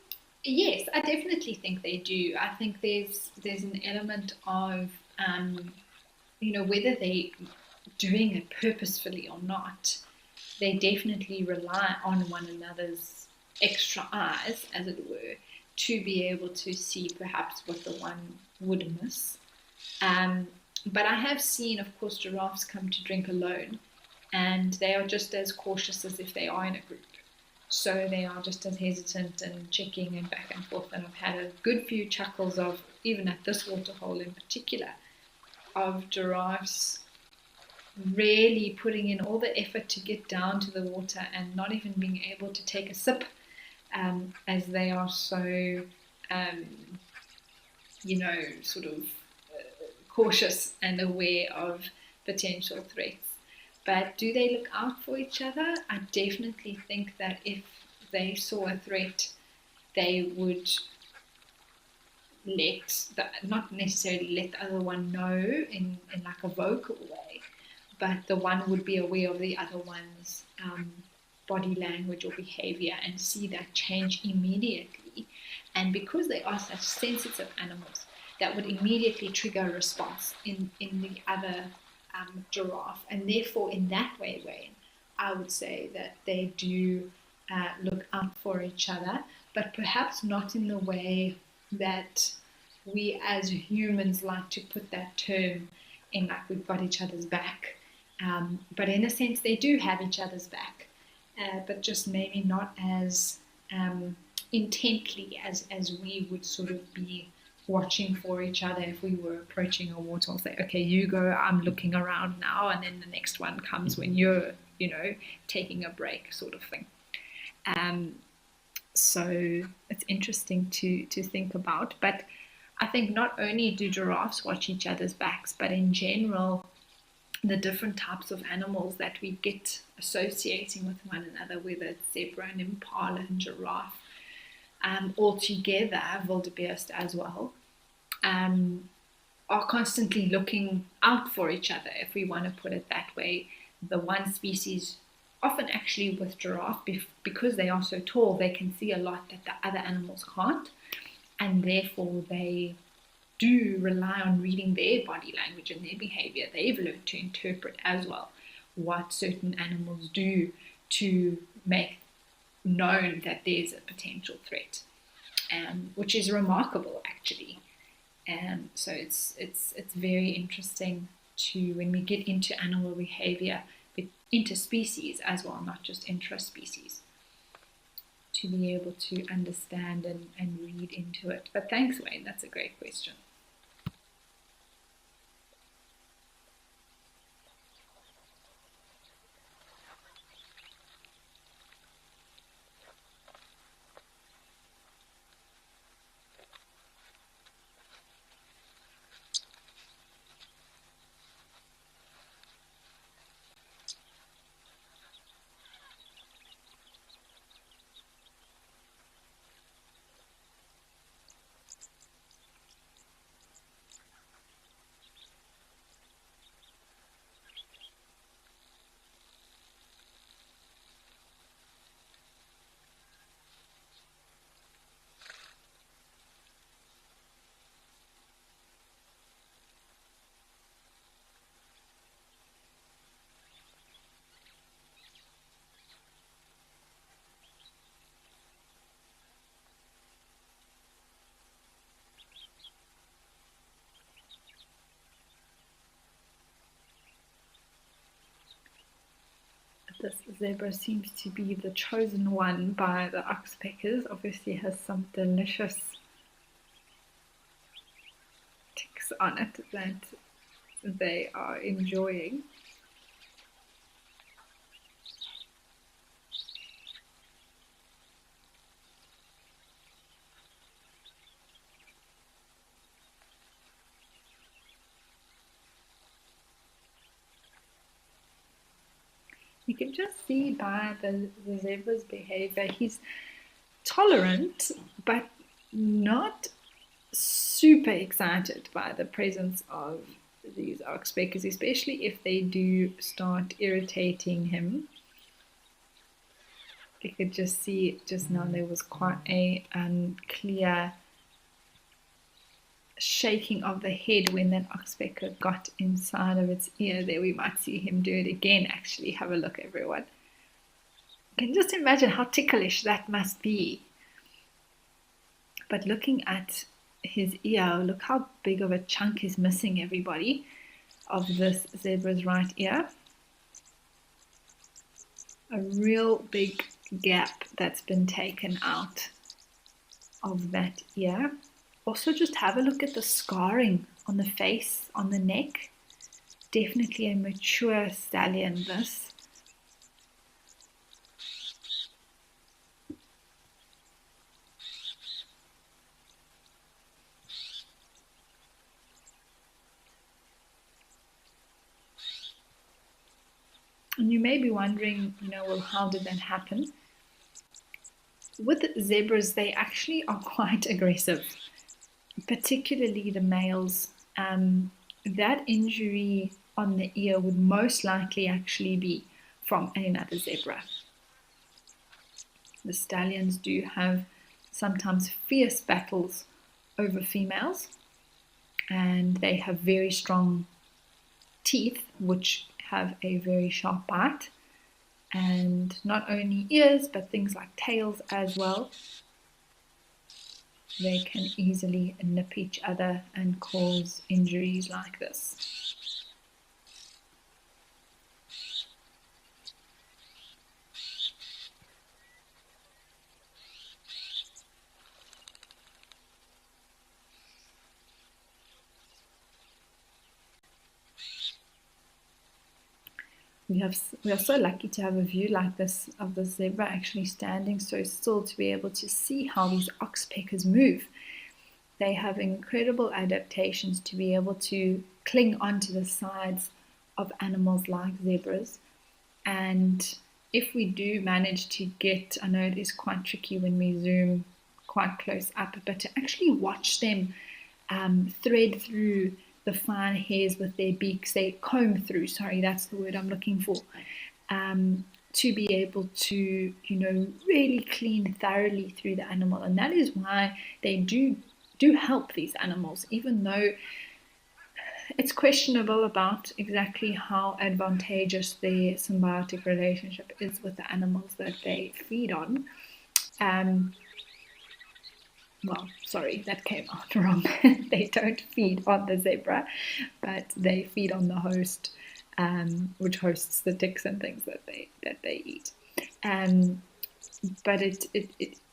yes, I definitely think they do. I think there's an element of whether they doing it purposefully or not, they definitely rely on one another's extra eyes, as it were, to be able to see perhaps what the one would miss. But I have seen, of course, giraffes come to drink alone, and they are just as cautious as if they are in a group. So they are just as hesitant and checking and back and forth. And I've had a good few chuckles of, even at this waterhole in particular, of giraffes really putting in all the effort to get down to the water and not even being able to take a sip, as they are so, sort of cautious and aware of potential threats. But do they look out for each other? I definitely think that if they saw a threat, they would not necessarily let the other one know in like a vocal way, but the one would be aware of the other one's body language or behavior and see that change immediately. And because they are such sensitive animals, that would immediately trigger a response in the other giraffe. And therefore, in that way, Wayne, I would say that they do look out for each other, but perhaps not in the way that we as humans like to put that term in, like we've got each other's back. But in a sense, they do have each other's back, but just maybe not as intently as we would sort of be watching for each other if we were approaching a waterhole. Say, okay, you go, I'm looking around now, and then the next one comes when you're, taking a break, sort of thing. So it's interesting to think about. But I think not only do giraffes watch each other's backs, but in general, the different types of animals that we get associating with one another, whether it's zebra and impala and giraffe, altogether, wildebeest as well, are constantly looking out for each other, if we want to put it that way. The one species, often actually with giraffe, because they are so tall, they can see a lot that the other animals can't, and therefore they do rely on reading their body language and their behavior. They've learned to interpret as well what certain animals do to make known that there's a potential threat, which is remarkable actually. So it's very interesting to, when we get into animal behavior, interspecies as well, not just intraspecies, to be able to understand and read into it. But thanks, Wayne, that's a great question. This zebra seems to be the chosen one by the oxpeckers. Obviously has some delicious ticks on it that they are enjoying. You can just see by the zebra's behavior, he's tolerant, but not super excited by the presence of these oxpeckers, especially if they do start irritating him. You could just see just now there was quite a clear shaking of the head when that oxpecker got inside of its ear. There we might see him do it again. Actually, have a look, everyone. You can just imagine how ticklish that must be. But looking at his ear, look how big of a chunk is missing, everybody, of this zebra's right ear. A real big gap that's been taken out of that ear. Also, just have a look at the scarring on the face, on the neck. Definitely a mature stallion, this. And you may be wondering, well, how did that happen? With zebras, they actually are quite aggressive, particularly the males. That injury on the ear would most likely actually be from another zebra. The stallions do have sometimes fierce battles over females, and they have very strong teeth which have a very sharp bite, and not only ears but things like tails as well. They can easily nip each other and cause injuries like this. We are so lucky to have a view like this of the zebra actually standing so still, to be able to see how these oxpeckers move. They have incredible adaptations to be able to cling onto the sides of animals like zebras. And if we do manage to get, I know it is quite tricky when we zoom quite close up, but to actually watch them thread through the fine hairs with their beaks, they comb through, sorry, that's the word I'm looking for, to be able to, really clean thoroughly through the animal. And that is why they do help these animals, even though it's questionable about exactly how advantageous their symbiotic relationship is with the animals that they feed on. Well, sorry, that came out wrong. They don't feed on the zebra, but they feed on the host, which hosts the ticks and things that they eat. But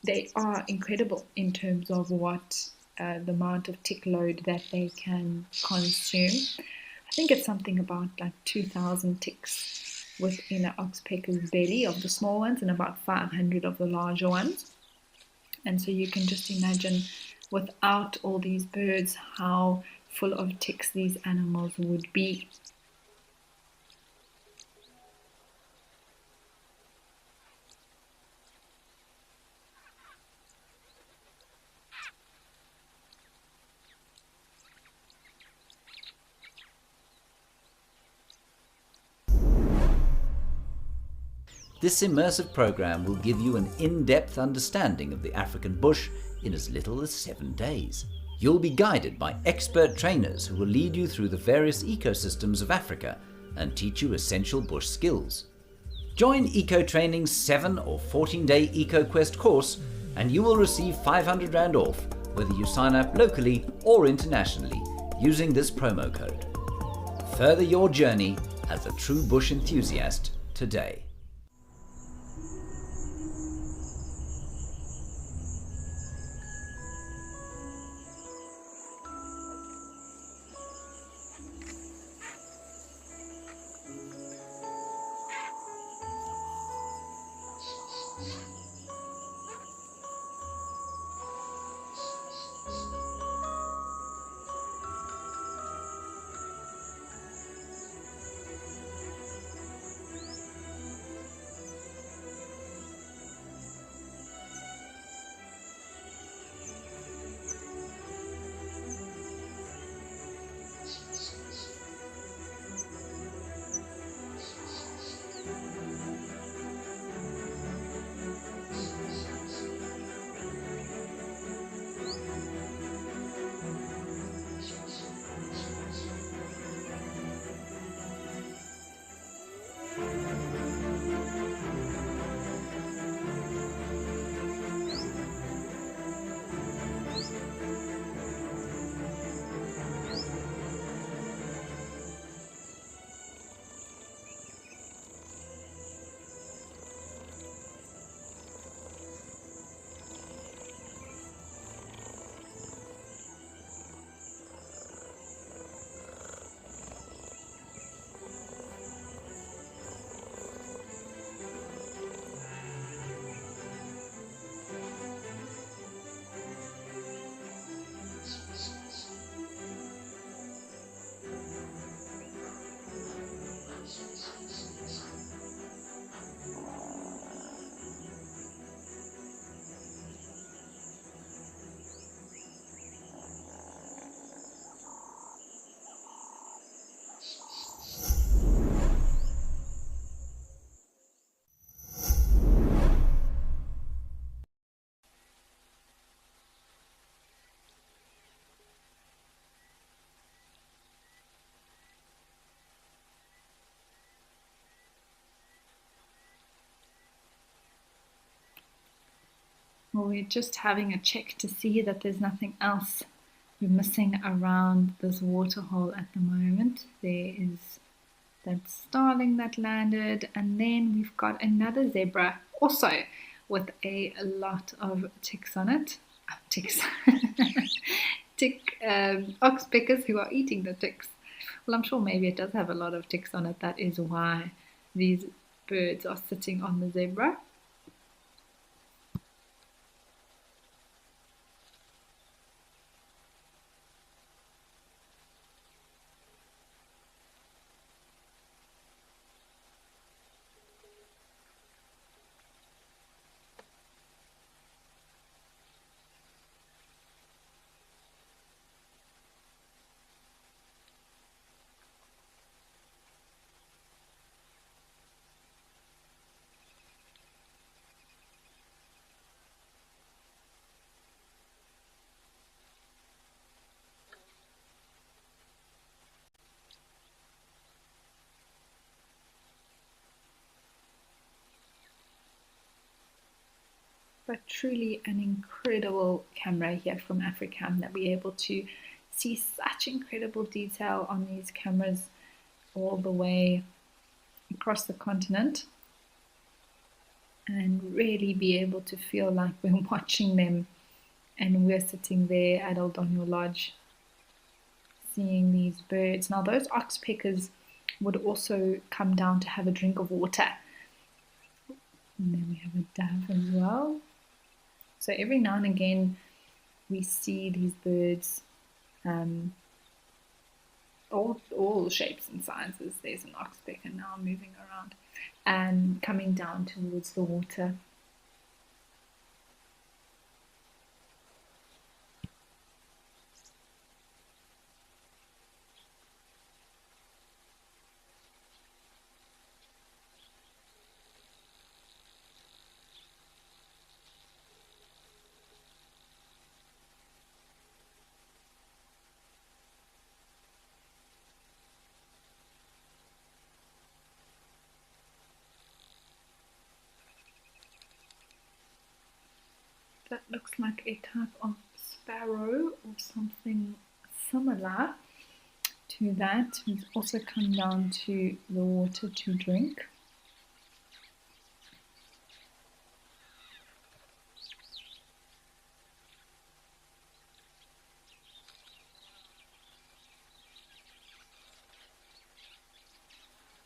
they are incredible in terms of what the amount of tick load that they can consume. I think it's something about like 2,000 ticks within an oxpecker's belly of the small ones, and about 500 of the larger ones. And so you can just imagine, without all these birds, how full of ticks these animals would be. This immersive program will give you an in-depth understanding of the African bush in as little as 7 days. You'll be guided by expert trainers who will lead you through the various ecosystems of Africa and teach you essential bush skills. Join Eco Training's 7 or 14-day EcoQuest course and you will receive 500 Rand off whether you sign up locally or internationally using this promo code. Further your journey as a true bush enthusiast today. Well, we're just having a check to see that there's nothing else we're missing around this waterhole at the moment. There is that starling that landed, and then we've got another zebra also with a lot of ticks on it. Ticks. Oxpeckers who are eating the ticks. Well, I'm sure maybe it does have a lot of ticks on it. That is why these birds are sitting on the zebra. But truly an incredible camera here from Africam that we're able to see such incredible detail on these cameras all the way across the continent, and really be able to feel like we're watching them and we're sitting there at Aldonyo Lodge seeing these birds. Now those oxpeckers would also come down to have a drink of water. And then we have a dove as well. So every now and again we see these birds, all shapes and sizes. There's an oxpecker now moving around and coming down towards the water. That looks like a type of sparrow or something similar to that, who's also come down to the water to drink.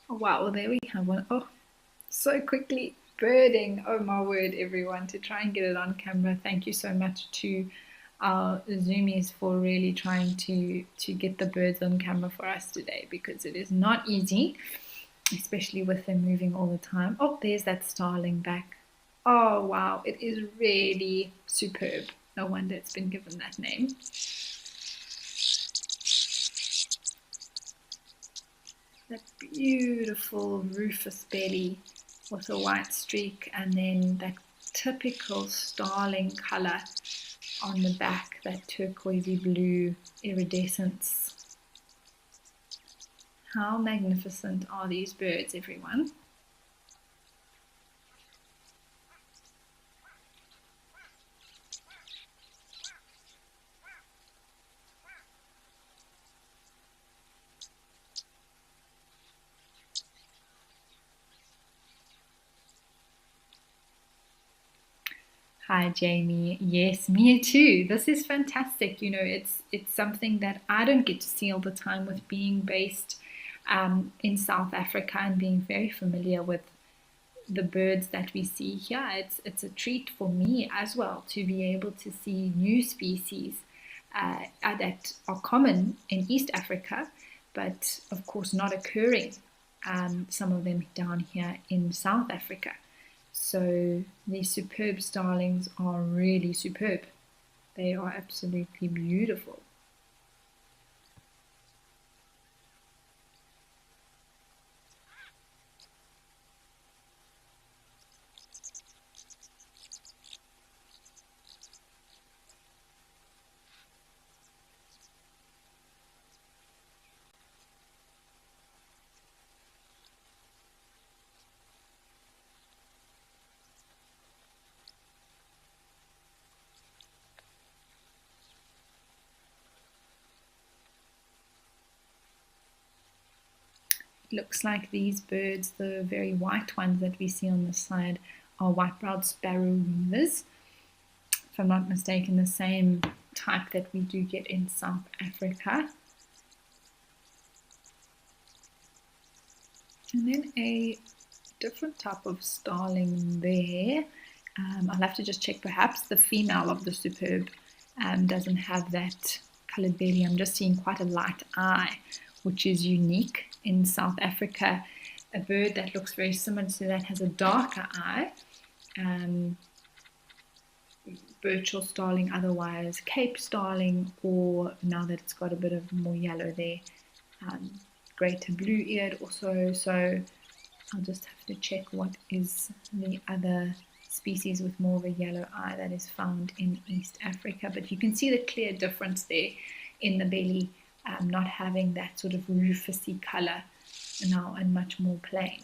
Oh wow, well there we have one. Oh, so quickly birding. Oh my word, everyone, to try and get it on camera. Thank you so much to our zoomies for really trying to get the birds on camera for us today, because it is not easy, especially with them moving all the time. Oh, there's that starling back. Oh wow, it is really superb. No wonder it's been given that name. That beautiful rufous belly with a white streak, and then that typical starling colour on the back, that turquoisey blue iridescence. How magnificent are these birds, everyone? Hi Jamie. Yes, me too. This is fantastic. You know, it's something that I don't get to see all the time, with being based in South Africa and being very familiar with the birds that we see here. It's a treat for me as well to be able to see new species that are common in East Africa, but of course not occurring, some of them down here in South Africa. So these superb starlings are really superb. They are absolutely beautiful. looks like these birds, the very white ones that we see on the side, are white-browed sparrow weavers. If I'm not mistaken, the same type that we do get in South Africa. And then a different type of starling there. I'll have to just check, perhaps the female of the superb doesn't have that coloured belly. I'm just seeing quite a light eye, which is unique in South Africa. A bird that looks very similar to that has a darker eye. Birchall starling, otherwise Cape starling, or now that it's got a bit of more yellow there, greater blue-eared also. So I'll just have to check what is the other species with more of a yellow eye that is found in East Africa. But you can see the clear difference there in the belly, not having that sort of rufusy colour now and much more plain.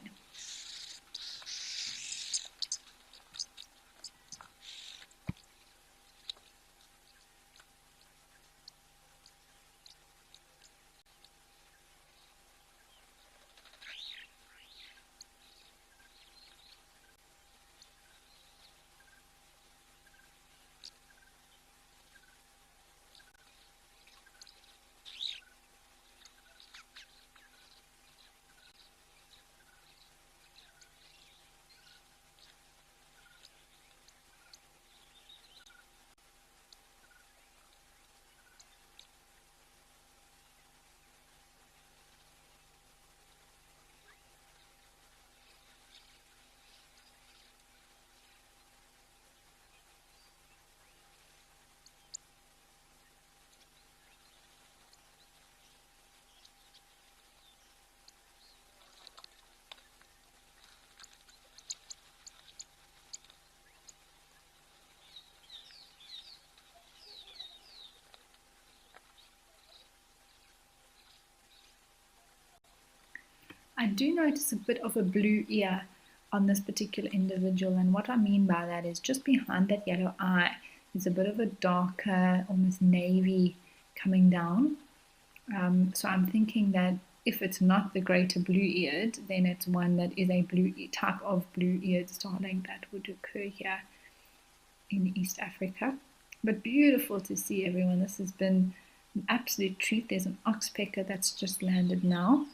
I do notice a bit of a blue ear on this particular individual, and what I mean by that is just behind that yellow eye there's a bit of a darker, almost navy coming down. So I'm thinking that if it's not the greater blue-eared, then it's one that is a blue type of blue-eared starling that would occur here in East Africa. But beautiful to see, everyone. This has been an absolute treat. There's an oxpecker that's just landed now.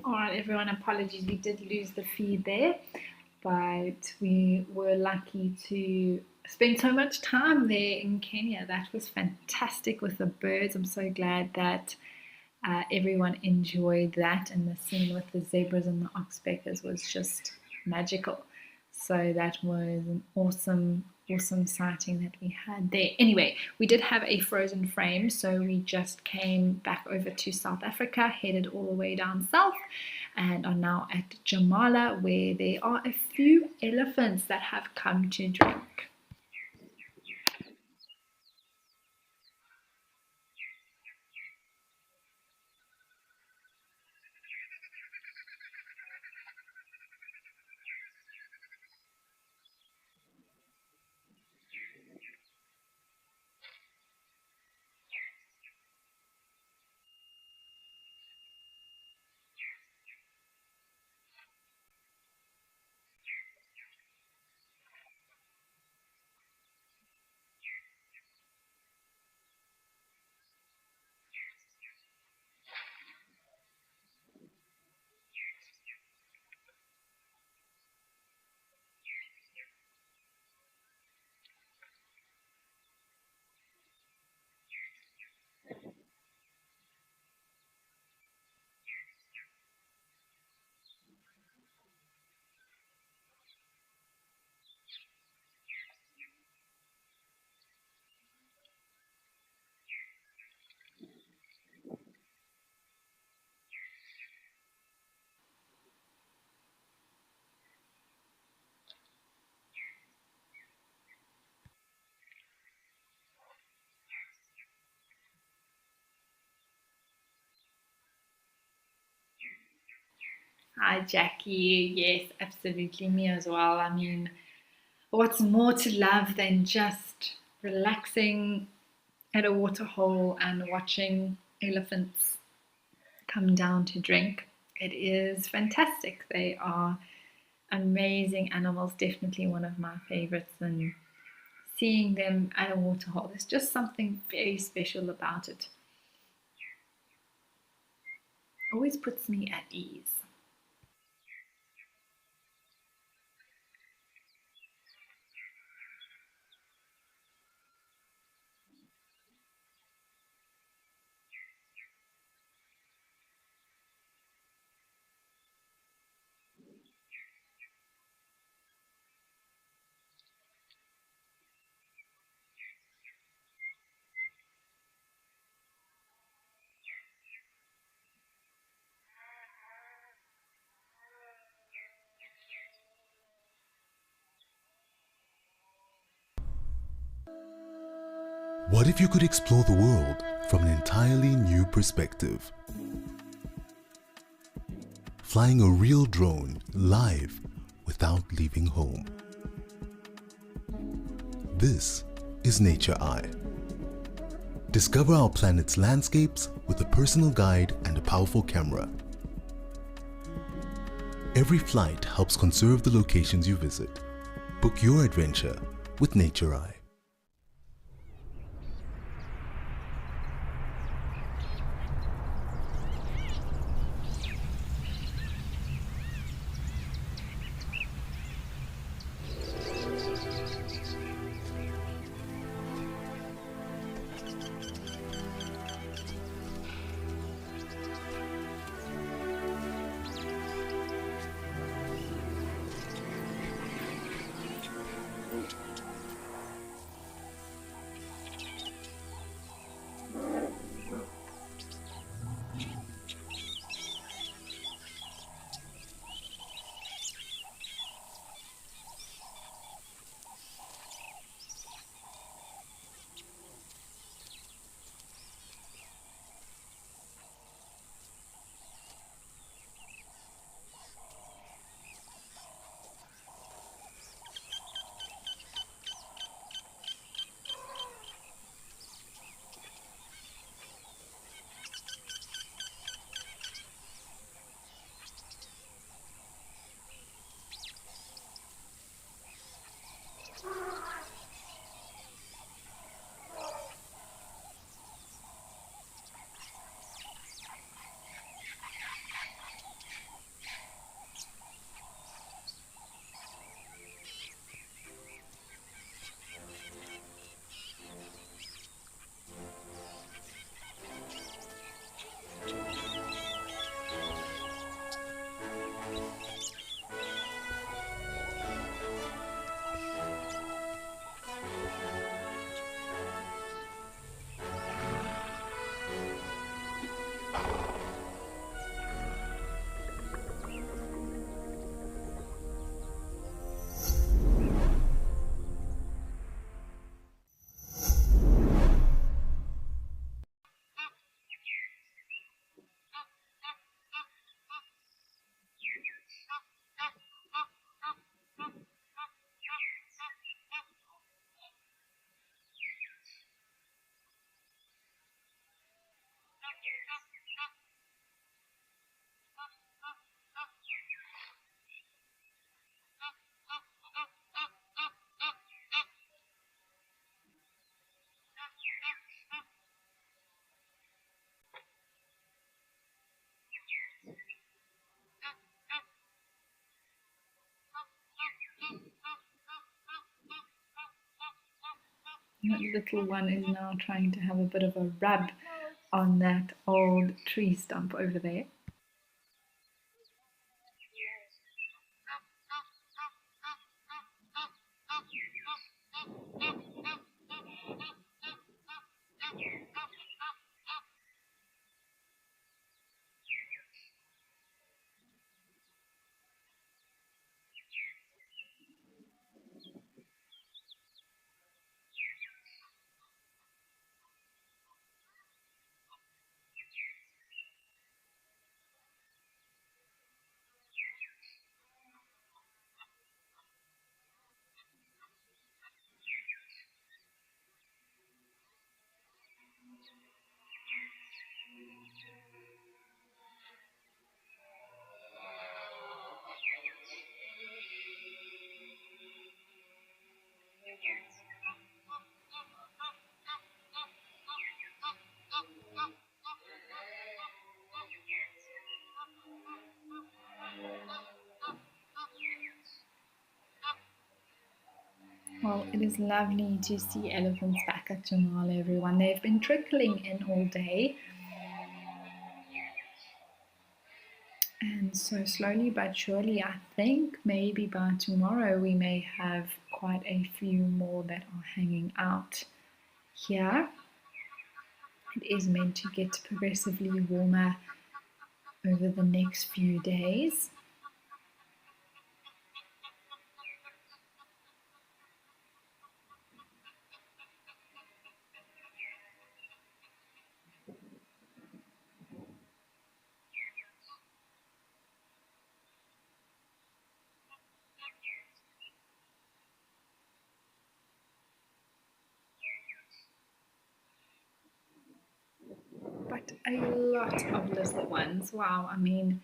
Alright everyone, apologies, we did lose the feed there, but we were lucky to spend so much time there in Kenya. That was fantastic with the birds. I'm so glad that everyone enjoyed that, and the scene with the zebras and the oxpeckers was just magical. So that was an awesome sighting that we had there. Anyway, we did have a frozen frame, so we just came back over to South Africa, headed all the way down south, and are now at Jamala, where there are a few elephants that have come to drink. Hi, Jackie. Yes, absolutely. Me as well. I mean, what's more to love than just relaxing at a waterhole and watching elephants come down to drink? It is fantastic. They are amazing animals, definitely one of my favorites. And seeing them at a waterhole, there's just something very special about it. Always puts me at ease. What if you could explore the world from an entirely new perspective? Flying a real drone live without leaving home. This is Nature Eye. Discover our planet's landscapes with a personal guide and a powerful camera. Every flight helps conserve the locations you visit. Book your adventure with Nature Eye. That little one is now trying to have a bit of a rub on that old tree stump over there. Well, it is lovely to see elephants back at Jamal, everyone. They've been trickling in all day. And so slowly but surely, I think maybe by tomorrow we may have quite a few more that are hanging out here. It is meant to get progressively warmer over the next few days. But a lot of little ones. Wow, I mean,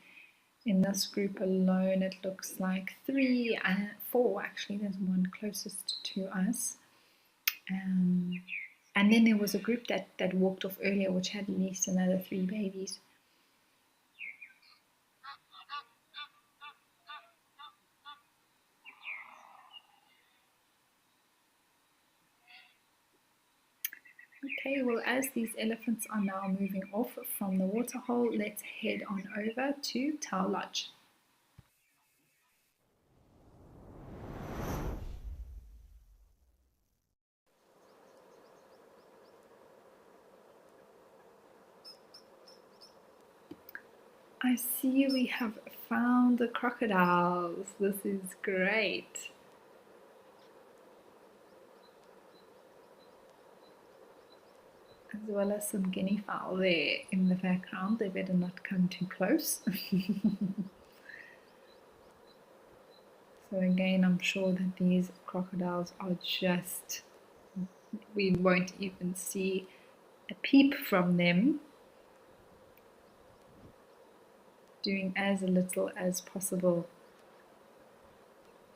in this group alone, it looks like 3 and 4 actually. There's one closest to us. And then there was a group that walked off earlier, which had at least another 3 babies. Okay, well, as these elephants are now moving off from the waterhole, let's head on over to Tau Lodge. I see we have found the crocodiles. This is great. As well as some guinea fowl there in the background. They better not come too close. So again, I'm sure that these crocodiles are just, we won't even see a peep from them, doing as little as possible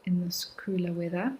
in this cooler weather.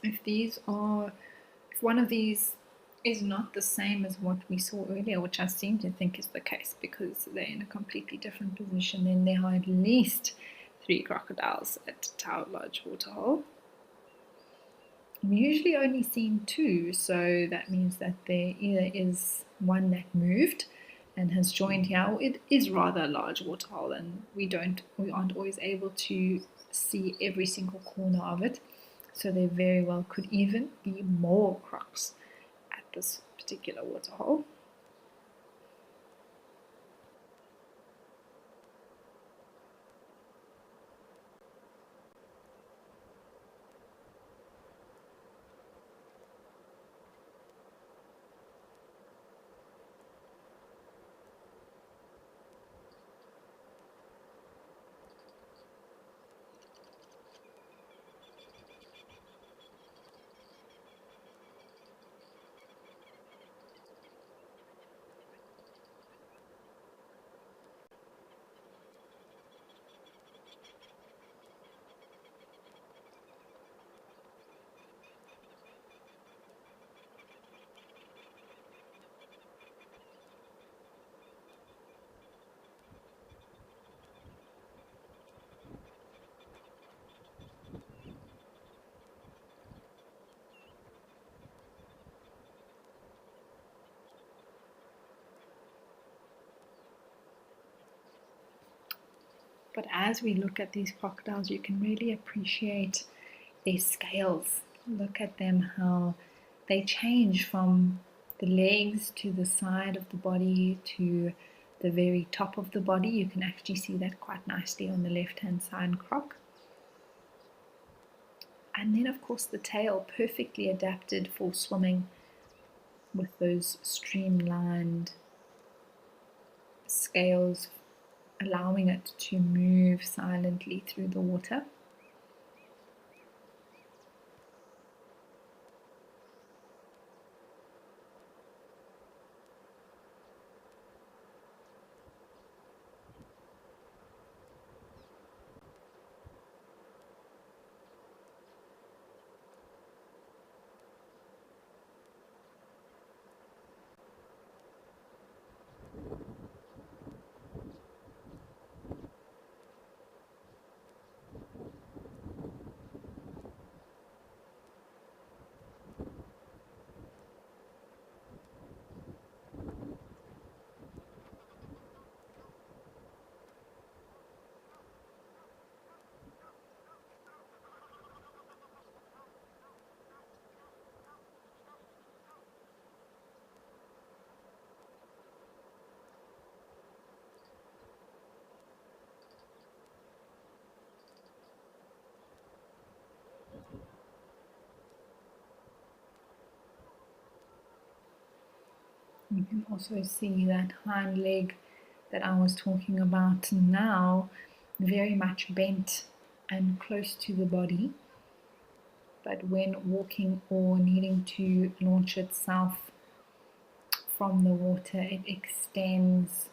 If one of these is not the same as what we saw earlier, which I seem to think is the case because they're in a completely different position, then there are at least 3 crocodiles at Tau Lodge Waterhole. We usually only seen 2, so that means that there either is one that moved and has joined here, or it is rather a large waterhole and we aren't always able to see every single corner of it. So there very well could even be more crocs at this particular waterhole. But as we look at these crocodiles, you can really appreciate their scales. Look at them, how they change from the legs to the side of the body to the very top of the body. You can actually see that quite nicely on the left hand side croc. And then, of course, the tail, perfectly adapted for swimming with those streamlined scales, allowing it to move silently through the water. You can also see that hind leg that I was talking about now, very much bent and close to the body. But when walking or needing to launch itself from the water, it extends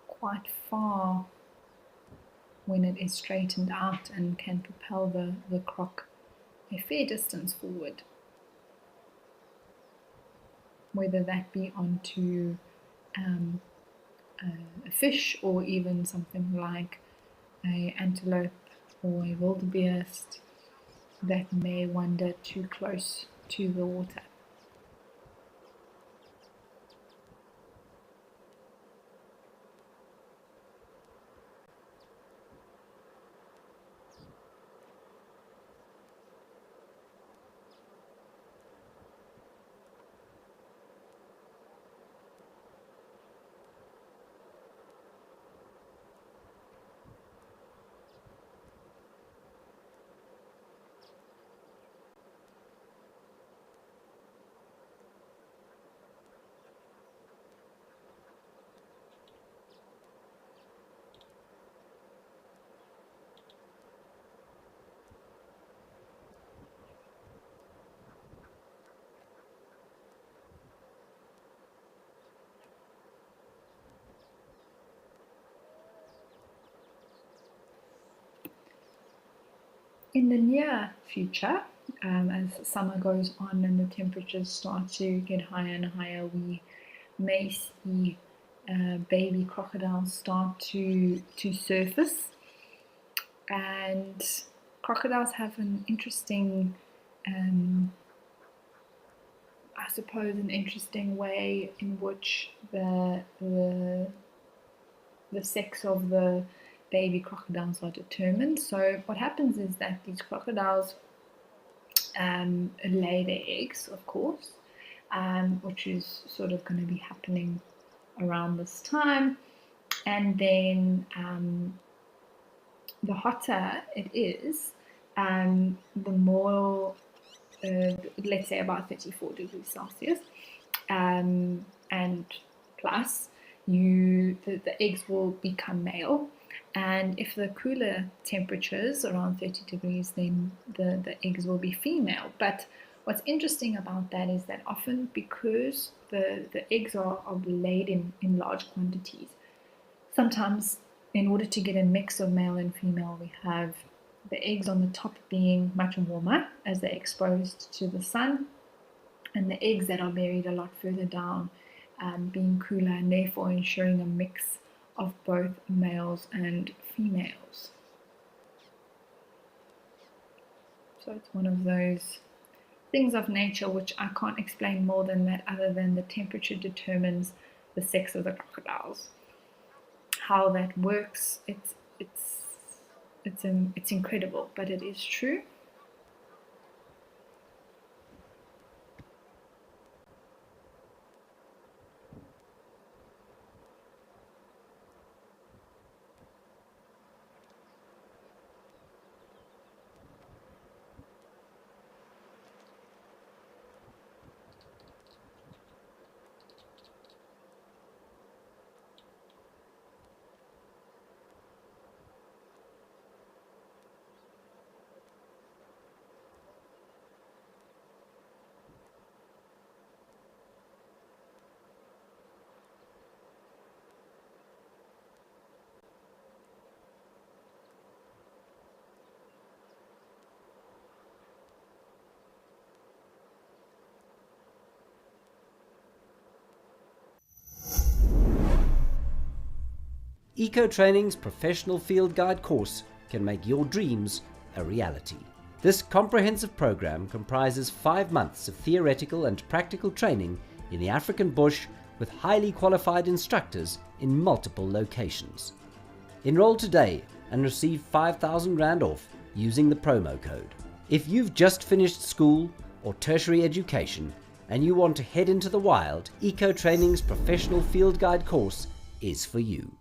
quite far when it is straightened out and can propel the croc a fair distance forward, whether that be onto a fish or even something like an antelope or a wildebeest that may wander too close to the water. In the near future, as summer goes on and the temperatures start to get higher and higher, we may see baby crocodiles start to surface. And crocodiles have an interesting, I suppose, an interesting way in which the sex of the baby crocodiles are determined. So what happens is that these crocodiles lay their eggs, of course, which is sort of going to be happening around this time. And then the hotter it is, the more, let's say about 34 degrees Celsius, and plus, the eggs will become male. And if the cooler temperatures around 30 degrees, then the eggs will be female. But what's interesting about that is that often, because the eggs are laid in large quantities, sometimes in order to get a mix of male and female, we have the eggs on the top being much warmer as they're exposed to the sun, and the eggs that are buried a lot further down being cooler, and therefore ensuring a mix of both males and females. So it's one of those things of nature which I can't explain more than that, other than the temperature determines the sex of the crocodiles. How that works, it's incredible, but it is true. Eco Training's professional field guide course can make your dreams a reality. This comprehensive program comprises 5 months of theoretical and practical training in the African bush with highly qualified instructors in multiple locations. Enroll today and receive 5,000 Rand off using the promo code. If you've just finished school or tertiary education and you want to head into the wild, Eco Training's professional field guide course is for you.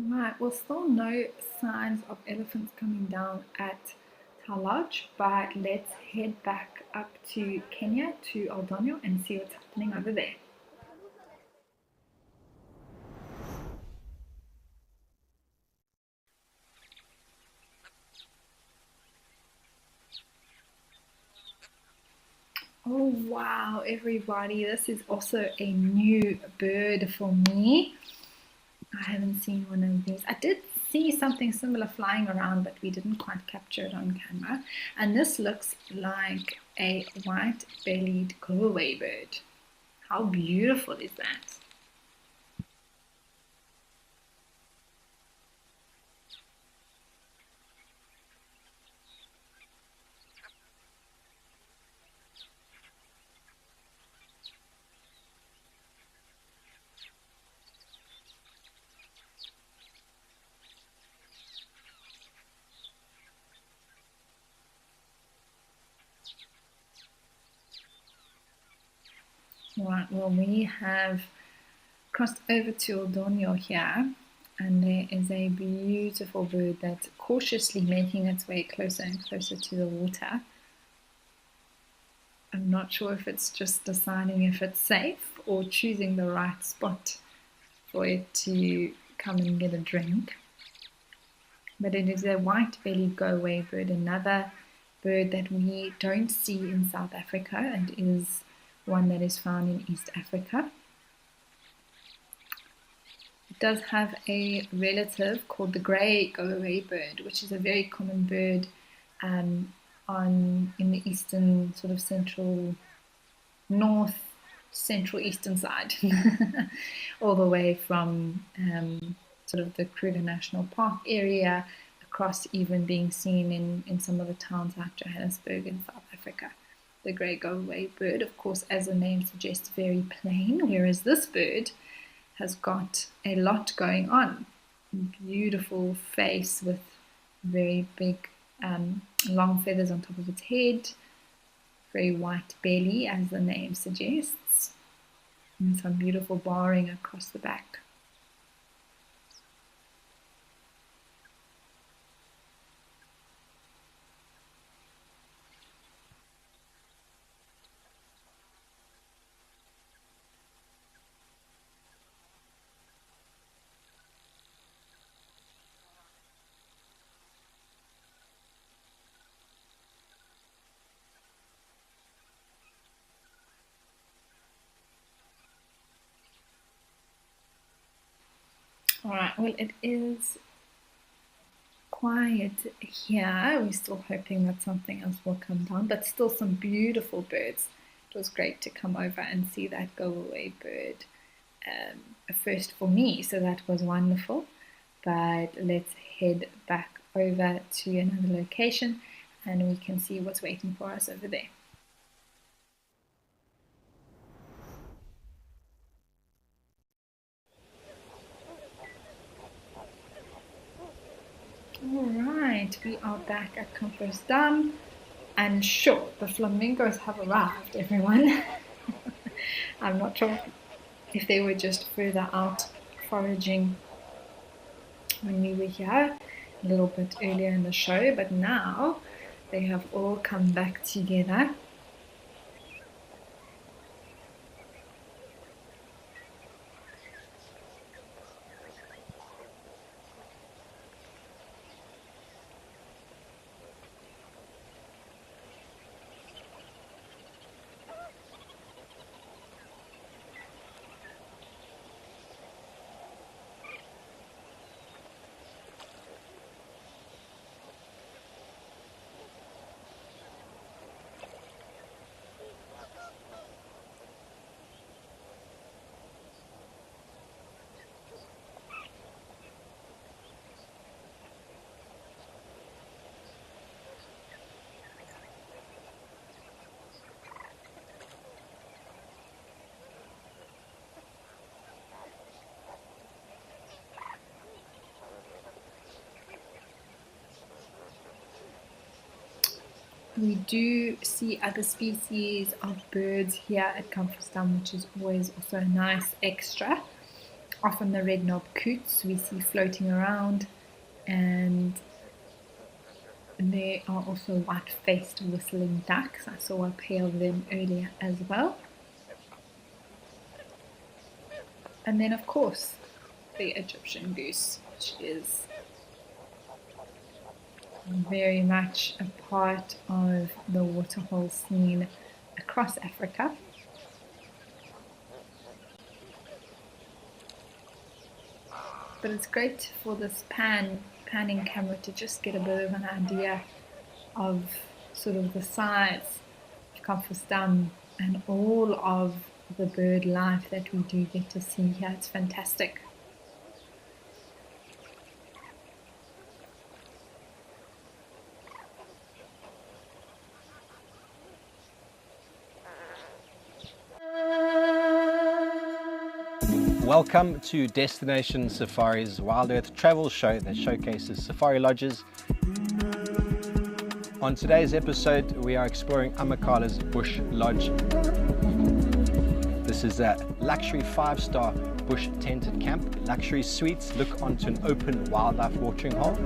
Right, well, still no signs of elephants coming down at Tal Lodge, but let's head back up to Kenya, to Eldonyo, and see what's happening over there. Oh wow, everybody, this is also a new bird for me. I haven't seen one of these. I did see something similar flying around, but we didn't quite capture it on camera. And this looks like a white-bellied go-away bird. How beautiful is that? Right, well, we have crossed over to Eldonyo here, and there is a beautiful bird that's cautiously making its way closer and closer to the water. I'm not sure if it's just deciding if it's safe or choosing the right spot for it to come and get a drink. But it is a white-bellied go-away bird, another bird that we don't see in South Africa and is one that is found in East Africa. It does have a relative called the grey go-away bird, which is a very common bird in the eastern, sort of central, central eastern side, all the way from sort of the Kruger National Park area, across even being seen in some of the towns like Johannesburg in South Africa. The grey go-away bird, of course, as the name suggests, very plain, whereas this bird has got a lot going on. Beautiful face with very big long feathers on top of its head, very white belly as the name suggests, and some beautiful barring across the back. Alright, well, it is quiet here. We're still hoping that something else will come down, but still some beautiful birds. It was great to come over and see that go-away bird. A first for me, so that was wonderful. But let's head back over to another location and we can see what's waiting for us over there. Alright, we are back at Compostam, and sure, the flamingos have arrived, everyone. I'm not sure if they were just further out foraging when we were here a little bit earlier in the show, but now they have all come back together. We do see other species of birds here at Compostam, which is always also a nice extra. Often the red-knobbed coots we see floating around, and there are also white-faced whistling ducks. I saw a pair of them earlier as well. And then of course the Egyptian goose, which is very much a part of the waterhole scene across Africa. But it's great for this panning camera to just get a bit of an idea of sort of the size of Compostam and all of the bird life that we do get to see here. It's fantastic. Welcome to Destination Safari's WildEarth travel show that showcases safari lodges. On today's episode, we are exploring Amakala's Bush Lodge. This is a luxury 5-star bush tented camp. Luxury suites look onto an open wildlife watering hole.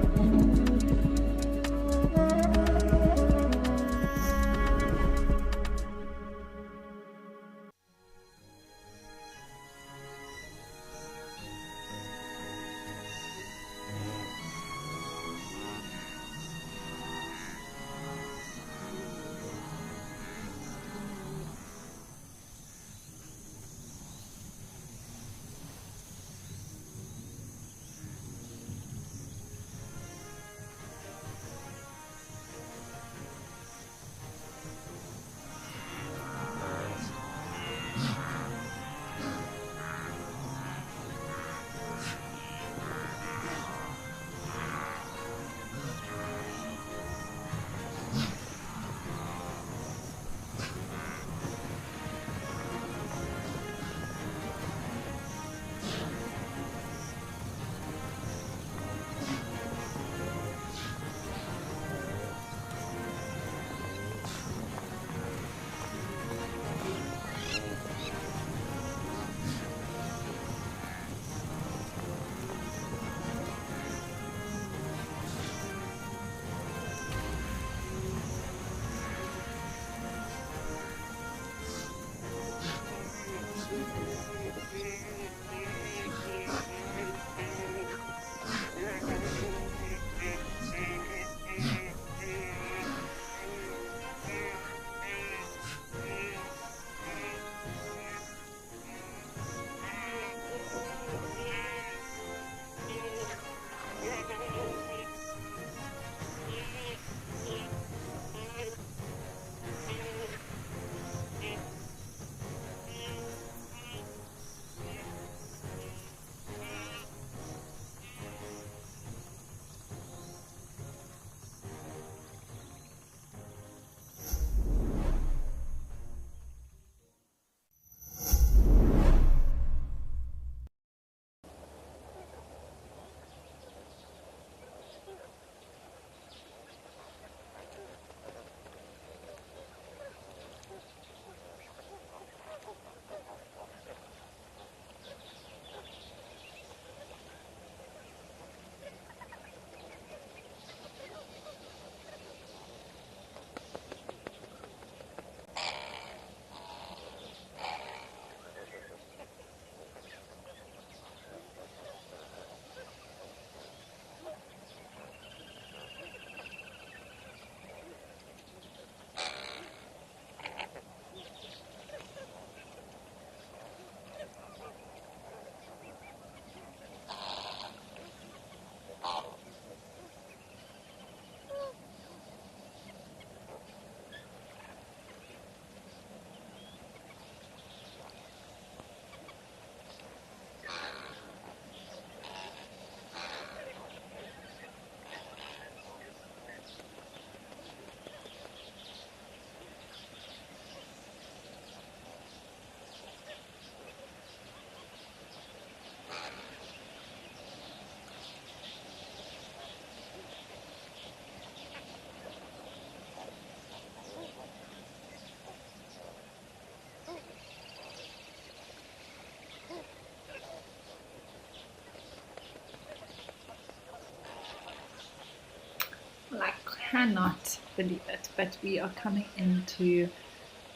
cannot believe it, but we are coming into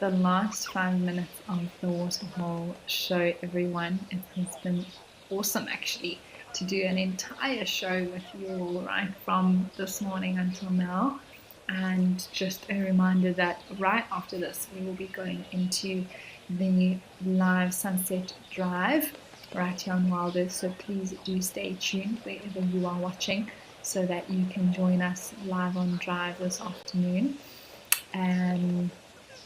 the last 5 minutes of the Waterhole show, everyone. It has been awesome, actually, to do an entire show with you all, right from this morning until now. And just a reminder that right after this, we will be going into the live sunset drive right here on WildEarth. So please do stay tuned wherever you are watching so that you can join us live on drive this afternoon. And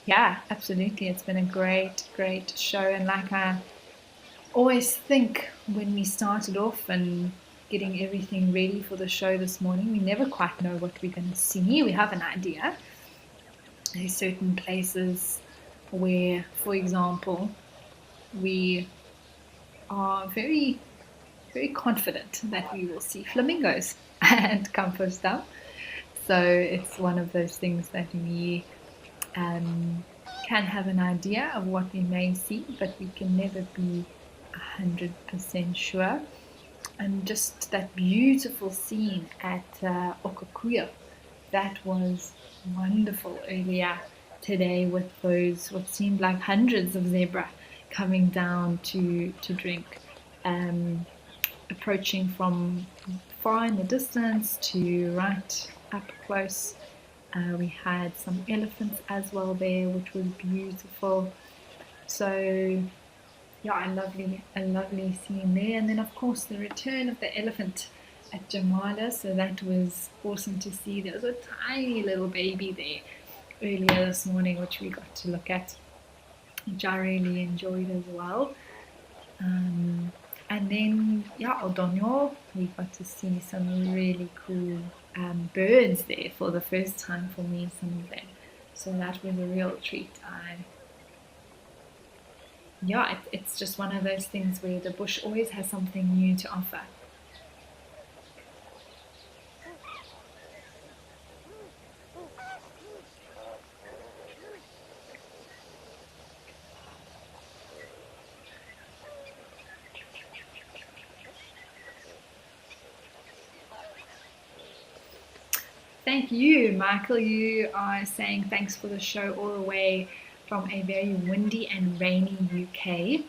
yeah, absolutely. It's been a great, great show. And like I always think when we started off and getting everything ready for the show this morning, we never quite know what we're going to see. We have an idea. There's certain places where, for example, we are very, very confident that we will see flamingos and comfort stuff. So it's one of those things that we can have an idea of what we may see, but we can never be 100% sure. And just that beautiful scene at Okakuya, that was wonderful earlier today with those what seemed like hundreds of zebra coming down to drink, approaching from far in the distance to right up close. We had some elephants as well there, which was beautiful. So yeah, a lovely scene there. And then of course the return of the elephant at Jamala, so that was awesome to see. There was a tiny little baby there earlier this morning, which we got to look at, which I really enjoyed as well. And then, yeah, Odonyo, we got to see some really cool birds there for the first time for me, some of them. So that was a real treat. It's just one of those things where the bush always has something new to offer. Thank you, Michael. You are saying thanks for the show all the way from a very windy and rainy UK.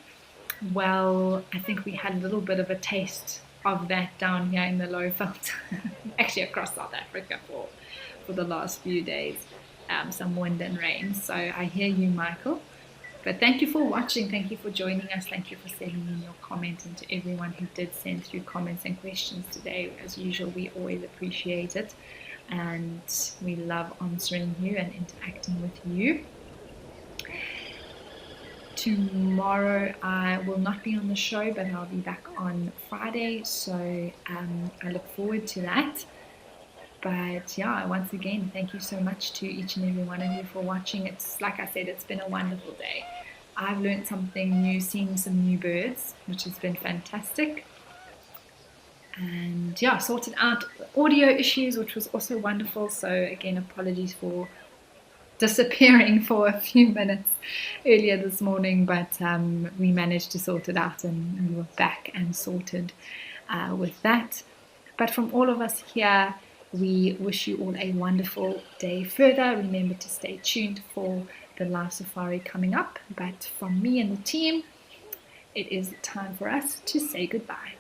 Well, I think we had a little bit of a taste of that down here in the Lowveld, actually across South Africa for the last few days, some wind and rain. So I hear you, Michael. But thank you for watching. Thank you for joining us. Thank you for sending in your comment, and to everyone who did send through comments and questions today. As usual, we always appreciate it, and we love answering you and interacting with you. Tomorrow I will not be on the show, but I'll be back on Friday, so I look forward to that. But yeah, once again, thank you so much to each and every one of you for watching. It's like I said, it's been a wonderful day. I've learned something new, seen some new birds, which has been fantastic. And yeah, sorted out audio issues, which was also wonderful. So again, apologies for disappearing for a few minutes earlier this morning, but we managed to sort it out and we were back and sorted with that. But from all of us here, we wish you all a wonderful day further. Remember to stay tuned for the live safari coming up. But from me and the team, it is time for us to say goodbye.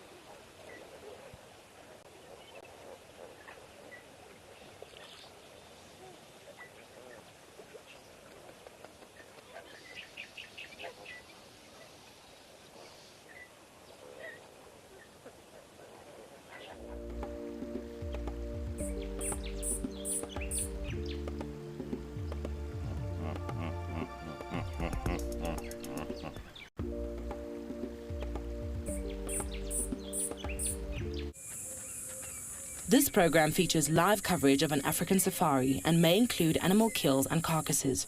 This program features live coverage of an African safari and may include animal kills and carcasses.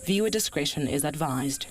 Viewer discretion is advised.